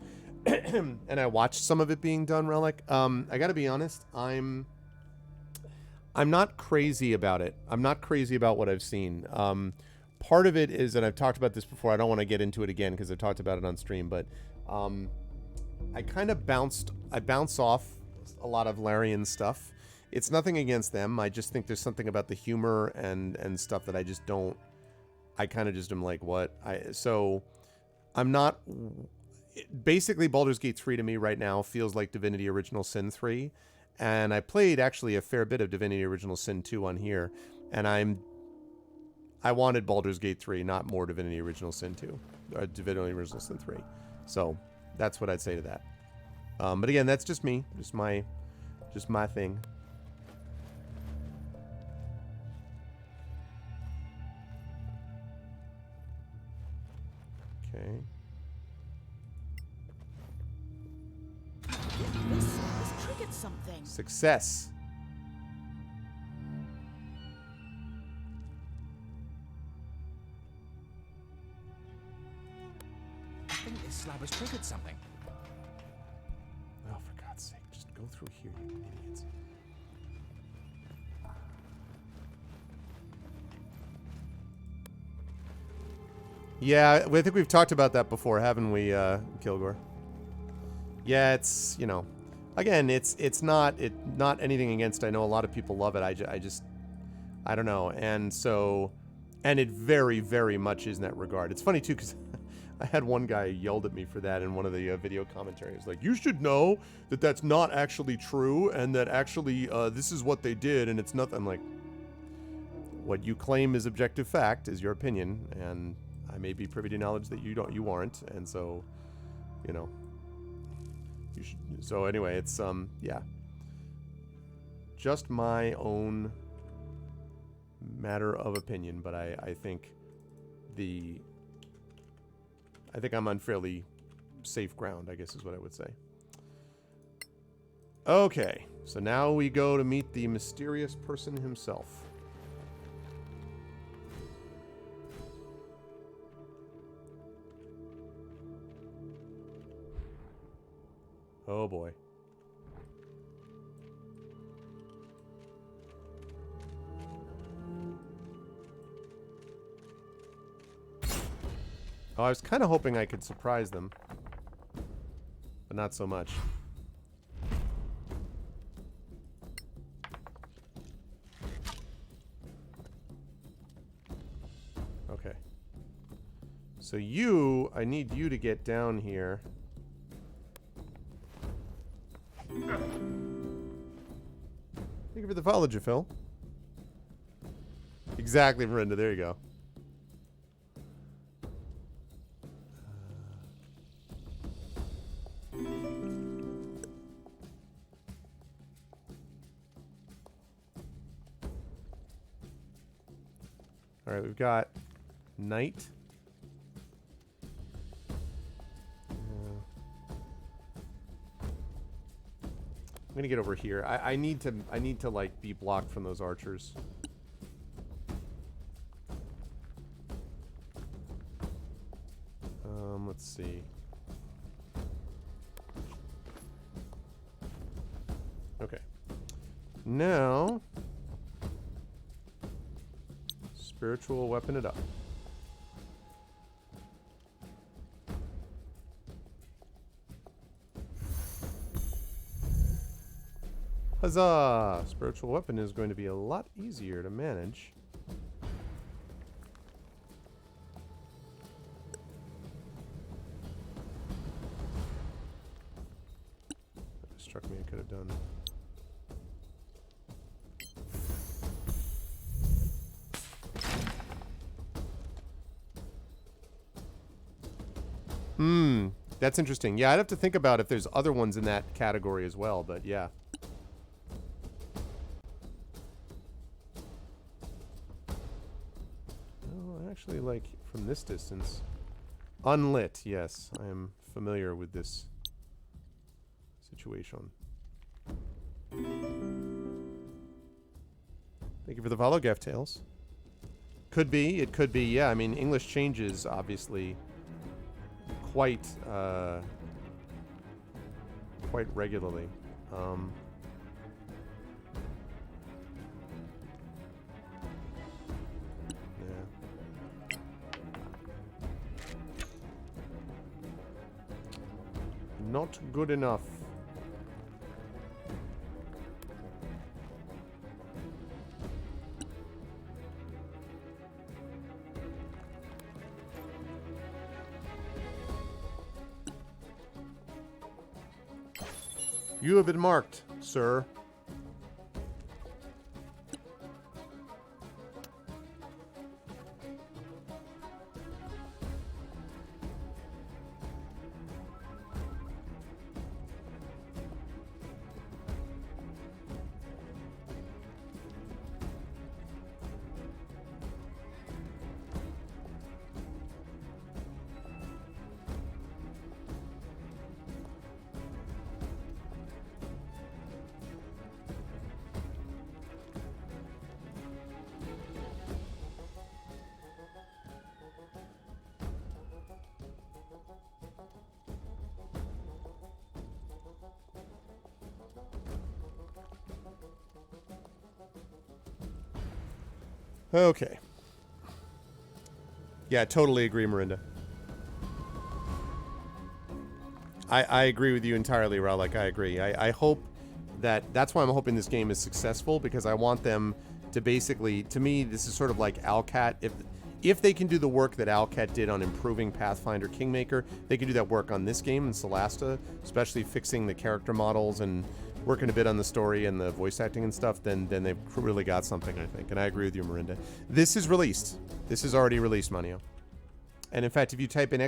and I watched some of it being done, Relic. I gotta be honest, I'm not crazy about it. I'm not crazy about what I've seen. Part of it is, and I've talked about this before, I don't want to get into it again because I've talked about it on stream, but I kind of bounce off a lot of Larian stuff. It's nothing against them. I just think there's something about the humor and stuff that I just don't, I kind of just am like, what? So I'm not, basically Baldur's Gate 3 to me right now feels like Divinity Original Sin 3. And I played actually a fair bit of Divinity Original Sin 2 on here, and I wanted Baldur's Gate 3, not more Divinity Original Sin 2, or Divinity Original Sin 3. So that's what I'd say to that. But again, that's just me, just my thing. Okay. This triggered something. Success. I think this slab has triggered something. Oh, for God's sake, just go through here, you idiots. Yeah, I think we've talked about that before, haven't we, Kilgore? Yeah, it's, you know, again, it's not anything against. I know a lot of people love it. I don't know. And so, and it very, very much is in that regard. It's funny too, because I had one guy yelled at me for that in one of the video commentaries. Like, you should know that that's not actually true, and that actually this is what they did, and it's nothing. I'm like, what you claim is objective fact is your opinion, and I may be privy to knowledge that you aren't, and so, you know. So anyway, it's yeah. just my own matter of opinion, but I think I'm on fairly safe ground, I guess is what I would say. Okay, so now we go to meet the mysterious person himself. Oh boy. Oh, I was kind of hoping I could surprise them, but not so much. Okay. So I need you to get down here. Thank you for the follow, Phil. Exactly, Miranda. There you go. All right, we've got Knight. I'm gonna get over here. I need to like be blocked from those archers. Let's see. Okay. Now, spiritual weapon it up. Huzzah! Spiritual weapon is going to be a lot easier to manage. That struck me I could have done. That's interesting. Yeah, I'd have to think about if there's other ones in that category as well, but yeah. Oh, actually, like, from this distance. Unlit, yes. I am familiar with this situation. Thank you for the follow, Gaff Tales. Could be, it could be, yeah. I mean, English changes, obviously, quite regularly. Yeah. Not good enough. You have been marked, sir. Okay. Yeah, totally agree, Miranda. I agree with you entirely, Ralek. I agree. I hope that's why I'm hoping this game is successful, because I want them to basically, to me, this is sort of like Alcat. If they can do the work that Alcat did on improving Pathfinder Kingmaker, they can do that work on this game in Solasta, especially fixing the character models and working a bit on the story and the voice acting and stuff, then they've really got something, I think. And I agree with you, Miranda. This is released. This is already released, Manio. And in fact, if you type in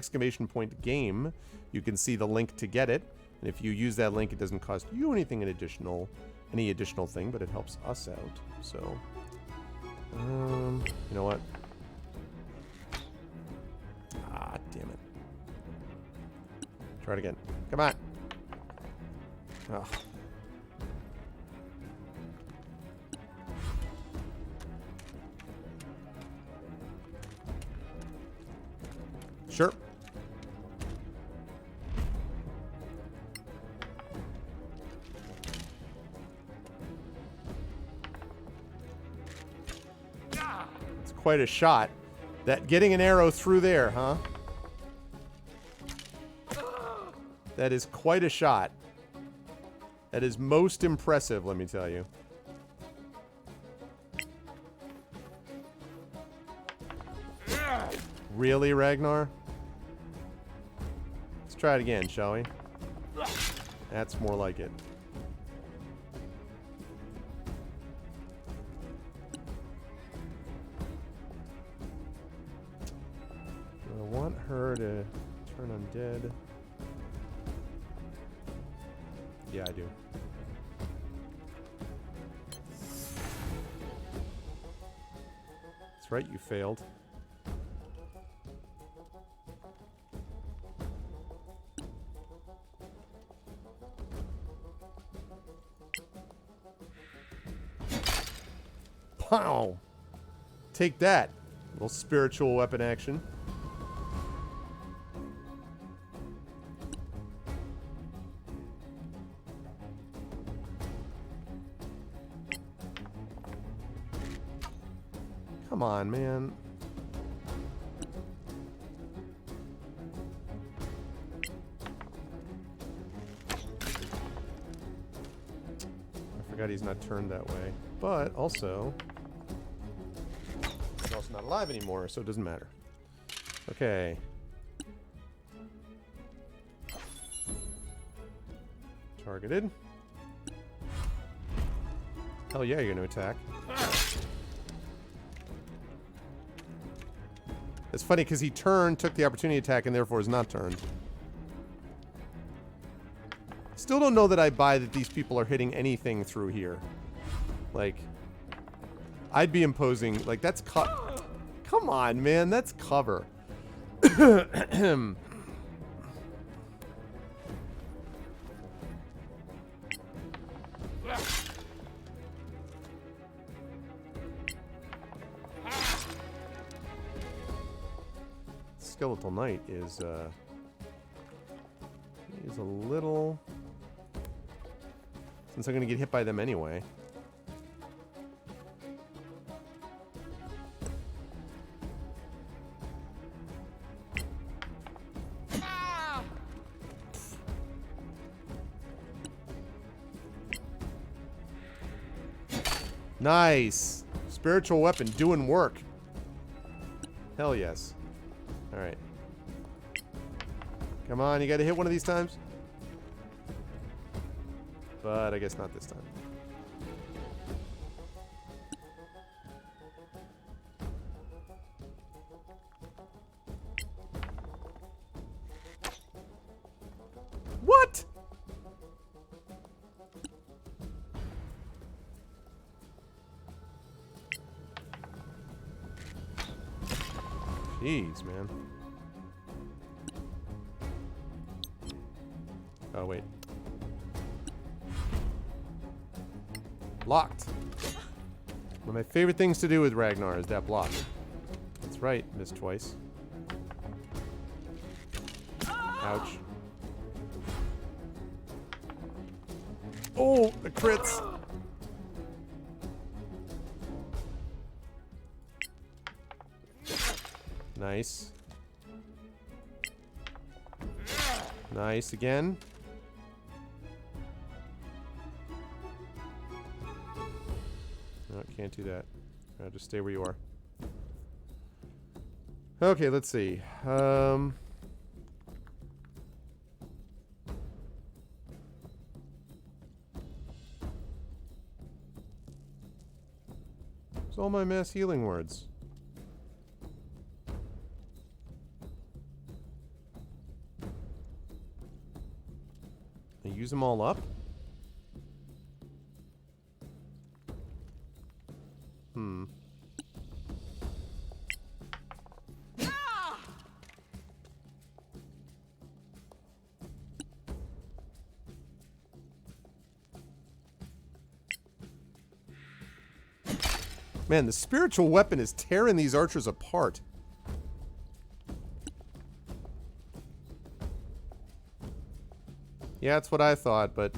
!game, you can see the link to get it. And if you use that link, it doesn't cost you anything in additional. any additional thing, but it helps us out. So, you know what? Ah, damn it. Try it again. Come on. Ugh. Sure. It's quite a shot. That getting an arrow through there, huh? That is quite a shot. That is most impressive, let me tell you. Really, Ragnar? Let's try it again, shall we? That's more like it. Do I want her to turn undead? Yeah, I do. That's right, you failed. Pow! Take that. Little spiritual weapon action. Come on, man. I forgot he's not turned that way. But also, he's also not alive anymore, so it doesn't matter. Okay. Targeted. Hell yeah, you're gonna attack. It's funny because he turned, took the opportunity attack, and therefore is not turned. Still don't know that I buy that these people are hitting anything through here. Like, I'd be imposing, like, that's come on, man, that's cover. Skeletal Knight is a little... Since I'm going to get hit by them anyway. Nice! Spiritual weapon doing work. Hell yes. Alright. Come on, you gotta hit one of these times. But I guess not this time. What? Jeez, man. Oh, wait. Blocked. One of my favorite things to do with Ragnar is that block. That's right, missed twice. Ouch. Oh, the crits. Nice. Nice again. No, can't do that. Just stay where you are. Okay, let's see. Where's all my mass healing words? I use them all up? Man, the spiritual weapon is tearing these archers apart. Yeah, that's what I thought, but...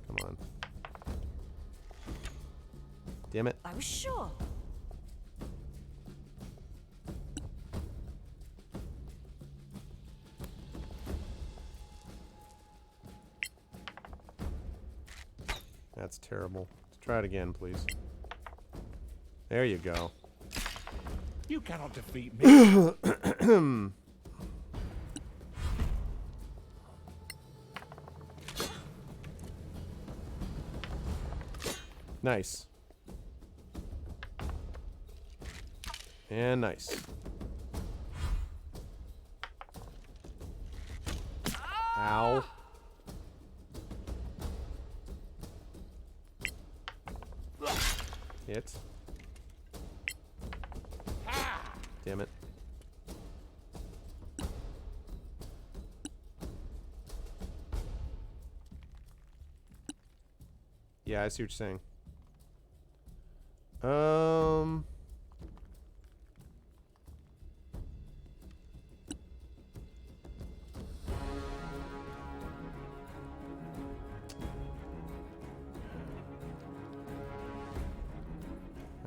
Come on. Damn it. I was sure. That's terrible. Let's try it again, please. There you go. You cannot defeat me. Nice. And nice. Ow. Hit. Damn it. Yeah, I see what you're saying. I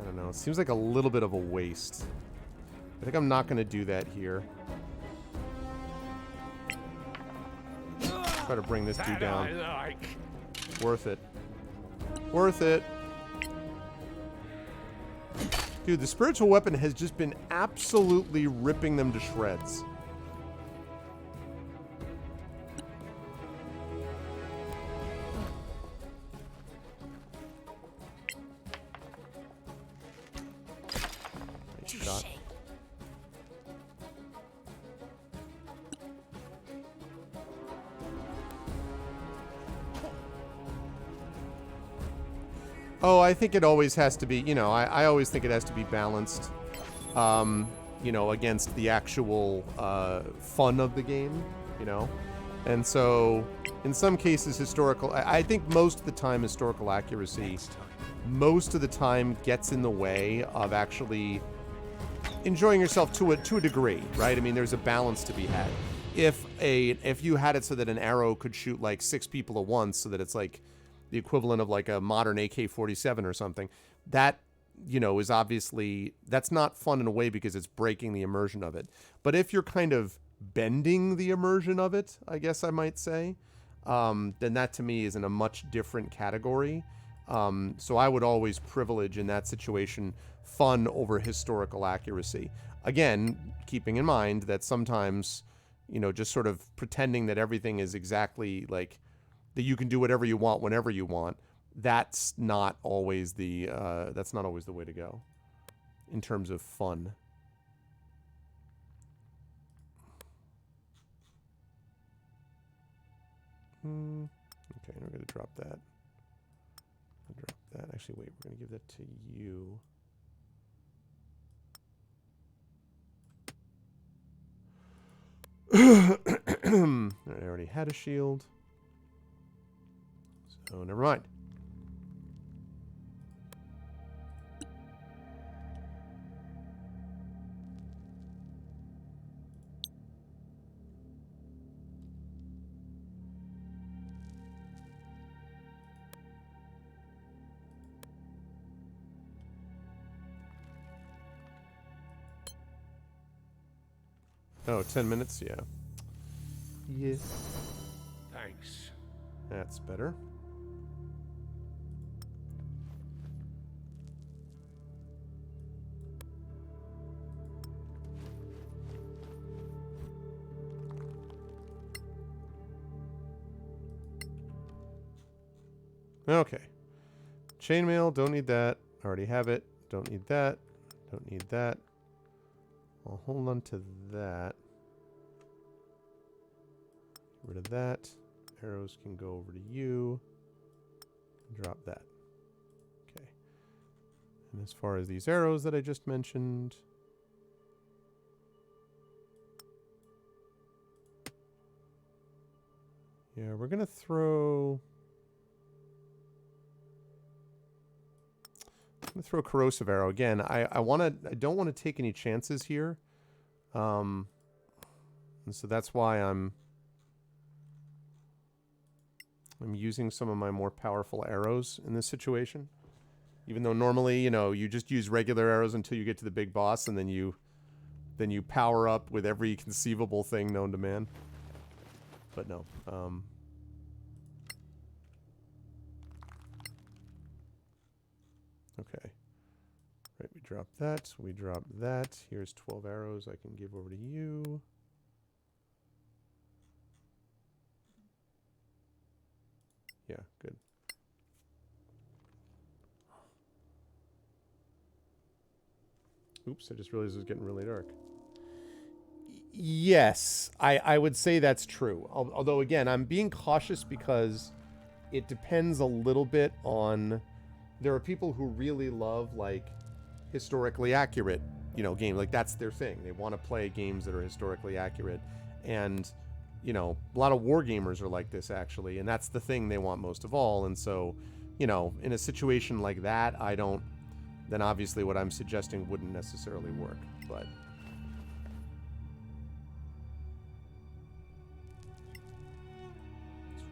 don't know. It seems like a little bit of a waste. I think I'm not going to do that here. Try to bring this dude down. Worth it. Worth it. Dude, the spiritual weapon has just been absolutely ripping them to shreds. Nice shot. Oh, I think it always has to be, you know, I always think it has to be balanced, you know, against the actual fun of the game, you know? And so, in some cases, I think most of the time historical accuracy, most of the time gets in the way of actually enjoying yourself to a degree, right? I mean, there's a balance to be had. If you had it so that an arrow could shoot like 6 people at once, so that it's like the equivalent of like a modern AK-47 or something, that, you know, is obviously, that's not fun in a way because it's breaking the immersion of it. But if you're kind of bending the immersion of it, I guess I might say, then that to me is in a much different category. So I would always privilege in that situation fun over historical accuracy. Again, keeping in mind that sometimes, you know, just sort of pretending that everything is exactly like, that you can do whatever you want whenever you want, that's not always the way to go in terms of fun. Okay, we're going to drop that. Actually, wait, we're going to give that to you. I already had a shield. So, never mind. Oh, 10 minutes? Yeah. Yes. Thanks. That's better. Okay. Chainmail, don't need that. Already have it. Don't need that. Don't need that. I'll hold on to that. Get rid of that. arrows can go over to you. Drop that. Okay. And as far as these arrows that I just mentioned, yeah, we're gonna throw. I'm gonna throw Corrosive Arrow again. I don't want to take any chances here, and so that's why I'm using some of my more powerful arrows in this situation. Even though normally, you know, you just use regular arrows until you get to the big boss, and then you power up with every conceivable thing known to man. But no. Okay. Right, we drop that. We drop that. Here's 12 arrows I can give over to you. Yeah, good. Oops, I just realized it was getting really dark. Yes, I would say that's true. Although, again, I'm being cautious because it depends a little bit on... There are people who really love, like, historically accurate, you know, games. Like, that's their thing. They want to play games that are historically accurate. And, you know, a lot of war gamers are like this, actually. And that's the thing they want most of all. And so, you know, in a situation like that, then obviously what I'm suggesting wouldn't necessarily work. But...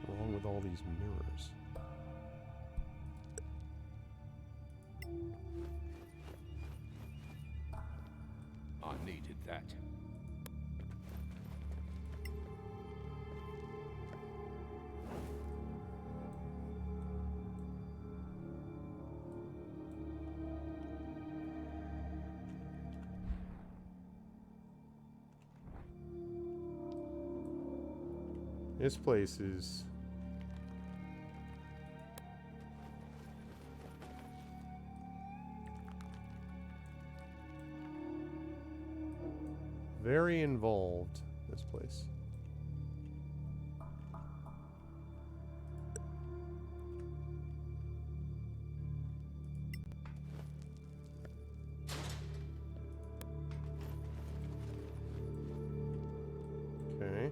what's wrong with all these mirrors? I needed that. This place is... very involved, this place. Okay.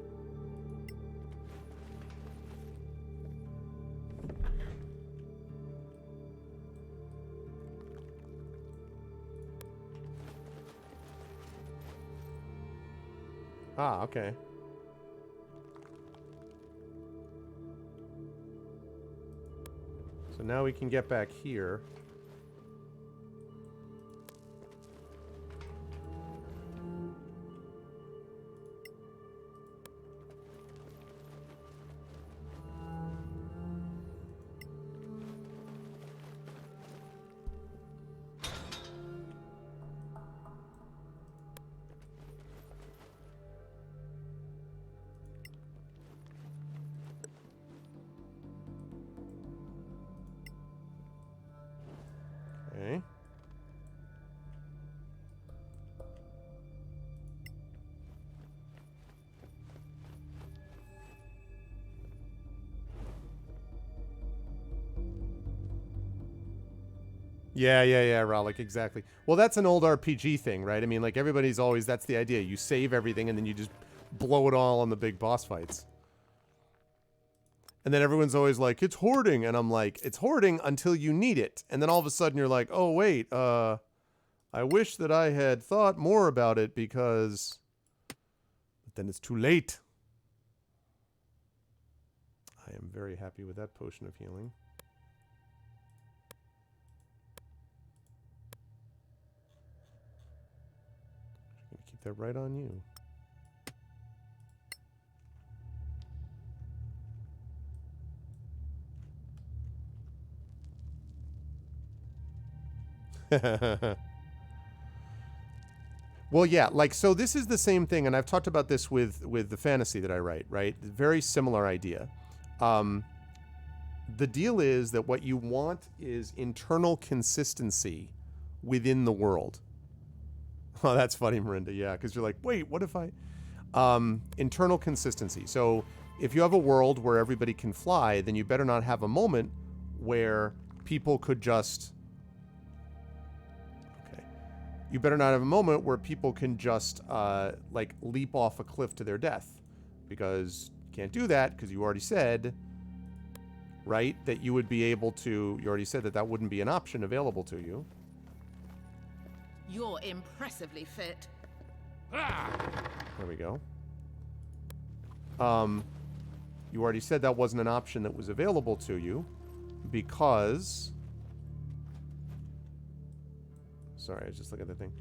Ah, okay. So now we can get back here. Okay. Yeah, Rollick, exactly. Well, that's an old RPG thing, right? I mean, like, everybody's always, that's the idea. You save everything, and then you just blow it all on the big boss fights. And then everyone's always like, it's hoarding. And I'm like, it's hoarding until you need it. And then all of a sudden you're like, oh, wait, I wish that I had thought more about it because... But then it's too late. I am very happy with that potion of healing. I'm going to keep that right on you. Well, yeah, like, so this is the same thing, and I've talked about this with the fantasy that I write, right? Very similar idea. The deal is that what you want is internal consistency within the world. Oh, that's funny, Miranda, yeah, because you're like, wait, what if I... internal consistency. So if you have a world where everybody can fly, then you better not have a moment where people could just... Okay. You better not have a moment where people can just, like, leap off a cliff to their death. Because you can't do that, because you already said, right, that you would be able to... You already said that that wouldn't be an option available to you. You're impressively fit. There we go. You already said that wasn't an option that was available to you because... Sorry, I was just looking at the thing.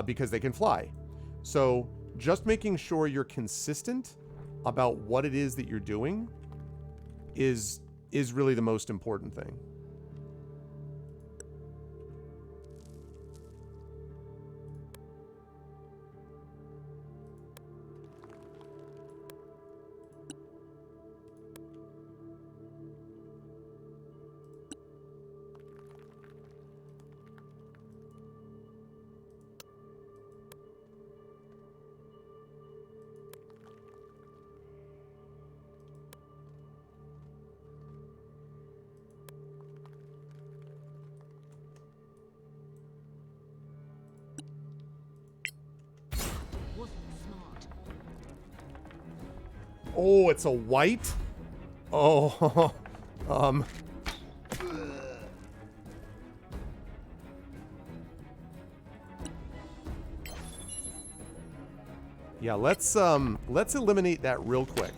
Because they can fly. So just making sure you're consistent about what it is that you're doing is really the most important thing. Oh, it's a white? Oh, yeah, let's eliminate that real quick.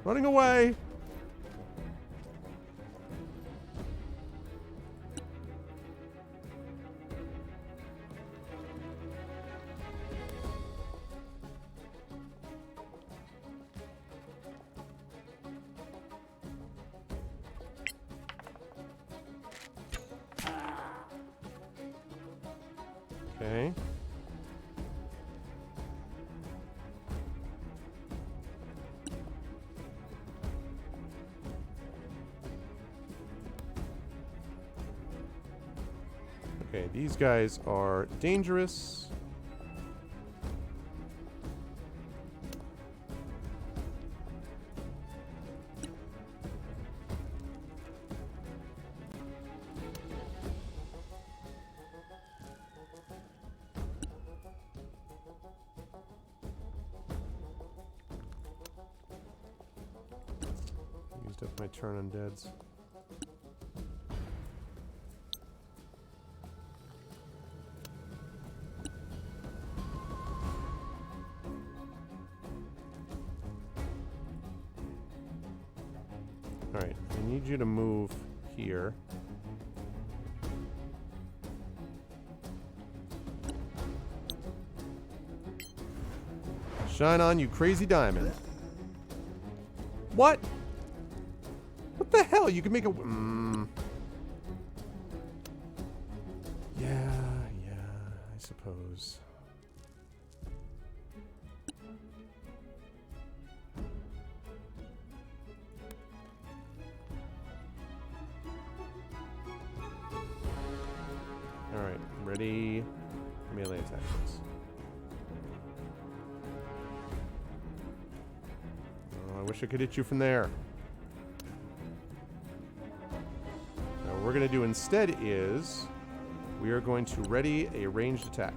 Running away. Okay. Okay, these guys are dangerous. Used up my turn on deads. Alright, I need you to move here. Shine on, you crazy diamond. What? What the hell? You can make a... Yeah, I suppose. Alright, ready? Melee attack, please. Oh, I wish I could hit you from there. Now, what we're going to do instead is we are going to ready a ranged attack.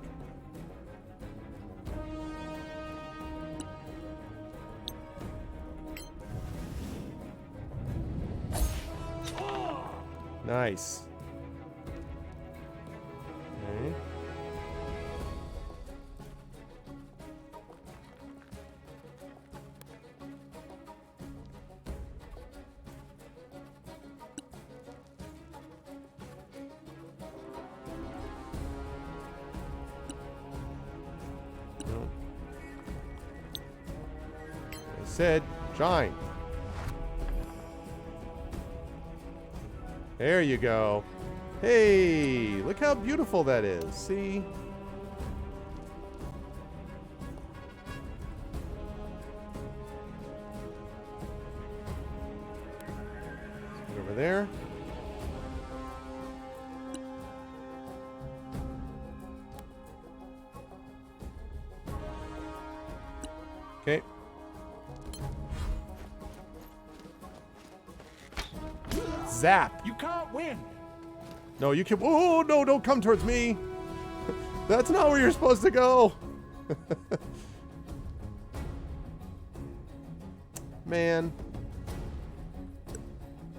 Nice. Okay. No. I said, shine. There you go. Hey, look how beautiful that is. See? Get over there. Okay. Zap. You can't win. No, you can. Oh, no, don't come towards me. That's not where you're supposed to go. Man.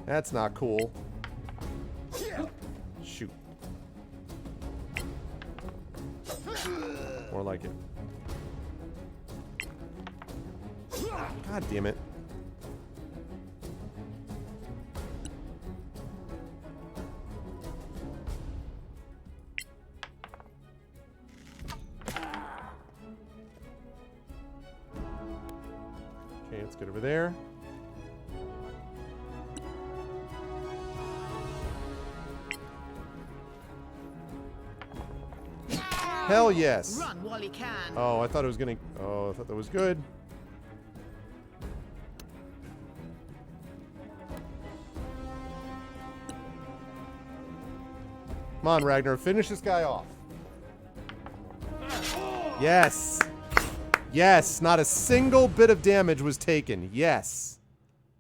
That's not cool. Shoot. More like it. God damn it. Okay, let's get over there. Hell yes. Run while you can. Oh, I thought it was gonna. Oh, I thought that was good. Come on, Ragnar, finish this guy off. Yes. Yes, not a single bit of damage was taken. Yes.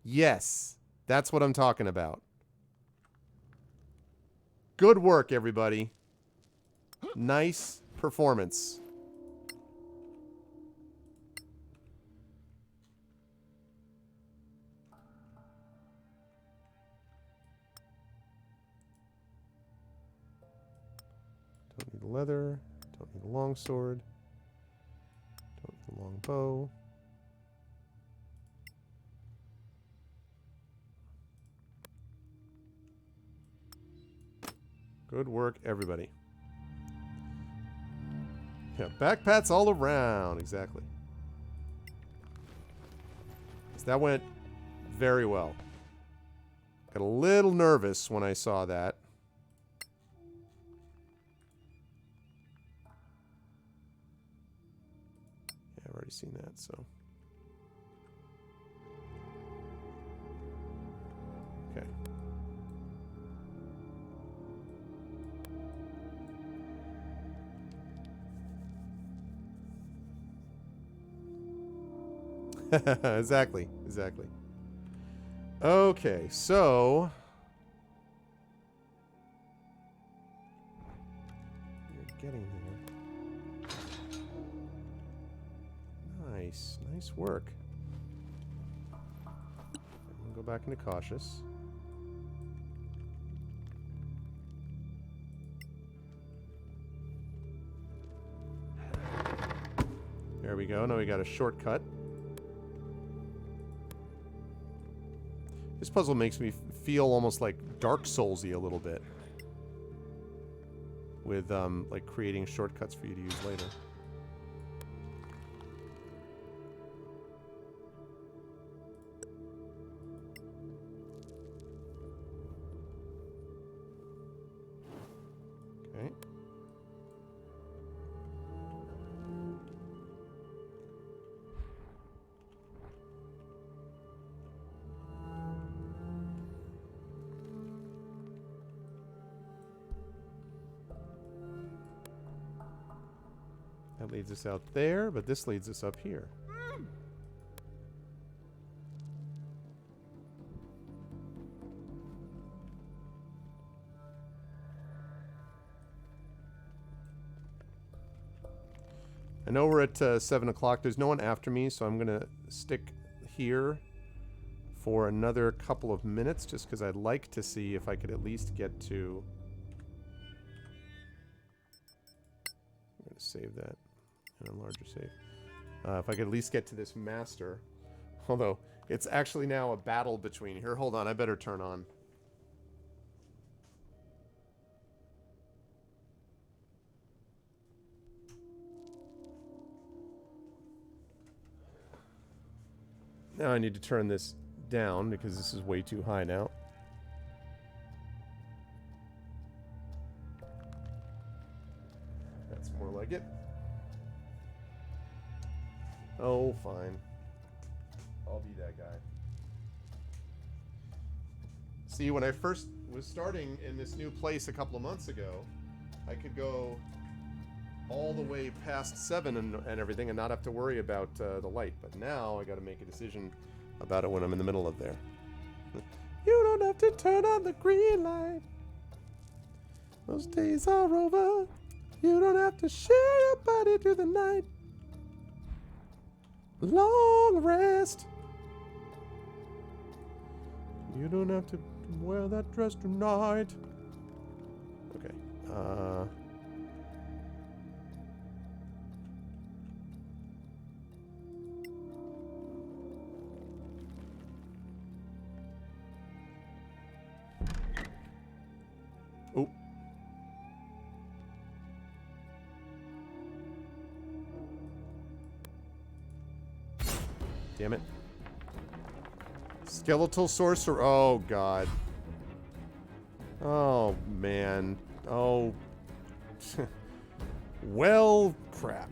Yes. That's what I'm talking about. Good work, everybody. Nice performance. Don't need the leather. Don't need the longsword. Don't need the long bow. Good work, everybody. Yeah, back pats all around. Exactly. So that went very well. Got a little nervous when I saw that. Yeah, I've already seen that, so. Okay. Exactly. Okay, so you're getting there. Nice work. I'm gonna go back into cautious. There we go. Now we got a shortcut. This puzzle makes me feel almost like Dark Souls-y a little bit. With, like, creating shortcuts for you to use later. Okay. That leads us out there, but this leads us up here. I know we're at 7 o'clock. There's no one after me, so I'm going to stick here for another couple of minutes, just because I'd like to see if I could at least get to... I'm going to save that. And a larger save. If I could at least get to this master. Although, it's actually now a battle between... Here, hold on. I better turn on. Now I need to turn this down because this is way too high now. That's more like it. Oh, fine. I'll be that guy. See, when I first was starting in this new place a couple of months ago, I could go all the way past 7 and everything and not have to worry about the light. But now I got to make a decision about it when I'm in the middle of there. You don't have to turn on the green light. Those days are over. You don't have to share your body through the night. Long rest. You don't have to wear that dress tonight. Okay. Oh. Damn it. Skeletal sorcerer. Oh, God. Oh, man. Oh. Well, crap.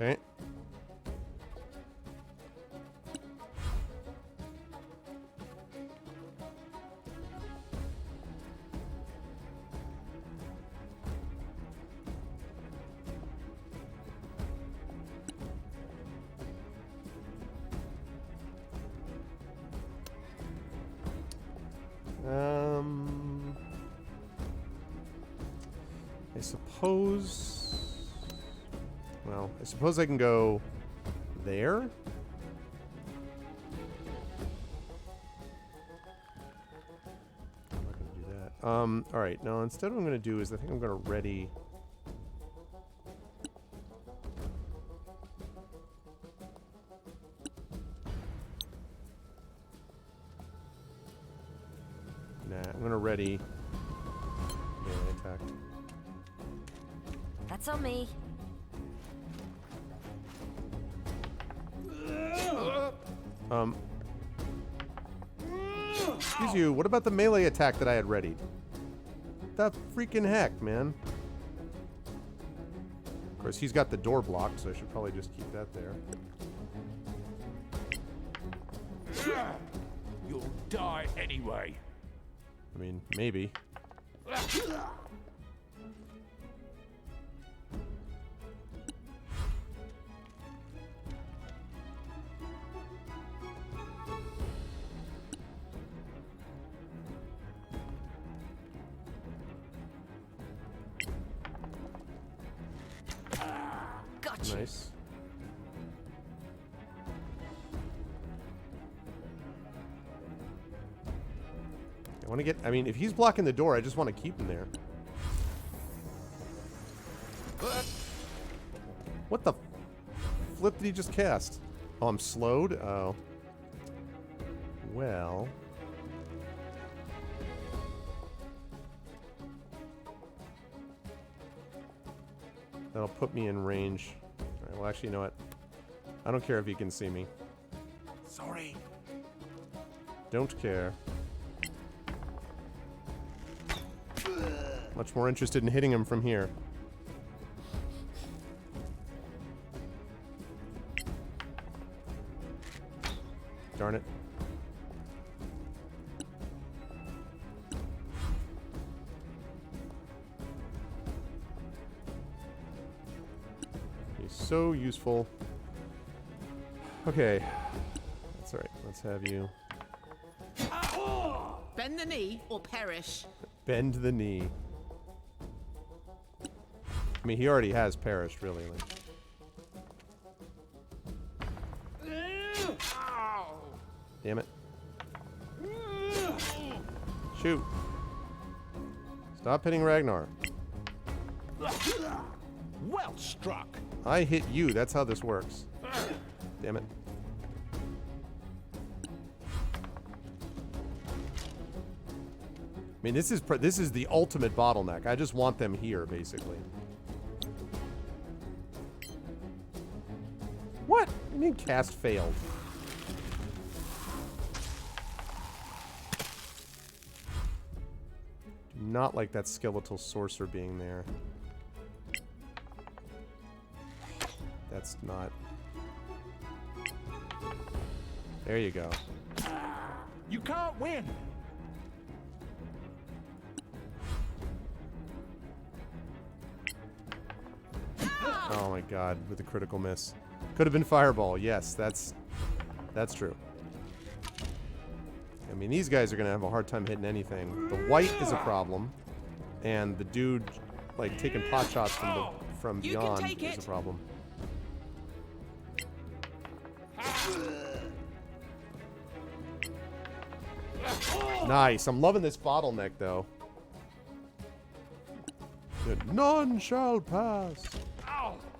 Okay. I suppose... Well, I suppose I can go there? I'm not going to do that. Alright, now instead what I'm going to do is I think I'm going to ready... Nah, I'm going to ready... melee attack. That's on me. Excuse you, what about the melee attack that I had readied? The freaking heck, man. Of course, he's got the door blocked, so I should probably just keep that there. You'll die anyway. I mean, maybe. Nice. I want to get... I mean, if he's blocking the door, I just want to keep him there. What the flip did he just cast? Oh, I'm slowed? Oh. Well... That'll put me in range. Alright, well, actually, you know what? I don't care if he can see me. Sorry. Don't care. Much more interested in hitting him from here. Darn it. So useful. Okay. That's alright. Let's have you Bend the knee or perish. bend the knee. I mean, he already has perished, really. Like. Damn it. Shoot. Stop hitting Ragnar. Well struck. I hit you. That's how this works. Damn it. I mean, this is the ultimate bottleneck. I just want them here, basically. What? I mean, cast failed. Do not like that skeletal sorcerer being there. That's not... There you go. You can't win. Oh my god, with a critical miss. Could have been fireball. Yes, that's true. I mean, these guys are going to have a hard time hitting anything. The white is a problem, and the dude like taking pot shots from beyond is a problem. Nice. I'm loving this bottleneck though. That none shall pass.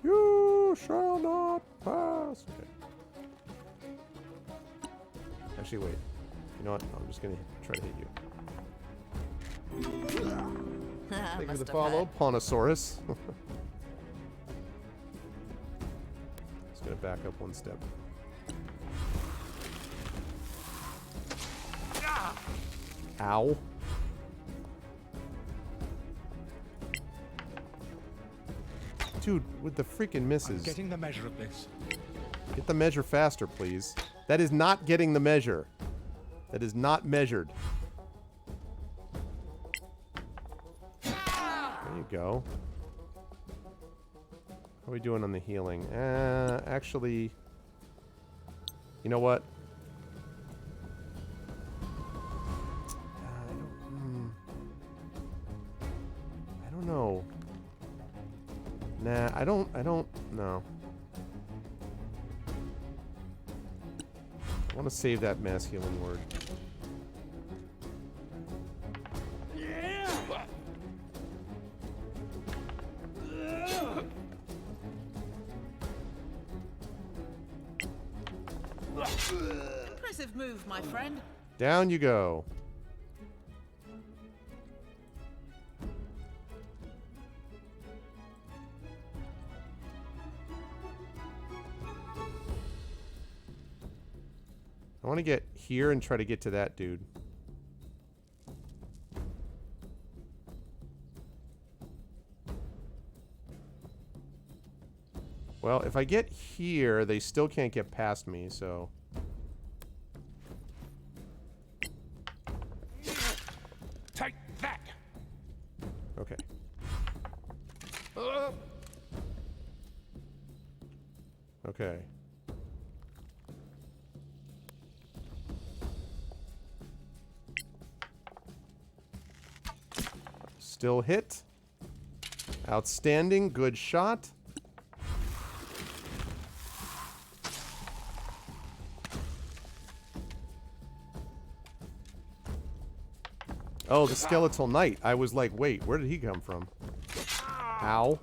You shall not pass. Okay. Actually, wait. You know what? I'm just gonna try to hit you. Thank you for the follow, Pawnosaurus. Just gonna back up one step. Ow. Dude, with the freaking misses. I'm getting the measure of this. Get the measure faster, please. That is not getting the measure. That is not measured. There you go. How are we doing on the healing? Actually, you know what? I don't know. Nah, I don't know. I want to save that mass healing word. Impressive move, my friend. Down you go. I want to get here and try to get to that dude. Well, if I get here, they still can't get past me, so... Take that! Okay. Okay. Still hit. Outstanding. Good shot. Oh, the skeletal knight. I was like, wait, where did he come from? Ow.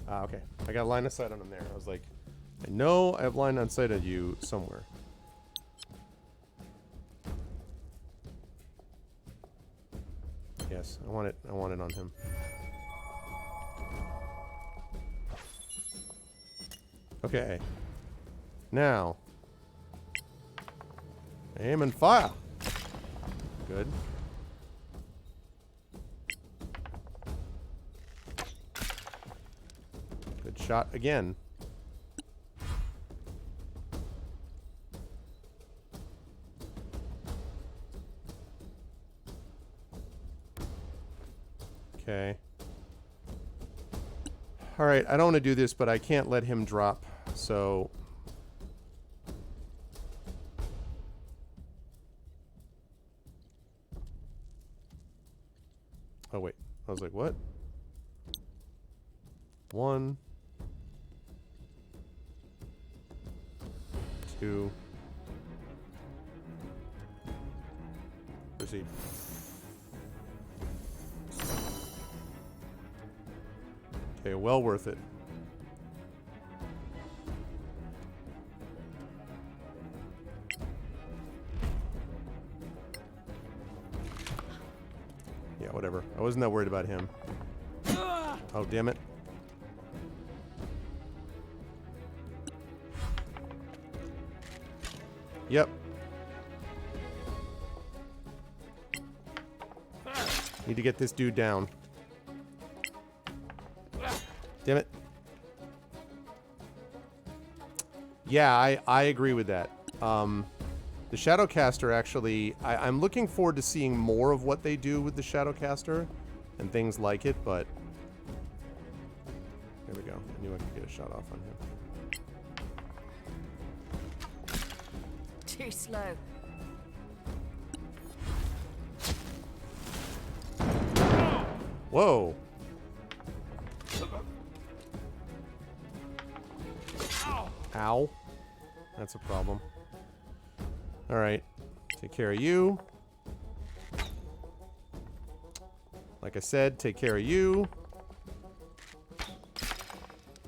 Ah, okay. I got a line of sight on him there. I was like, I know I have line of sight on you somewhere. Yes, I want it on him. Okay. Now. Aim and fire. Good. Good shot again. Okay. Alright, I don't want to do this, but I can't let him drop, so... Oh, wait. I was like, what? 1, 2. Proceed. Okay, well worth it. Yeah, whatever. I wasn't that worried about him. Oh, damn it. Yep. Need to get this dude down. Damn it. Yeah, I agree with that. The Shadowcaster actually, I'm looking forward to seeing more of what they do with the Shadowcaster and things like it, but there we go. I knew I could get a shot off on him. Too slow. Whoa. Ow. That's a problem. Alright. Take care of you. Like I said, take care of you.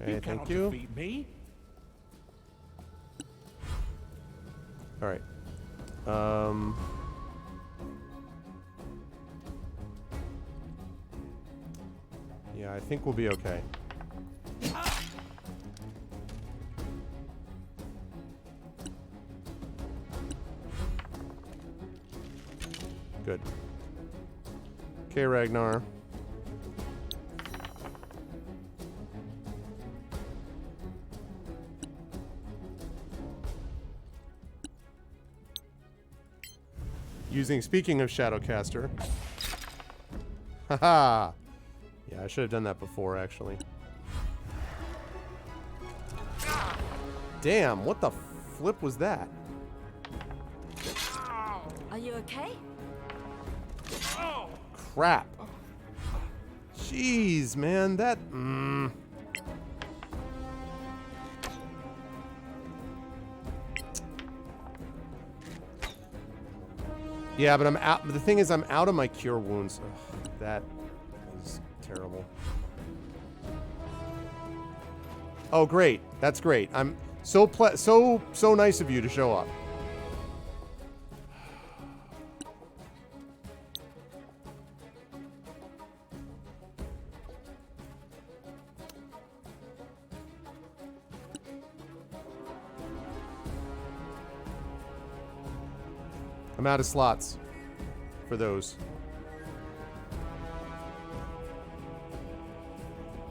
Okay, thank you. Defeat me. Alright. Yeah, I think we'll be okay. Good. Okay, Ragnar. Speaking of Shadowcaster. Haha! Yeah, I should have done that before, actually. Damn, what the flip was that? Are you okay? Crap. Jeez, man, that... Yeah, but I'm out. But the thing is, I'm out of my cure wounds. Ugh, that is terrible. Oh, great. That's great. I'm so nice of you to show up. I'm out of slots for those.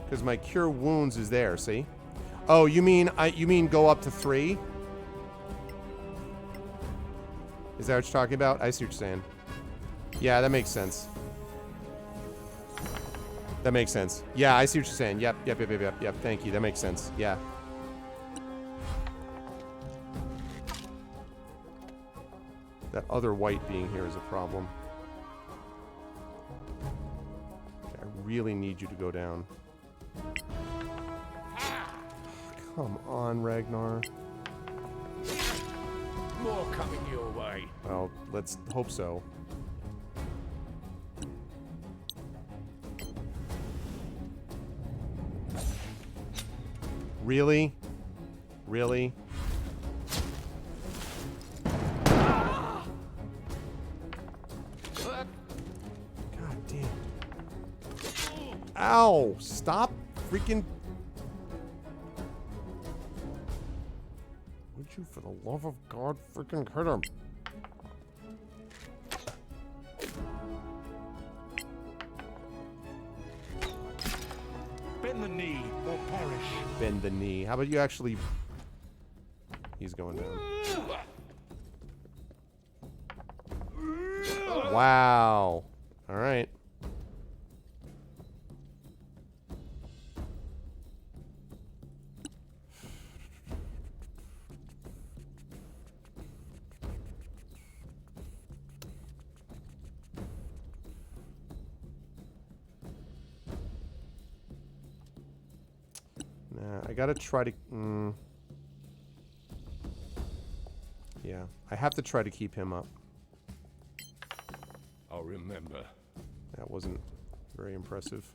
Because my cure wounds is there, see? Oh, you mean go up to 3? Is that what you're talking about? I see what you're saying. Yeah, that makes sense. That makes sense. Yeah, I see what you're saying. Yep. Thank you. That makes sense. Yeah. That other white being here is a problem. Okay, I really need you to go down. Come on, Ragnar. More coming your way. Well, let's hope so. Really? Really? God damn. Ow! Stop freaking... Would you, for the love of God, freaking hurt him? Bend the knee or perish. Bend the knee. How about you actually... He's going down. Wow. All right. Nah, I gotta try to... Yeah, I have to try to keep him up. I'll remember. That wasn't very impressive.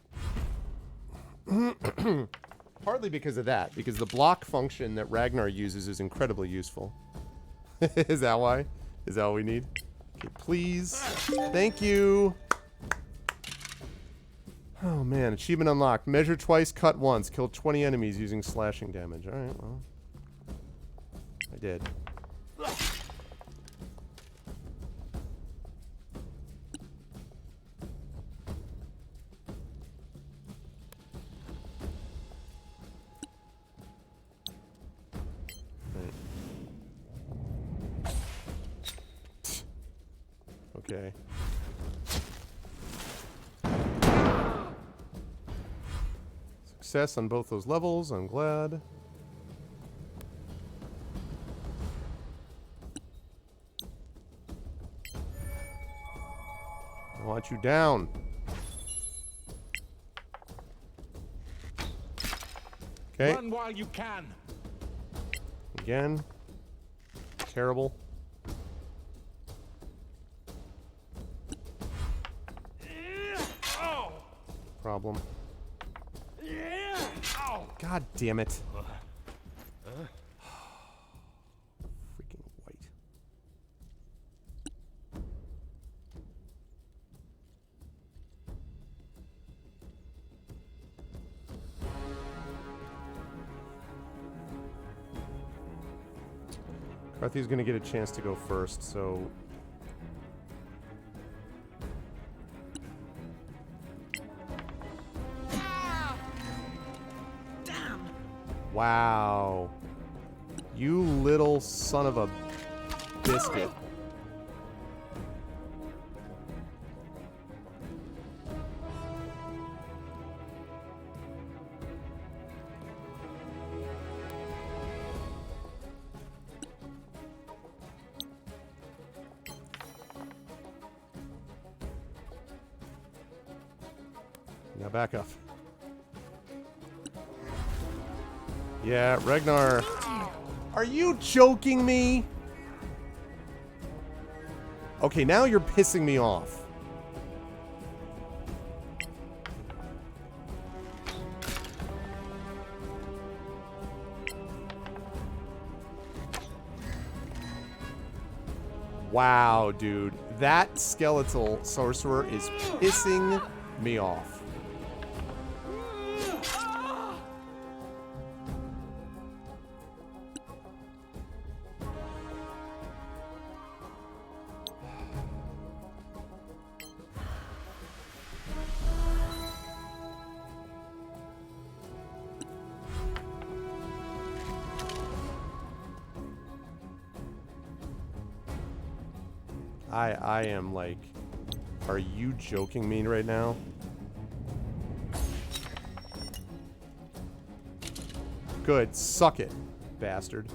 Partly because of that, because the block function that Ragnar uses is incredibly useful. Is that why? Is that what we need? Okay, please. Thank you. Oh man, achievement unlocked. Measure twice, cut once. Kill 20 enemies using slashing damage. Alright, well. I did. Okay. Success on both those levels, I'm glad. I want you down. Okay. Run while you can. Again. Terrible. Problem. God damn it. Freaking white. Carthy's gonna get a chance to go first, so... Wow. You little son of a biscuit. Now back up. Yeah, Ragnar. Are you joking me? Okay, now you're pissing me off. Wow, dude. That skeletal sorcerer is pissing me off. I am like, are you joking me right now? Good, suck it, bastard.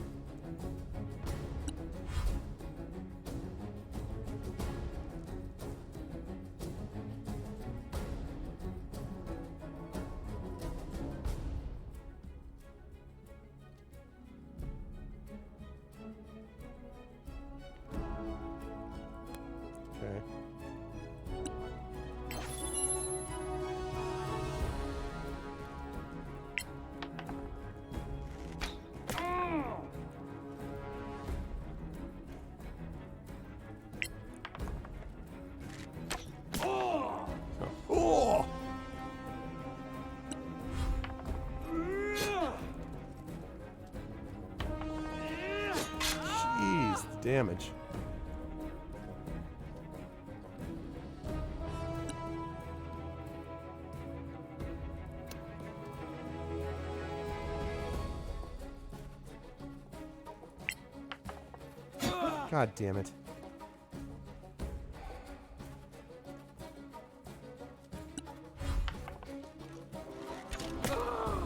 Okay. Oh! Jeez, the damage. God damn it.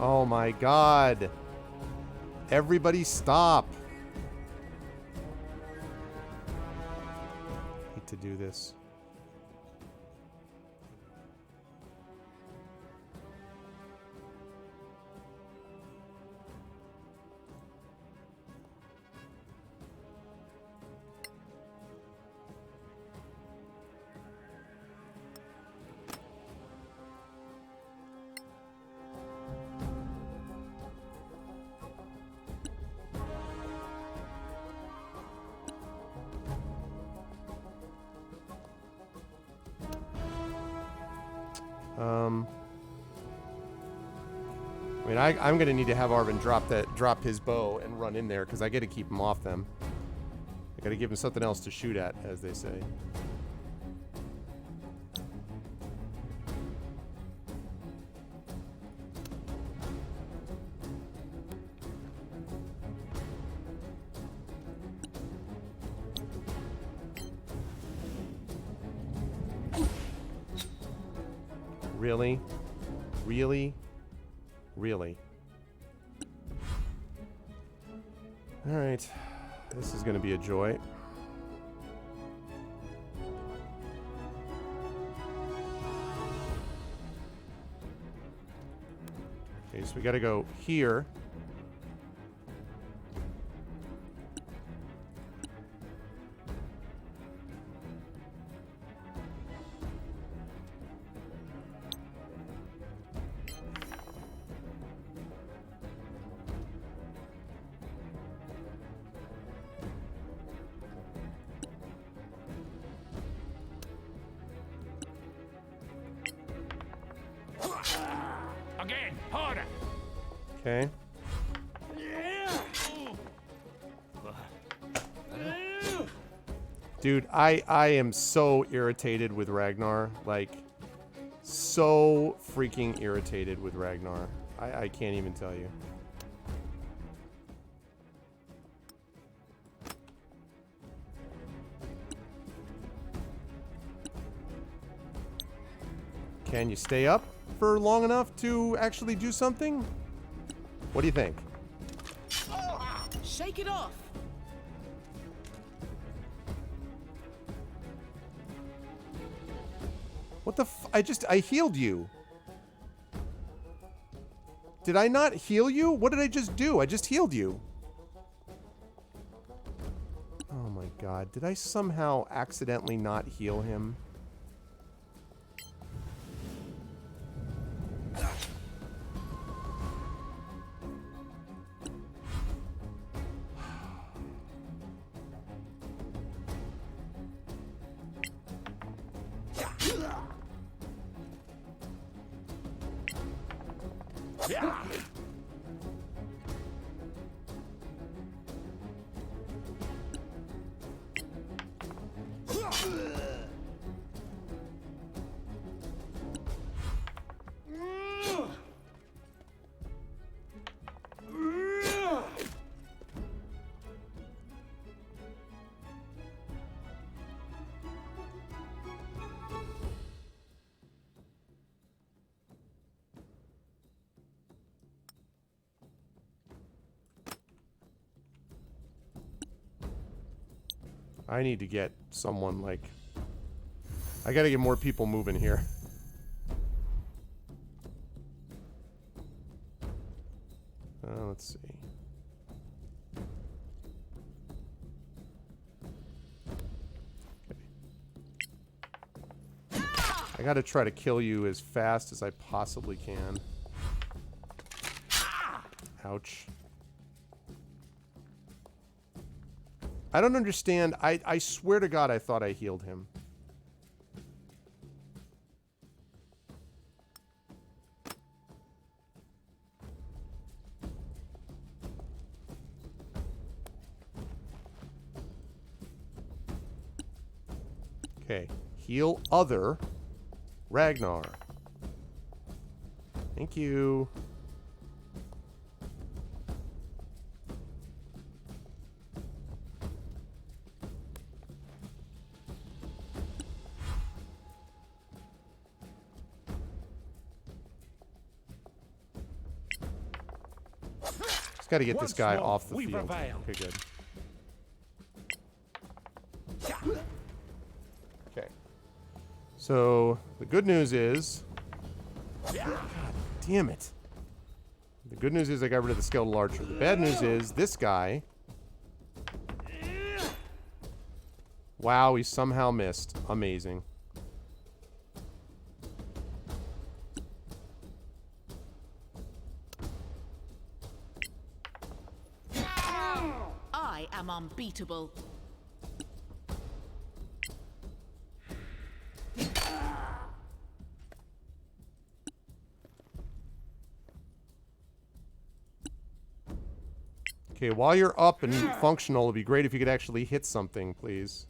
Oh my god. Everybody stop. Hate to do this. I mean, I'm gonna need to have Arvin drop his bow and run in there because I got to keep him off them. I got to give him something else to shoot at, as they say. Really? Really? Really? Alright. This is going to be a joy. Okay, so we got to go here. Again, harder. Okay. Dude, I am so irritated with Ragnar. Like, so freaking irritated with Ragnar. I can't even tell you. Can you stay up for long enough to actually do something? What do you think? Shake it off. What the f- I healed you. Did I not heal you? What did I just do? I just healed you. Oh my god. Did I somehow accidentally not heal him? I need to get someone, like... I gotta get more people moving here. Let's see. Okay. I gotta try to kill you as fast as I possibly can. Ouch. I don't understand. I swear to God I thought I healed him. Okay. Heal other Ragnar. Thank you. Got to get this guy off the field. Okay, good. Okay. So, the good news is... God damn it. The good news is I got rid of the skeletal archer. The bad news is this guy... Wow, he somehow missed. Amazing. I am unbeatable. Okay, while you're up and functional, it'd be great if you could actually hit something, please.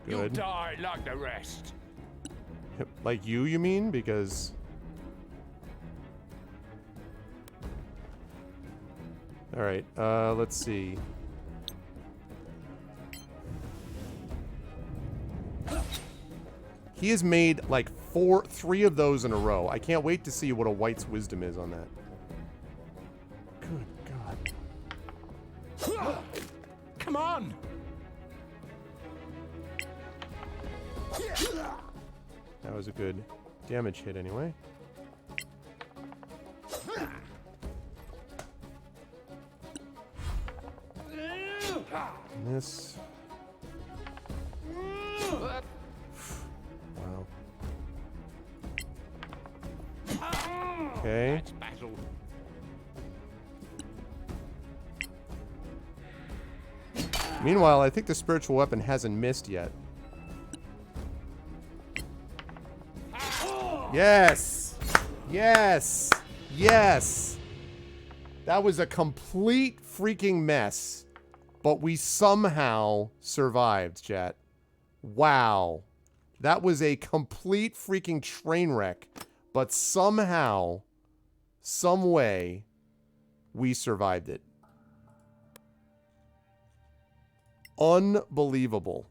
You'll Good. die like the rest. Like you mean? Because... Alright, let's see. He has made, like, 3 of those in a row. I can't wait to see what a White's Wisdom is on that. Good God. Come on! That was a good damage hit anyway. Miss. Wow. Okay. That's battle. Meanwhile, I think the spiritual weapon hasn't missed yet. Yes! Yes! Yes! That was a complete freaking mess. But we somehow survived, chat. Wow. That was a complete freaking train wreck. But somehow, some way, we survived it. Unbelievable.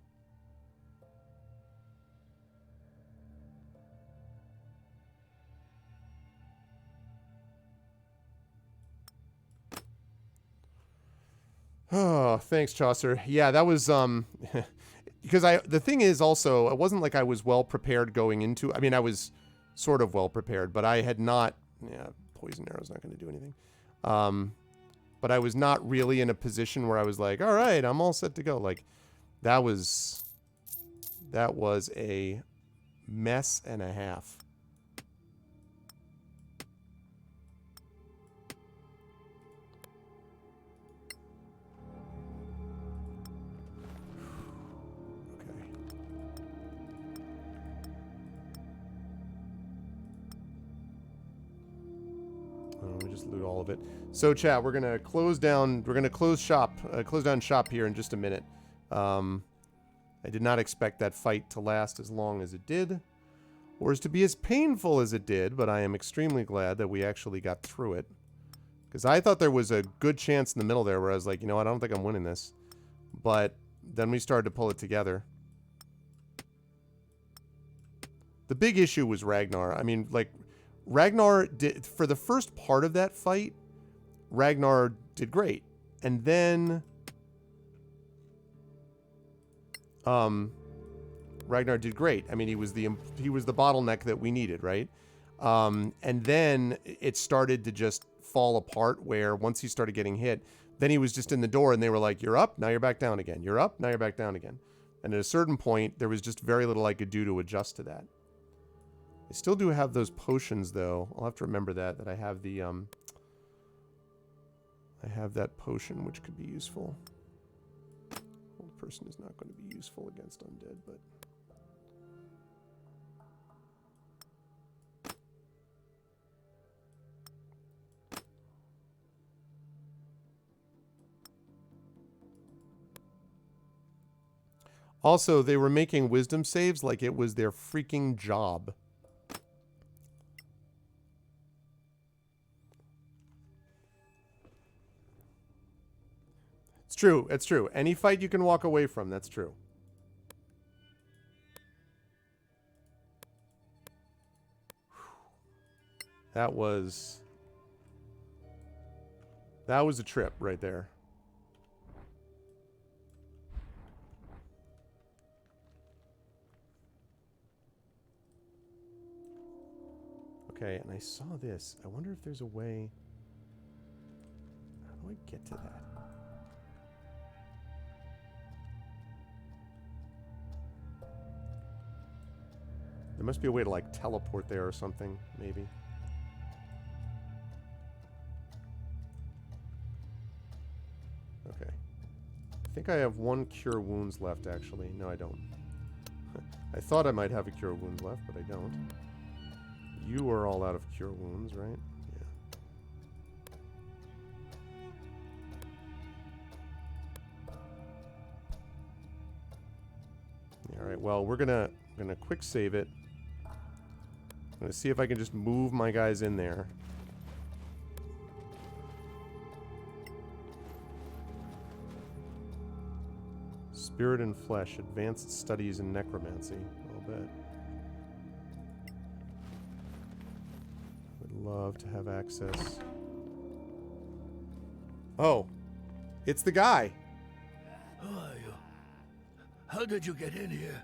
Oh, thanks, Chaucer. Yeah, that was because the thing is also, it wasn't like I was well prepared going into. I mean, I was sort of well prepared, but I had not. Yeah, poison arrow's not going to do anything. But I was not really in a position where I was like, all right, I'm all set to go. Like, that was a mess and a half. We just loot all of it. So, chat, we're gonna close down. We're gonna close down shop here in just a minute. I did not expect that fight to last as long as it did, or as to be as painful as it did. But I am extremely glad that we actually got through it, because I thought there was a good chance in the middle there where I was like, you know what, I don't think I'm winning this. But then we started to pull it together. The big issue was Ragnar. I mean, like, Ragnar did, for the first part of that fight, Ragnar did great. And then Ragnar did great. I mean, he was the bottleneck that we needed, right? And then it started to just fall apart, where once he started getting hit, then he was just in the door and they were like, you're up, now you're back down again. You're up, now you're back down again. And at a certain point, there was just very little I could do to adjust to that. I still do have those potions, though. I'll have to remember that I have the, I have that potion, which could be useful. Old person is not going to be useful against undead, but... Also, they were making wisdom saves like it was their freaking job. It's true. It's true. Any fight you can walk away from, that's true. That was a trip right there. Okay, and I saw this. I wonder if there's a way... How do I get to that? There must be a way to, like, teleport there or something, maybe. Okay. I think I have 1 Cure Wounds left, actually. No, I don't. I thought I might have a Cure Wounds left, but I don't. You are all out of Cure Wounds, right? Yeah. well, I'm gonna quick save it. I'm gonna see if I can just move my guys in there. Spirit and Flesh, Advanced Studies in Necromancy. I'll bet. Would love to have access. Oh, it's the guy. Who are you? How did you get in here?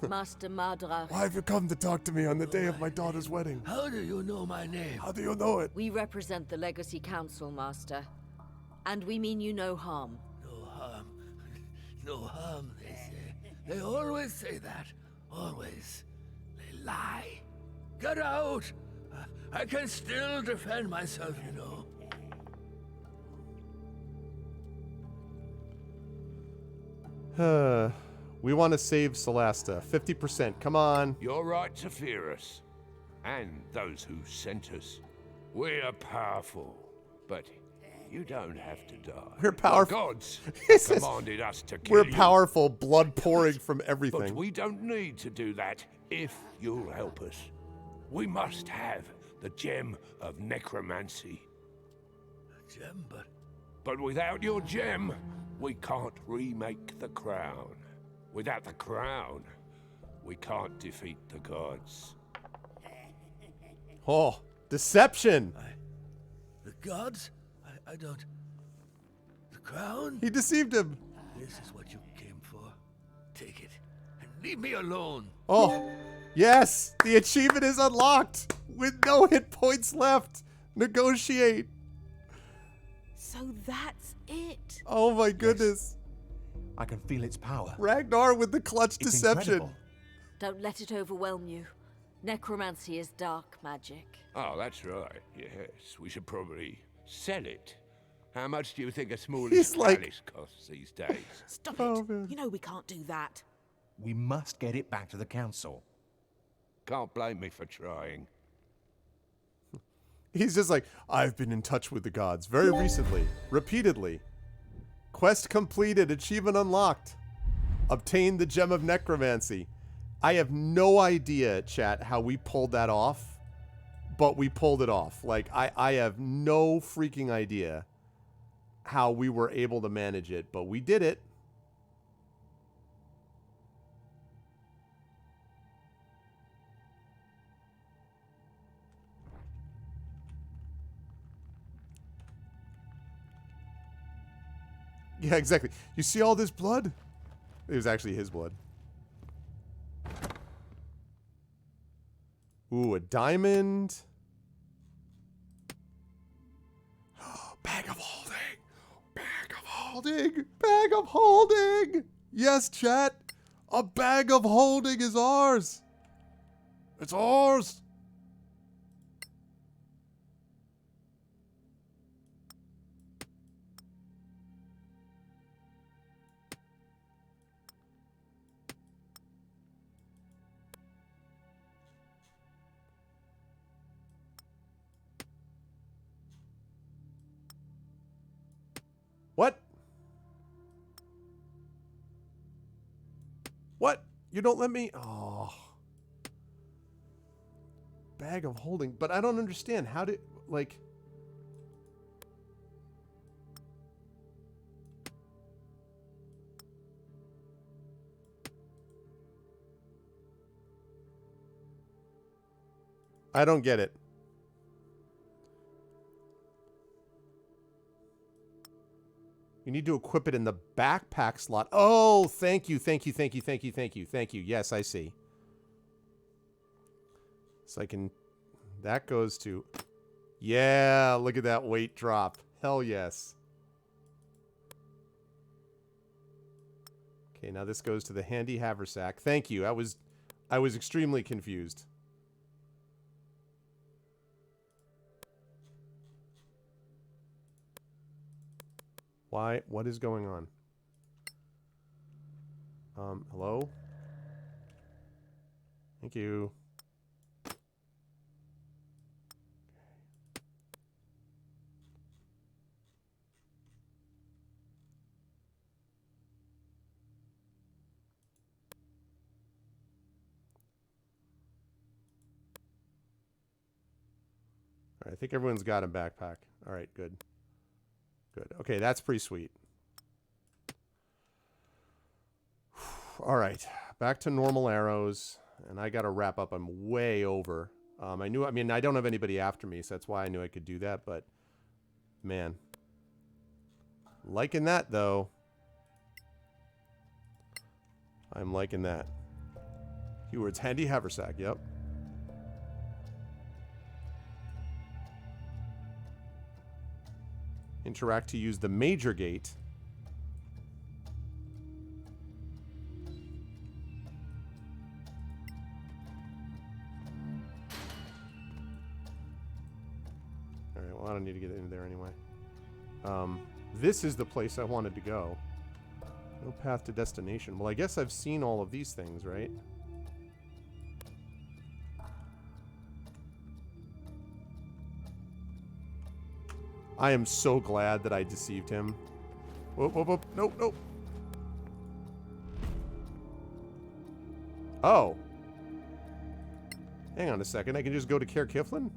Master Mardrach, Why have you come to talk to me on the day of my daughter's wedding? How do you know my name? How do you know it? we represent the Legacy Council, Master. And we mean you no harm. No harm. No harm, they say. They always say that. Always. They lie. Get out! I can still defend myself, you know. We want to save Solasta. 50%. Come on. You're right to fear us. And those who sent us. We're powerful. But you don't have to die. We're powerful. The gods This is- commanded us to kill We're you. powerful, blood pouring from But everything. we don't need to do that if you'll help us. We must have the gem of necromancy. Gem, but But without your gem, we can't remake the crown. Without the crown, we can't defeat the gods. Oh, deception. the gods? I don't... The crown? He deceived him. This is what you came for. Take it, and leave me alone. Oh, yes. The achievement is unlocked with no hit points left. Negotiate. So that's it. Oh my goodness. I can feel its power. Ragnar with the clutch It's deception. incredible. Don't let it overwhelm you. Necromancy is dark magic. Oh, that's right. Yes, we should probably sell it. How much do you think a He's smallish like- palace costs these days? Stop Oh, it. man. You know we can't do that. We must get it back to the council. Can't blame me for trying. He's just like, I've been in touch with the gods very recently, repeatedly. Quest completed, achievement unlocked. Obtained the gem of necromancy. I have no idea, chat, how we pulled that off, but we pulled it off. Like, I have no freaking idea how we were able to manage it, but we did it. Yeah, exactly. You see all this blood? It was actually his blood. Ooh, a diamond. Bag of holding. Bag of holding. Bag of holding. Yes, chat. A bag of holding is ours. It's ours. What? What? You don't let me? Oh. Bag of holding. But I don't understand. How did, like... I don't get it. You need to equip it in the backpack slot. Oh, thank you, thank you, thank you, thank you, thank you, thank you. Yes, I see. So I can... That goes to... Yeah, look at that weight drop. Hell yes. Okay, now this goes to the handy haversack. Thank you. I was extremely confused. Why? What is going on? Hello? Thank you. I think everyone's got a backpack. All right, good. Good. Okay, that's pretty sweet. All right, back to normal arrows. And I got to wrap up. I'm way over. I mean, I don't have anybody after me, so that's why I knew I could do that. But, man. Liking that, though. I'm liking that. Keywords, handy haversack, yep. Interact to use the major gate. Alright, well, I don't need to get into there anyway. This is the place I wanted to go. No path to destination. Well, I guess I've seen all of these things, right? I am so glad that I deceived him. Whoop, whoop, whoop. Nope, nope. Oh. Hang on a second. I can just go to Caer Kiflin?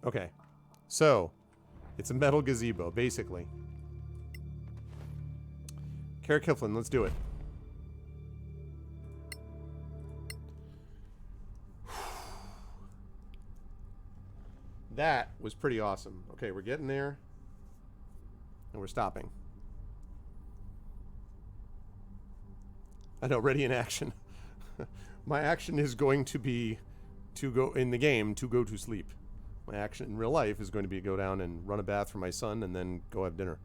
Okay, so it's a metal gazebo, basically. Caer Kiflin, let's do it. That was pretty awesome. Okay, we're getting there. And we're stopping. I know, ready in action. My action is going to be to go, in the game, to go to sleep. My action in real life is going to be to go down and run a bath for my son and then go have dinner.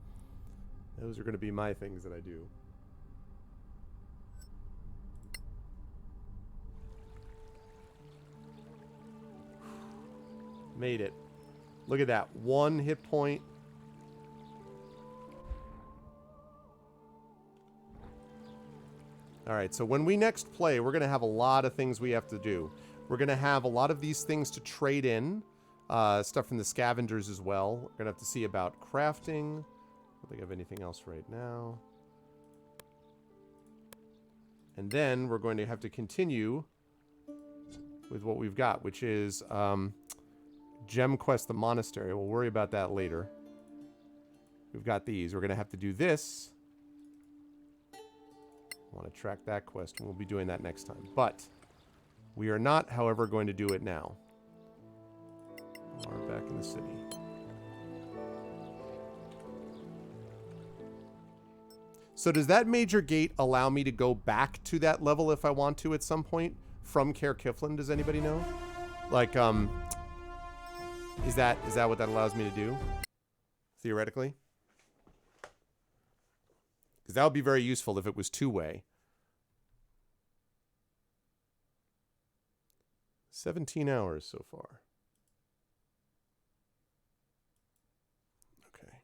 Those are going to be my things that I do. Made it. Look at that. 1 hit point. Alright, so when we next play, we're going to have a lot of things we have to do. We're going to have a lot of these things to trade in. Stuff from the scavengers as well. We're going to have to see about crafting. I don't think I have anything else right now. And then we're going to have to continue with what we've got, which is Gem Quest, the Monastery. We'll worry about that later. We've got these. We're going to have to do this. I want to track that quest, and we'll be doing that next time. But we are not, however, going to do it now. We're back in the city. So does that major gate allow me to go back to that level if I want to at some point from Caer Kiflin? Does anybody know? Like, is that what that allows me to do? Theoretically? Because that would be very useful if it was two-way. 17 hours so far. Okay.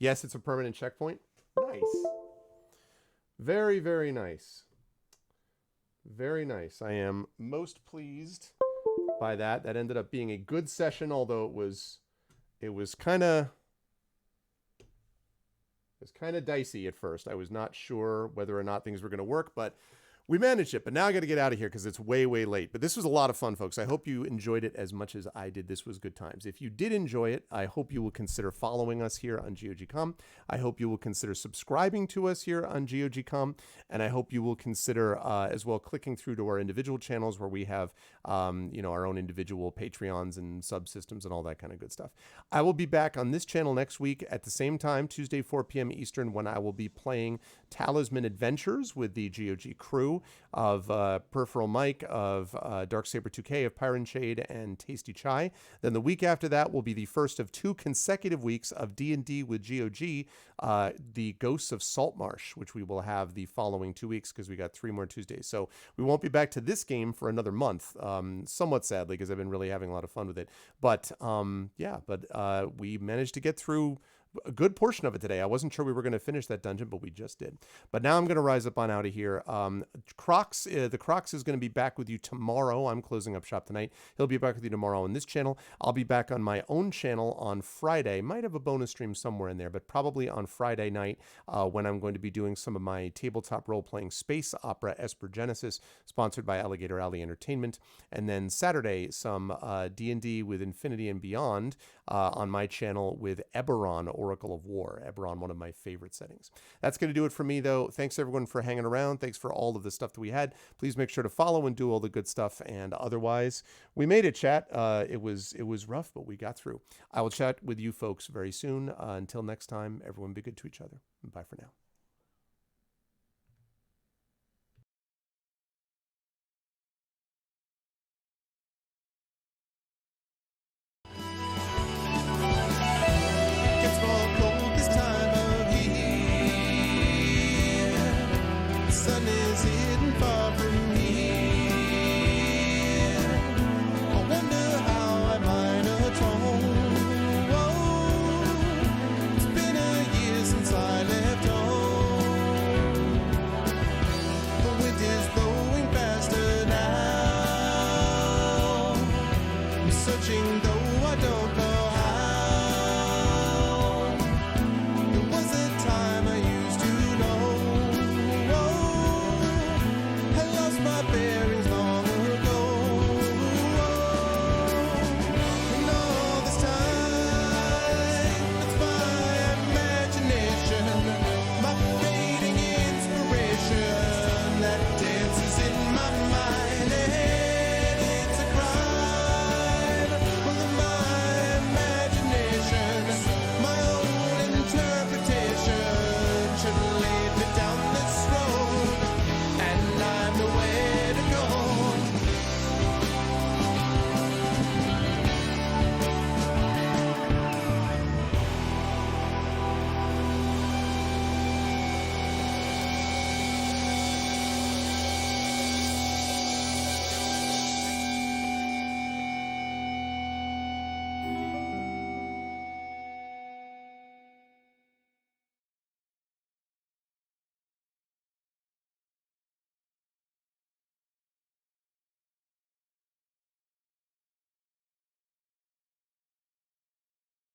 Yes, it's a permanent checkpoint. Nice. Very, very nice. Very nice. I am most pleased by that. That ended up being a good session, although it was kind of dicey at first. I was not sure whether or not things were going to work, but we managed it. But now I got to get out of here because it's way, way late. But this was a lot of fun, folks. I hope you enjoyed it as much as I did. This was good times. If you did enjoy it, I hope you will consider following us here on GOG.com. I hope you will consider subscribing to us here on GOG.com. And I hope you will consider as well clicking through to our individual channels where we have our own individual Patreons and subsystems and all that kind of good stuff. I will be back on this channel next week at the same time, Tuesday, 4 p.m. Eastern, when I will be playing Talisman Adventures with the GOG crew of Peripheral Mike, of Darksaber 2K, of Pyron Shade, and Tasty Chai. Then the week after that will be the first of 2 consecutive weeks of D&D with GOG, the Ghosts of Saltmarsh, which we will have the following 2 weeks because we got 3 more Tuesdays. So we won't be back to this game for another month, somewhat sadly because I've been really having a lot of fun with it. But we managed to get through a good portion of it today. I wasn't sure we were going to finish that dungeon, but we just did. But now I'm going to rise up on out of here. Crocs, the Crocs is going to be back with you tomorrow. I'm closing up shop tonight. He'll be back with you tomorrow on this channel. I'll be back on my own channel on Friday. Might have a bonus stream somewhere in there, but probably on Friday night when I'm going to be doing some of my tabletop role-playing space opera Esper Genesis, sponsored by Alligator Alley Entertainment. And then Saturday, some D&D with Infinity and Beyond on my channel with Eberron, Oracle of War. Eberron, one of my favorite settings. That's going to do it for me, though. Thanks, everyone, for hanging around. Thanks for all of the stuff that we had. Please make sure to follow and do all the good stuff. And otherwise, we made it, chat. It was rough, but we got through. I will chat with you folks very soon. Until next time, everyone be good to each other. Bye for now.